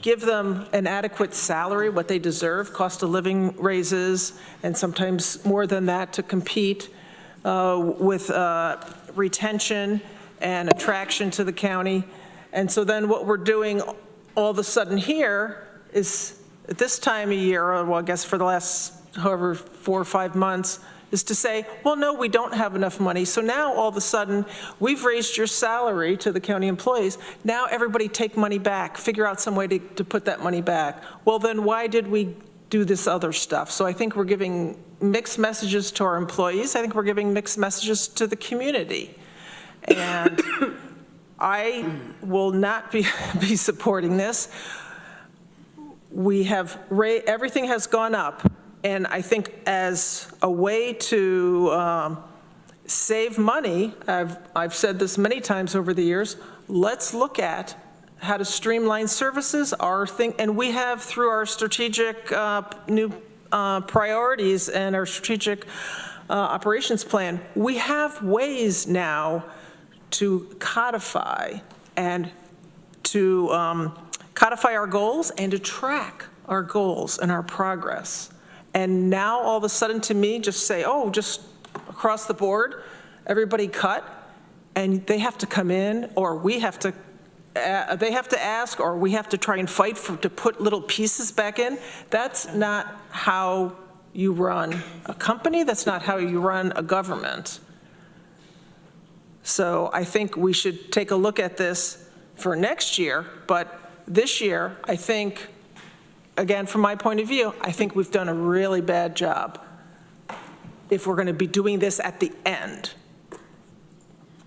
give them an adequate salary, what they deserve, cost of living raises, and sometimes more than that to compete with retention and attraction to the county. And so then what we're doing all of a sudden here is, at this time of year, or well, I guess for the last however 4 or 5 months, is to say, well, no, we don't have enough money. So now all of a sudden, we've raised your salary to the county employees. Now everybody take money back, figure out some way to put that money back. Well, then why did we do this other stuff? So I think we're giving mixed messages to our employees. I think we're giving mixed messages to the community. And I will not be supporting this. Everything has gone up. And I think as a way to save money. I've said this many times over the years. Let's look at how to streamline services, and we have through our strategic new priorities and our strategic operations plan, we have ways now to codify and to codify our goals and to track our goals and our progress. And now all of a sudden to me, just say, oh, just across the board, everybody cut, and they have to come in, or we have to, they have to ask, or we have to try and fight to put little pieces back in. That's not how you run a company. That's not how you run a government. So I think we should take a look at this for next year, but this year, I think, again, from my point of view, I think we've done a really bad job if we're going to be doing this at the end.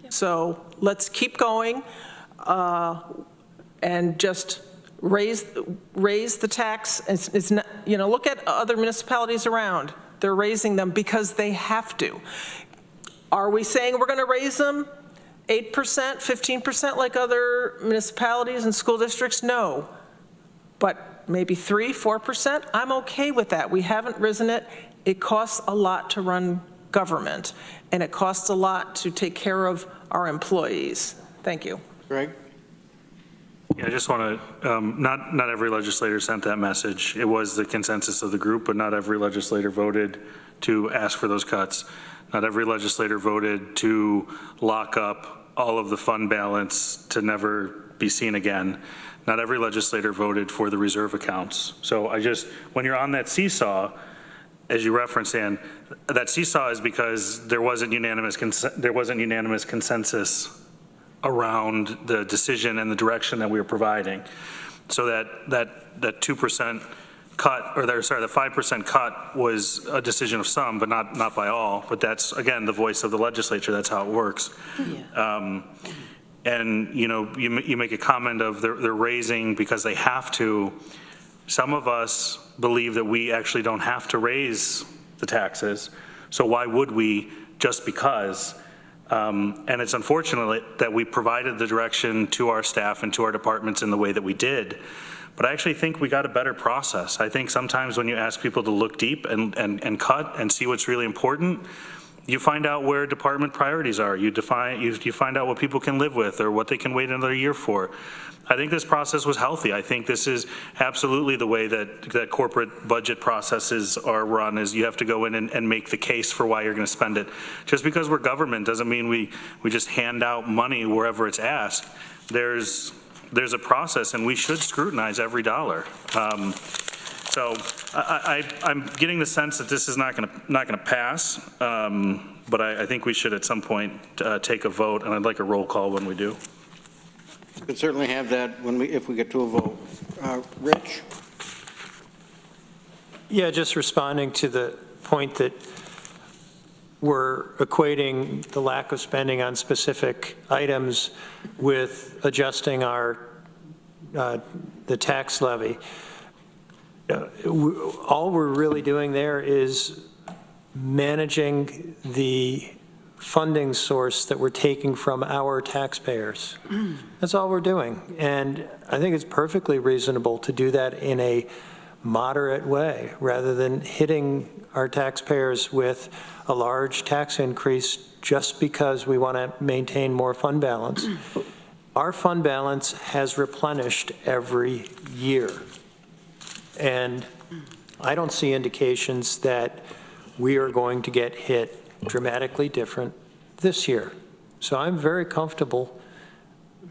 So let's keep going and just raise the tax. It's not, you know, look at other municipalities around. They're raising them because they have to. Are we saying we're going to raise them 8%, 15% like other municipalities and school districts? No. But maybe 3%, 4%? I'm okay with that. We haven't risen it. It costs a lot to run government, and it costs a lot to take care of our employees. Thank you. Greg? Yeah, I just want to, not every legislator sent that message. It was the consensus of the group, but not every legislator voted to ask for those cuts. Not every legislator voted to lock up all of the fund balance to never be seen again. Not every legislator voted for the reserve accounts. So when you're on that seesaw, as you referenced, Ann, that seesaw is because there wasn't unanimous consensus around the decision and the direction that we were providing. So that 2% cut, or the 5% cut was a decision of some, but not by all. But that's, again, the voice of the legislature. That's how it works. Yeah. And you know, you make a comment of they're raising because they have to. Some of us believe that we actually don't have to raise the taxes. So why would we just because? And it's unfortunate that we provided the direction to our staff and to our departments in the way that we did. But I actually think we got a better process. I think sometimes when you ask people to look deep and cut and see what's really important, you find out where department priorities are. You find out what people can live with or what they can wait another year for. I think this process was healthy. I think this is absolutely the way that corporate budget processes are run, is you have to go in and make the case for why you're going to spend it. Just because we're government doesn't mean we just hand out money wherever it's asked. There's a process, and we should scrutinize every dollar. So I'm getting the sense that this is not going to pass, but I think we should at some point take a vote, and I'd like a roll call when we do. We could certainly have that if we get to a vote. Rich? Yeah, just responding to the point that we're equating the lack of spending on specific items with adjusting the tax levy. All we're really doing there is managing the funding source that we're taking from our taxpayers. That's all we're doing. And I think it's perfectly reasonable to do that in a moderate way rather than hitting our taxpayers with a large tax increase just because we want to maintain more fund balance. Our fund balance has replenished every year. And I don't see indications that we are going to get hit dramatically different this year. So I'm very comfortable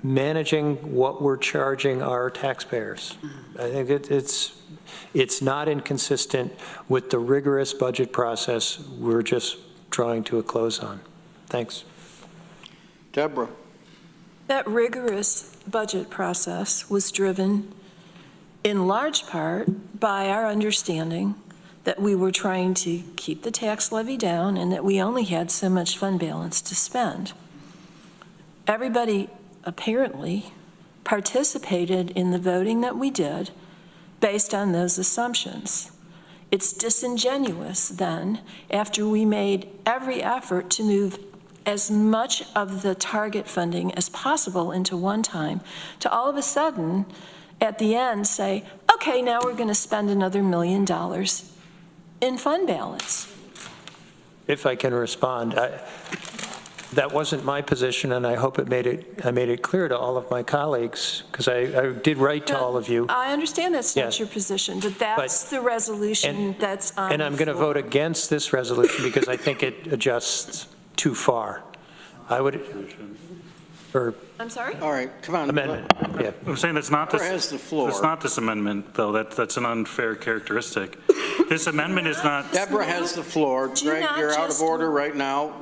managing what we're charging our taxpayers. I think it's not inconsistent with the rigorous budget process we're just drawing to a close on. Thanks. Deborah. That rigorous budget process was driven in large part by our understanding that we were trying to keep the tax levy down and that we only had so much fund balance to spend. Everybody apparently participated in the voting that we did based on those assumptions. It's disingenuous then, after we made every effort to move as much of the target funding as possible into one time, to all of a sudden, at the end, say, okay, now we're going to spend another $1 million in fund balance. If I can respond, that wasn't my position, and I hope I made it clear to all of my colleagues, because I did write to all of you. I understand that's not your position, but that's the resolution that's on And I'm going to vote against this resolution because I think it adjusts too far. I would, I'm sorry? All right, come on. amendment, yeah. I'm saying that's not Deborah has the floor. That's not this amendment, though. That's an unfair characteristic. This amendment is not. Deborah has the floor. Greg, you're out of order right now.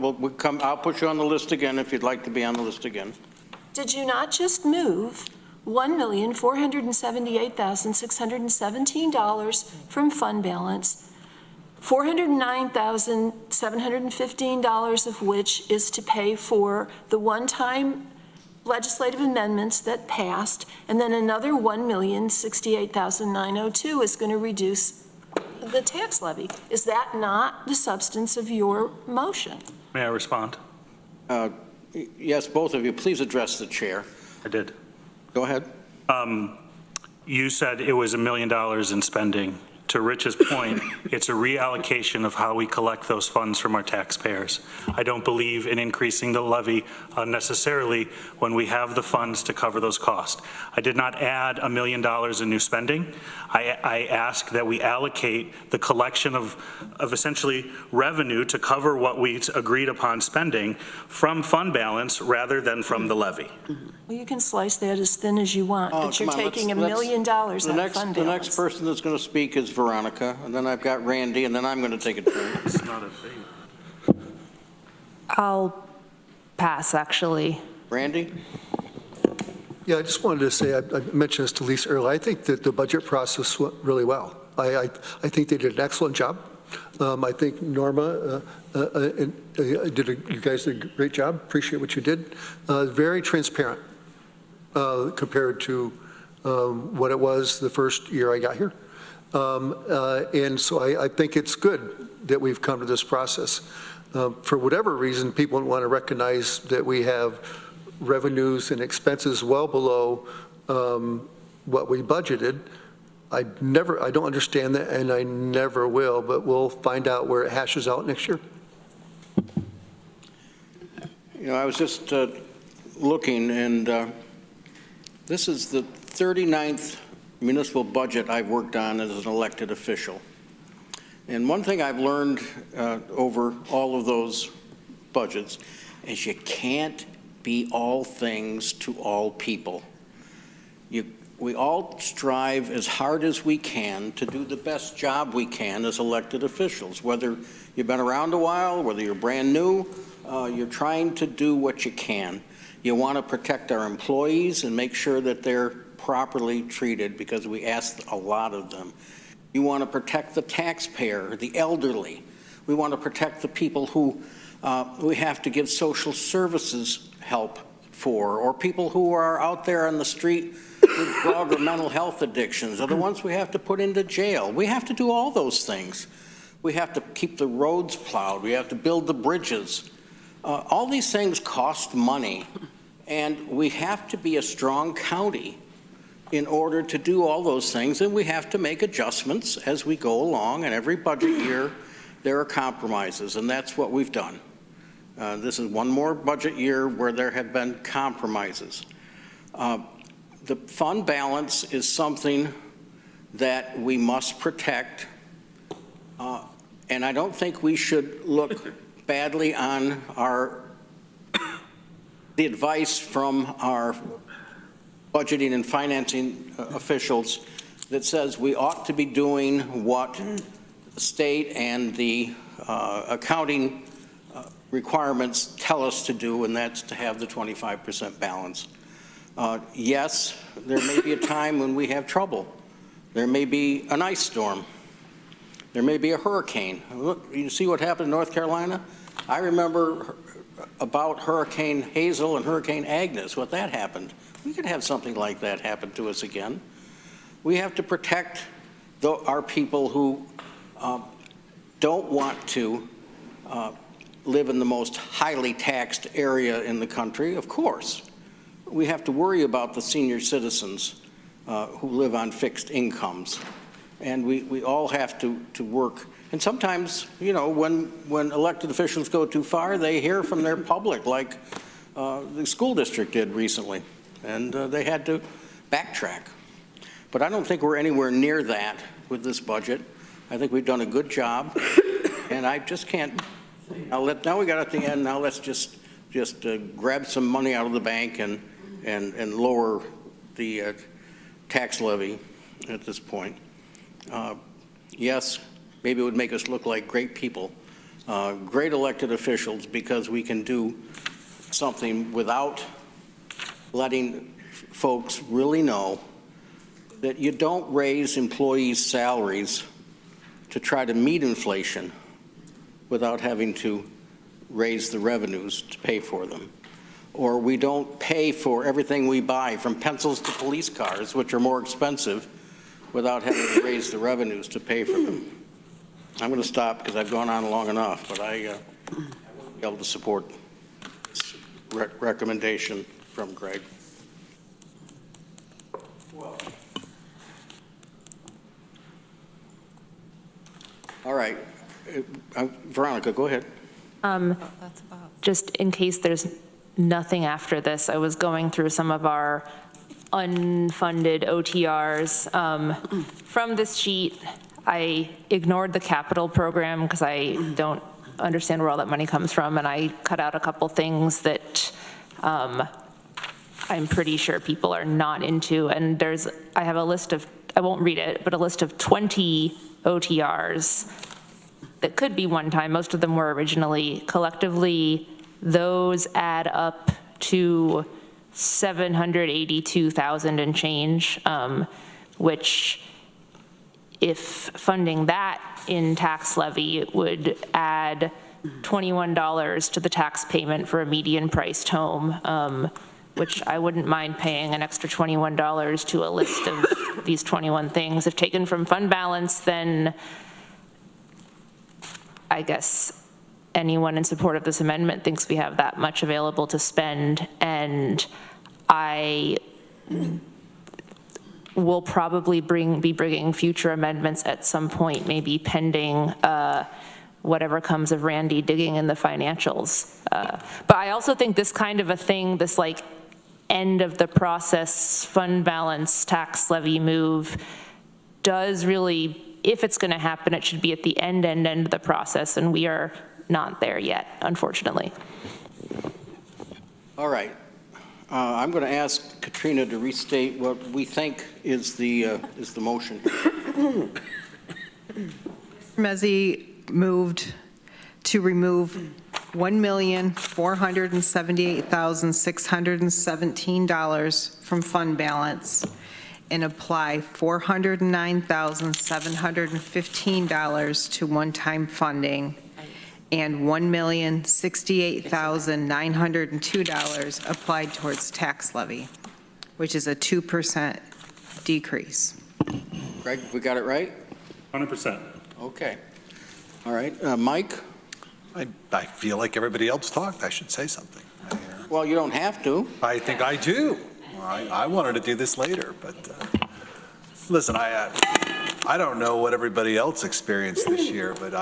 I'll put you on the list again if you'd like to be on the list again. Did you not just move $1,478,617 from fund balance, $409,715 of which is to pay for the one-time legislative amendments that passed, and then another $1,068,902 is going to reduce the tax levy? Is that not the substance of your motion? May I respond? Yes, both of you, please address the chair. I did. Go ahead. You said it was $1 million in spending. To Rich's point, it's a reallocation of how we collect those funds from our taxpayers. I don't believe in increasing the levy unnecessarily when we have the funds to cover those costs. I did not add $1 million in new spending. I ask that we allocate the collection of essentially revenue to cover what we agreed upon spending from fund balance rather than from the levy. Well, you can slice that as thin as you want, but you're taking $1 million out of fund balance. The next person that's going to speak is Veronica, and then I've got Randy, and then I'm going to take a turn. It's not a thing. I'll pass, actually. Randy? Yeah, I just wanted to say, I mentioned this to Lisa earlier, I think that the budget process went really well. I think they did an excellent job. I think Norma, you guys did a great job, appreciate what you did. Very transparent compared to what it was the first year I got here. And so I think it's good that we've come to this process. For whatever reason, people want to recognize that we have revenues and expenses well below what we budgeted. I don't understand that, and I never will, but we'll find out where it hashes out next year. You know, I was just looking, and this is the 39th municipal budget I've worked on as an elected official. And one thing I've learned over all of those budgets is you can't be all things to all people. We all strive as hard as we can to do the best job we can as elected officials. Whether you've been around a while, whether you're brand new, you're trying to do what you can. You want to protect our employees and make sure that they're properly treated because we ask a lot of them. You want to protect the taxpayer, the elderly. We want to protect the people who we have to give social services help for, or people who are out there on the street with drug or mental health addictions, or the ones we have to put into jail. We have to do all those things. We have to keep the roads plowed. We have to build the bridges. All these things cost money, and we have to be a strong county in order to do all those things, and we have to make adjustments as we go along, and every budget year there are compromises, and that's what we've done. This is one more budget year where there have been compromises. The fund balance is something that we must protect, and I don't think we should look badly on the advice from our budgeting and financing officials that says we ought to be doing what the state and the accounting requirements tell us to do, and that's to have the 25% balance. Yes, there may be a time when we have trouble. There may be an ice storm. There may be a hurricane. Look, you see what happened in North Carolina? I remember about Hurricane Hazel and Hurricane Agnes, what that happened. We could have something like that happen to us again. We have to protect our people who don't want to live in the most highly taxed area in the country, of course. We have to worry about the senior citizens who live on fixed incomes. And we all have to work. And sometimes, you know, when elected officials go too far, they hear from their public, like the school district did recently, and they had to backtrack. But I don't think we're anywhere near that with this budget. I think we've done a good job, and I just can't. Now we got at the end. Now let's just grab some money out of the bank and lower the tax levy at this point. Yes, maybe it would make us look like great people, great elected officials, because we can do something without letting folks really know that you don't raise employees' salaries to try to meet inflation without having to raise the revenues to pay for them. Or we don't pay for everything we buy, from pencils to police cars, which are more expensive, without having to raise the revenues to pay for them. I'm going to stop because I've gone on long enough, but I won't be able to support this recommendation from Greg. All right. Veronica, go ahead. Just in case there's nothing after this, I was going through some of our unfunded OTRs. From this sheet, I ignored the capital program because I don't understand where all that money comes from, and I cut out a couple things that I'm pretty sure people are not into. And I have a list of, I won't read it, but a list of 20 OTRs that could be one time. Most of them were originally. Collectively, those add up to 782,000 and change, which, if funding that in tax levy, would add $21 to the tax payment for a median priced home, which I wouldn't mind paying an extra $21 to a list of these 21 things. If taken from fund balance, then I guess anyone in support of this amendment thinks we have that much available to spend, and I will probably be bringing future amendments at some point, maybe pending whatever comes of Randy digging in the financials. But I also think this kind of a thing, this like end of the process fund balance tax levy move, does really, if it's going to happen, it should be at the end of the process, and we are not there yet, unfortunately. All right. I'm going to ask Katrina to restate what we think is the motion. Mezzi moved to remove $1,478,617 from fund balance and apply $409,715 to one-time funding and $1,068,902 applied towards tax levy, which is a 2% decrease. Greg, we got it right? 100%. Okay. All right. Mike? I feel like everybody else talked. I should say something. Well, you don't have to. I think I do. I wanted to do this later, but listen, I don't know what everybody else experienced this year, but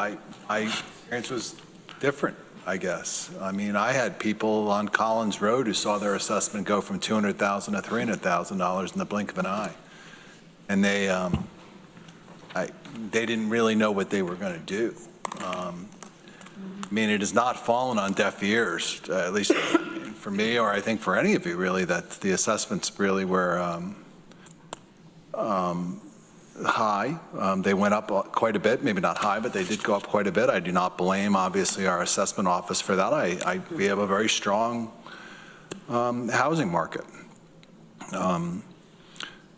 my experience was different, I guess. I mean, I had people on Collins Road who saw their assessment go from $200,000 to $300,000 in the blink of an eye, and they didn't really know what they were going to do. I mean, it has not fallen on deaf ears, at least for me, or I think for any of you, really, that the assessments really were high. They went up quite a bit, maybe not high, but they did go up quite a bit. I do not blame, obviously, our assessment office for that. We have a very strong housing market.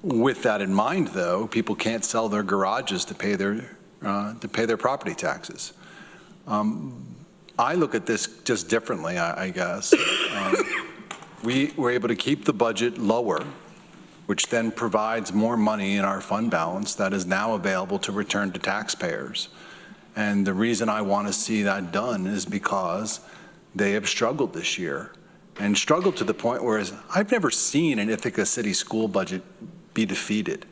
With that in mind, though, people can't sell their garages to pay their property taxes. I look at this just differently, I guess. We were able to keep the budget lower, which then provides more money in our fund balance that is now available to return to taxpayers. And the reason I want to see that done is because they have struggled this year, and struggled to the point where I've never seen an Ithaca City school budget be defeated.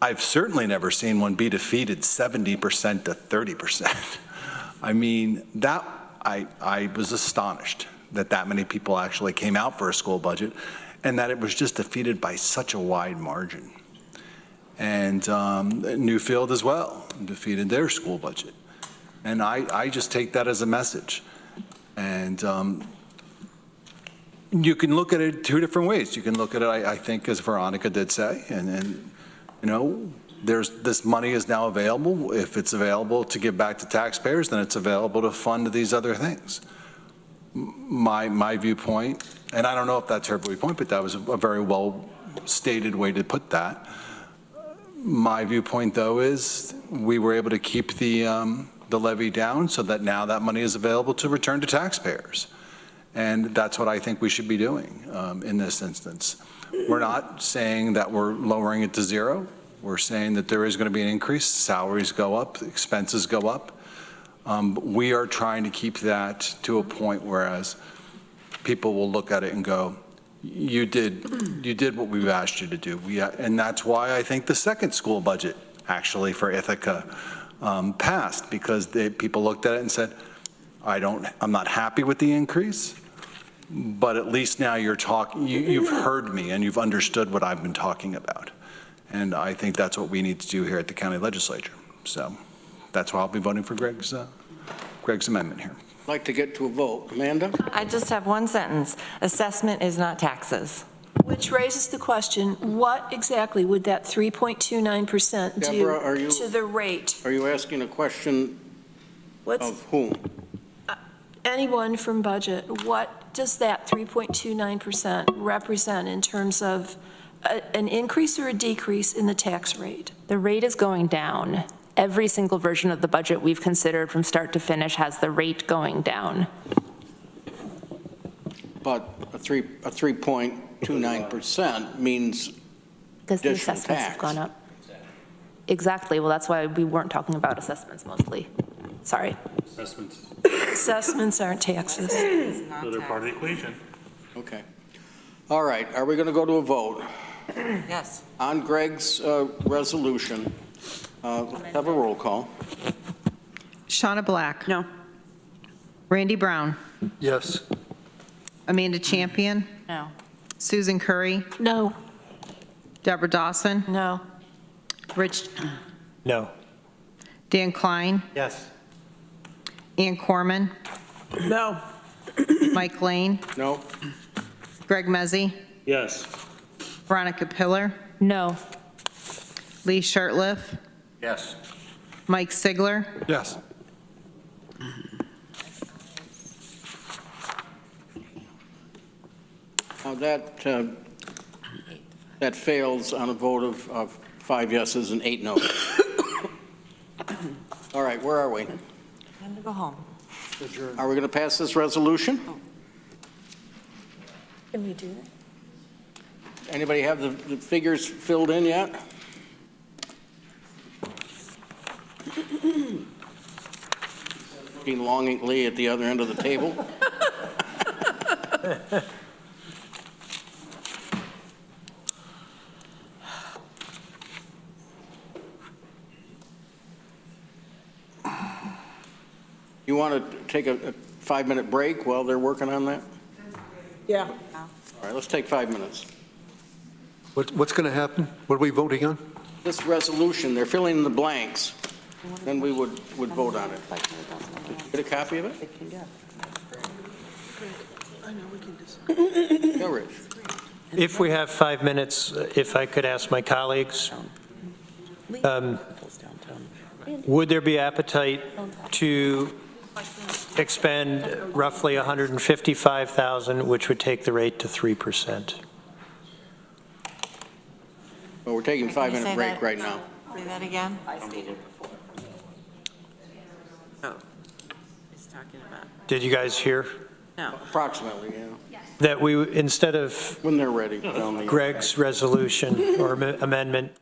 I've certainly never seen one be defeated 70% to 30%. I mean, that I was astonished that many people actually came out for a school budget, and that it was just defeated by such a wide margin. And Newfield as well defeated their school budget. And I just take that as a message. And you can look at it two different ways. You can look at it, I think, as Veronica did say, and you know, this money is now available. If it's available to give back to taxpayers, then it's available to fund these other things. My viewpoint, and I don't know if that's her viewpoint, but that was a very well stated way to put that. My viewpoint, though, is we were able to keep the levy down so that now that money is available to return to taxpayers. And that's what I think we should be doing in this instance. We're not saying that we're lowering it to zero. We're saying that there is going to be an increase. Salaries go up, expenses go up. But we are trying to keep that to a point whereas people will look at it and go, you did what we've asked you to do. And that's why I think the second school budget actually for Ithaca passed, because people looked at it and said, I'm not happy with the increase, but at least now you've heard me and you've understood what I've been talking about. And I think that's what we need to do here at the county legislature. So that's why I'll be voting for Greg's amendment here. I'd like to get to a vote. Amanda? I just have one sentence. Assessment is not taxes. Which raises the question, what exactly would that 3.29% do Deborah, to the rate? Are you asking a question of whom? Anyone from budget, what does that 3.29% represent in terms of an increase or a decrease in the tax rate? The rate is going down. Every single version of the budget we've considered from start to finish has the rate going down. But a 3.29% means because the additional assessments tax. have gone up. Exactly. Well, that's why we weren't talking about assessments mostly. Sorry. Assessments aren't taxes. So they're part of the equation. Okay. All right. Are we going to go to a vote? Yes. On Greg's resolution, have a roll call. Shauna Black. No. Randy Brown. Yes. Amanda Champion. No. Susan Curry. No. Deborah Dawson. No. Rich. No. Dan Klein. Yes. Ann Corman. No. Mike Lane. No? Greg Mezzi. Yes. Veronica Pillar. No. Lee Shirtliff. Yes. Mike Sigler. Yes. Now that fails on a vote of 5 yeses and 8 noes. All right, where are we? Time to go home. Are we going to pass this resolution? Can we do that? Anybody have the figures filled in yet? Looking longingly at the other end of the table. You want to take a 5-minute break while they're working on that? Yeah. All right, let's take 5 minutes. What's going to happen? What are we voting on? This resolution, they're filling in the blanks, then we would vote on it. Get a copy of it? Go, Rich. If we have 5 minutes, if I could ask my colleagues, would there be appetite to expend roughly $155,000, which would take the rate to 3%? Well, we're taking a Can you 5-minute say break that? right now. Say that again? Oh, he's talking about, Did you guys hear no. Approximately, yeah. that we, instead of When they're ready. tell me. Greg's resolution or amendment,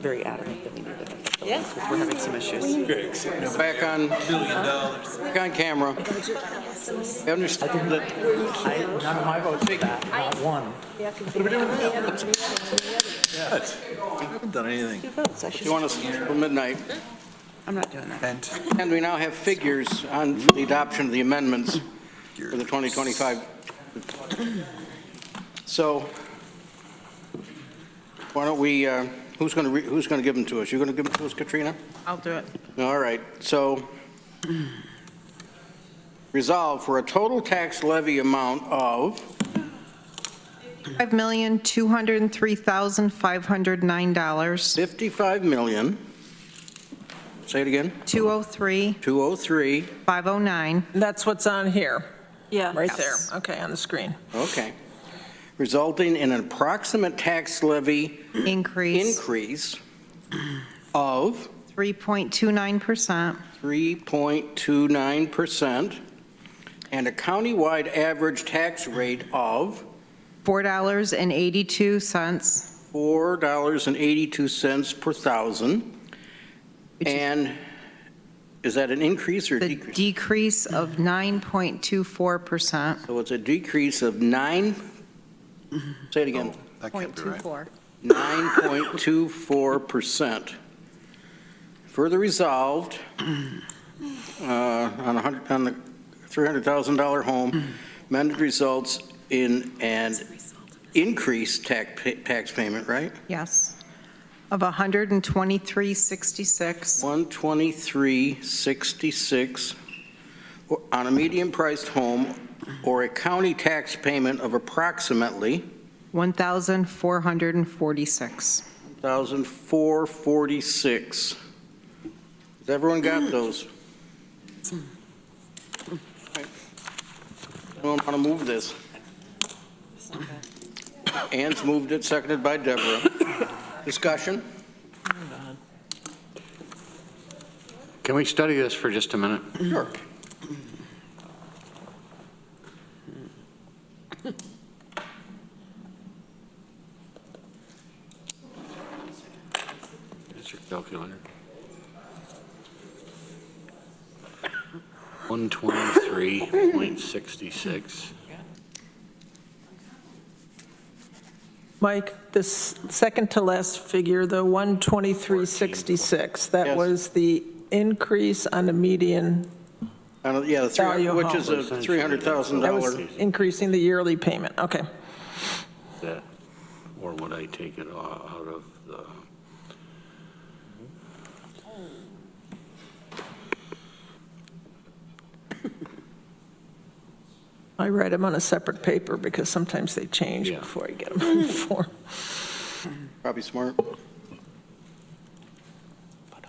very adamant that we need it. Yes. We're having some issues. Back on camera. I understand that. None of my votes for that, not one. What are we doing now? I haven't done anything. You want us to midnight? I'm not doing that. And we now have figures on the adoption of the amendments for the 2025. So why don't we, who's going to give them to us? You're going to give them to us, Katrina? I'll do it. All right. So resolve for a total tax levy amount of $5,203,509. 55 million. Say it again. 203. 509. That's what's on here, Yeah. right there, okay, on the screen. Okay. Resulting in an approximate tax levy increase of 3.29%. 3.29% and a countywide average tax rate of $4.82. $4.82 per thousand. And is that an increase or The decrease? decrease of 9.24%. So it's a decrease of say it again. That can't be right. 9.24%. Further resolved, on the $300,000 home, amended results in an increased tax payment, right? Yes. Of $123.66. $123.66 on a medium-priced home, or a county tax payment of approximately $1,446. $1,446. Has everyone got those? Anyone want to move this? Ann's moved it, seconded by Deborah. Discussion? Can we study this for just a minute? Sure. That's your calculator. 123.66. Mike, this second to last figure, the 123.66, that Yes. was the increase on the median, Yeah, Value which home. is a that was $300,000. increasing the yearly payment, okay. That, or would I take it out of the? I write them on a separate paper because sometimes they change Yeah. before I get them on the form. Probably smart.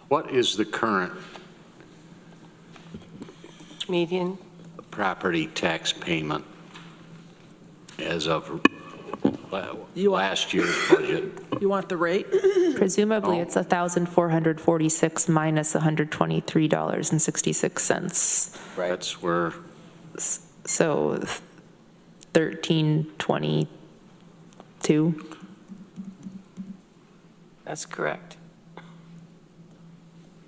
What is the current Median. property tax payment as of last year's budget? You want the rate? Presumably, it's 1,446 minus $123.66. That's where, So 1322. That's correct.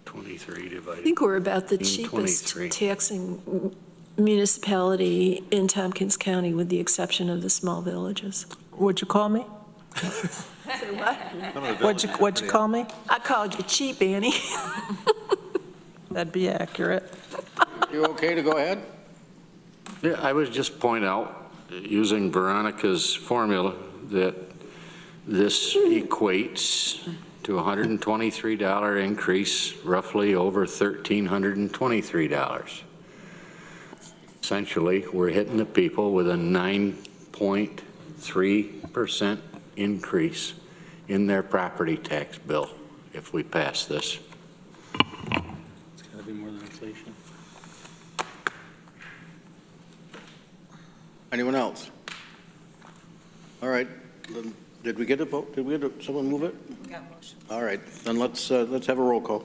23 divided. I think we're about the 23. cheapest taxing municipality in Tompkins County, with the exception of the small villages. What'd you call me? Say what? What'd you call me? I called you cheap, Annie. That'd be accurate. You okay to go ahead? Yeah, I would just point out, using Veronica's formula, that this equates to a $123 increase, roughly over $1,323. Essentially, we're hitting the people with a 9.3% increase in their property tax bill if we pass this. It's got to be more than inflation. Anyone else? All right, then, did we get a vote? Did we get someone move it? All right, then let's have a roll call.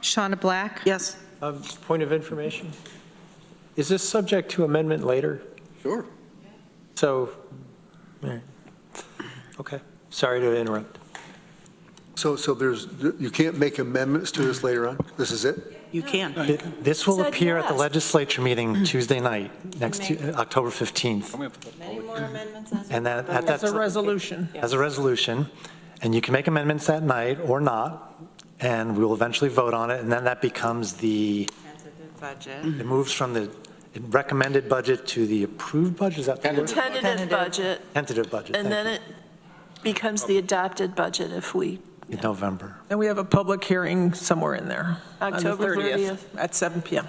Shauna Black? Yes. Point of information. Is this subject to amendment later? Sure. So, all right. Okay, sorry to interrupt. So you can't make amendments to this later on? This is it? You can. This will Said appear at the yes. legislature meeting Tuesday night, October 15th. Many more amendments as And then at As that, a resolution. as a resolution, and you can make amendments that night or not, and we will eventually vote on it, and then that becomes the, tentative budget. it moves from the recommended budget to the approved budget, is that the word? Tentative budget, Tentative budget, and then it becomes the adopted budget if we, in November. And we have a public hearing somewhere in there. on the October 30th. At 7 PM.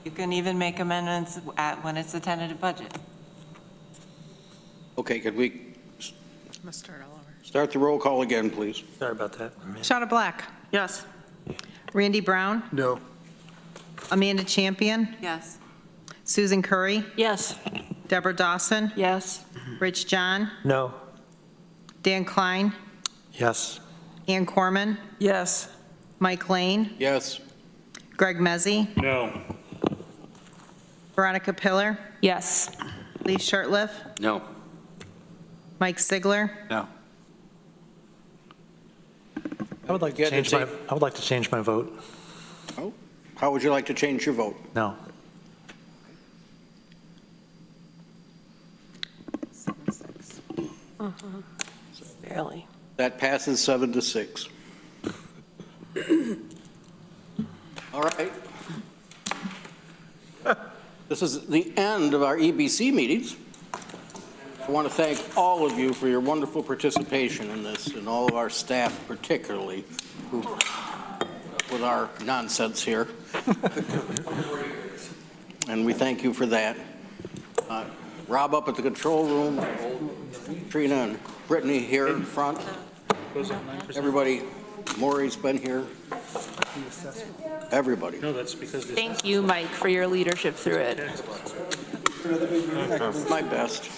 You can even make amendments when it's a tentative budget. Okay, could we Must start all over. start the roll call again, please? Sorry about that. Shawna Black. Yes. Randy Brown. No. Amanda Champion. Yes. Susan Curry. Yes. Deborah Dawson. yes. Rich John. No. Dan Klein. Yes. Ann Corman. Yes. Mike Lane. Yes. Greg Mezzi. No. Veronica Pillar. Yes. Lee Shirtliff. No. Mike Sigler. No. I would like to Yeah, change did I would like to change my vote. Oh, how would you like to change your vote? No. Barely. That passes 7-6. All right. This is the end of our EBC meetings. I want to thank all of you for your wonderful participation in this, and all of our staff particularly, who, with our nonsense here. And we thank you for that. Rob up at the control room, Trina and Brittany here in front. Everybody, Maury's been here. Everybody. No, that's because. Thank you, Mike, for your leadership through it. My best.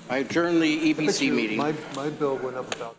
I adjourn the EBC meeting. My bill went up about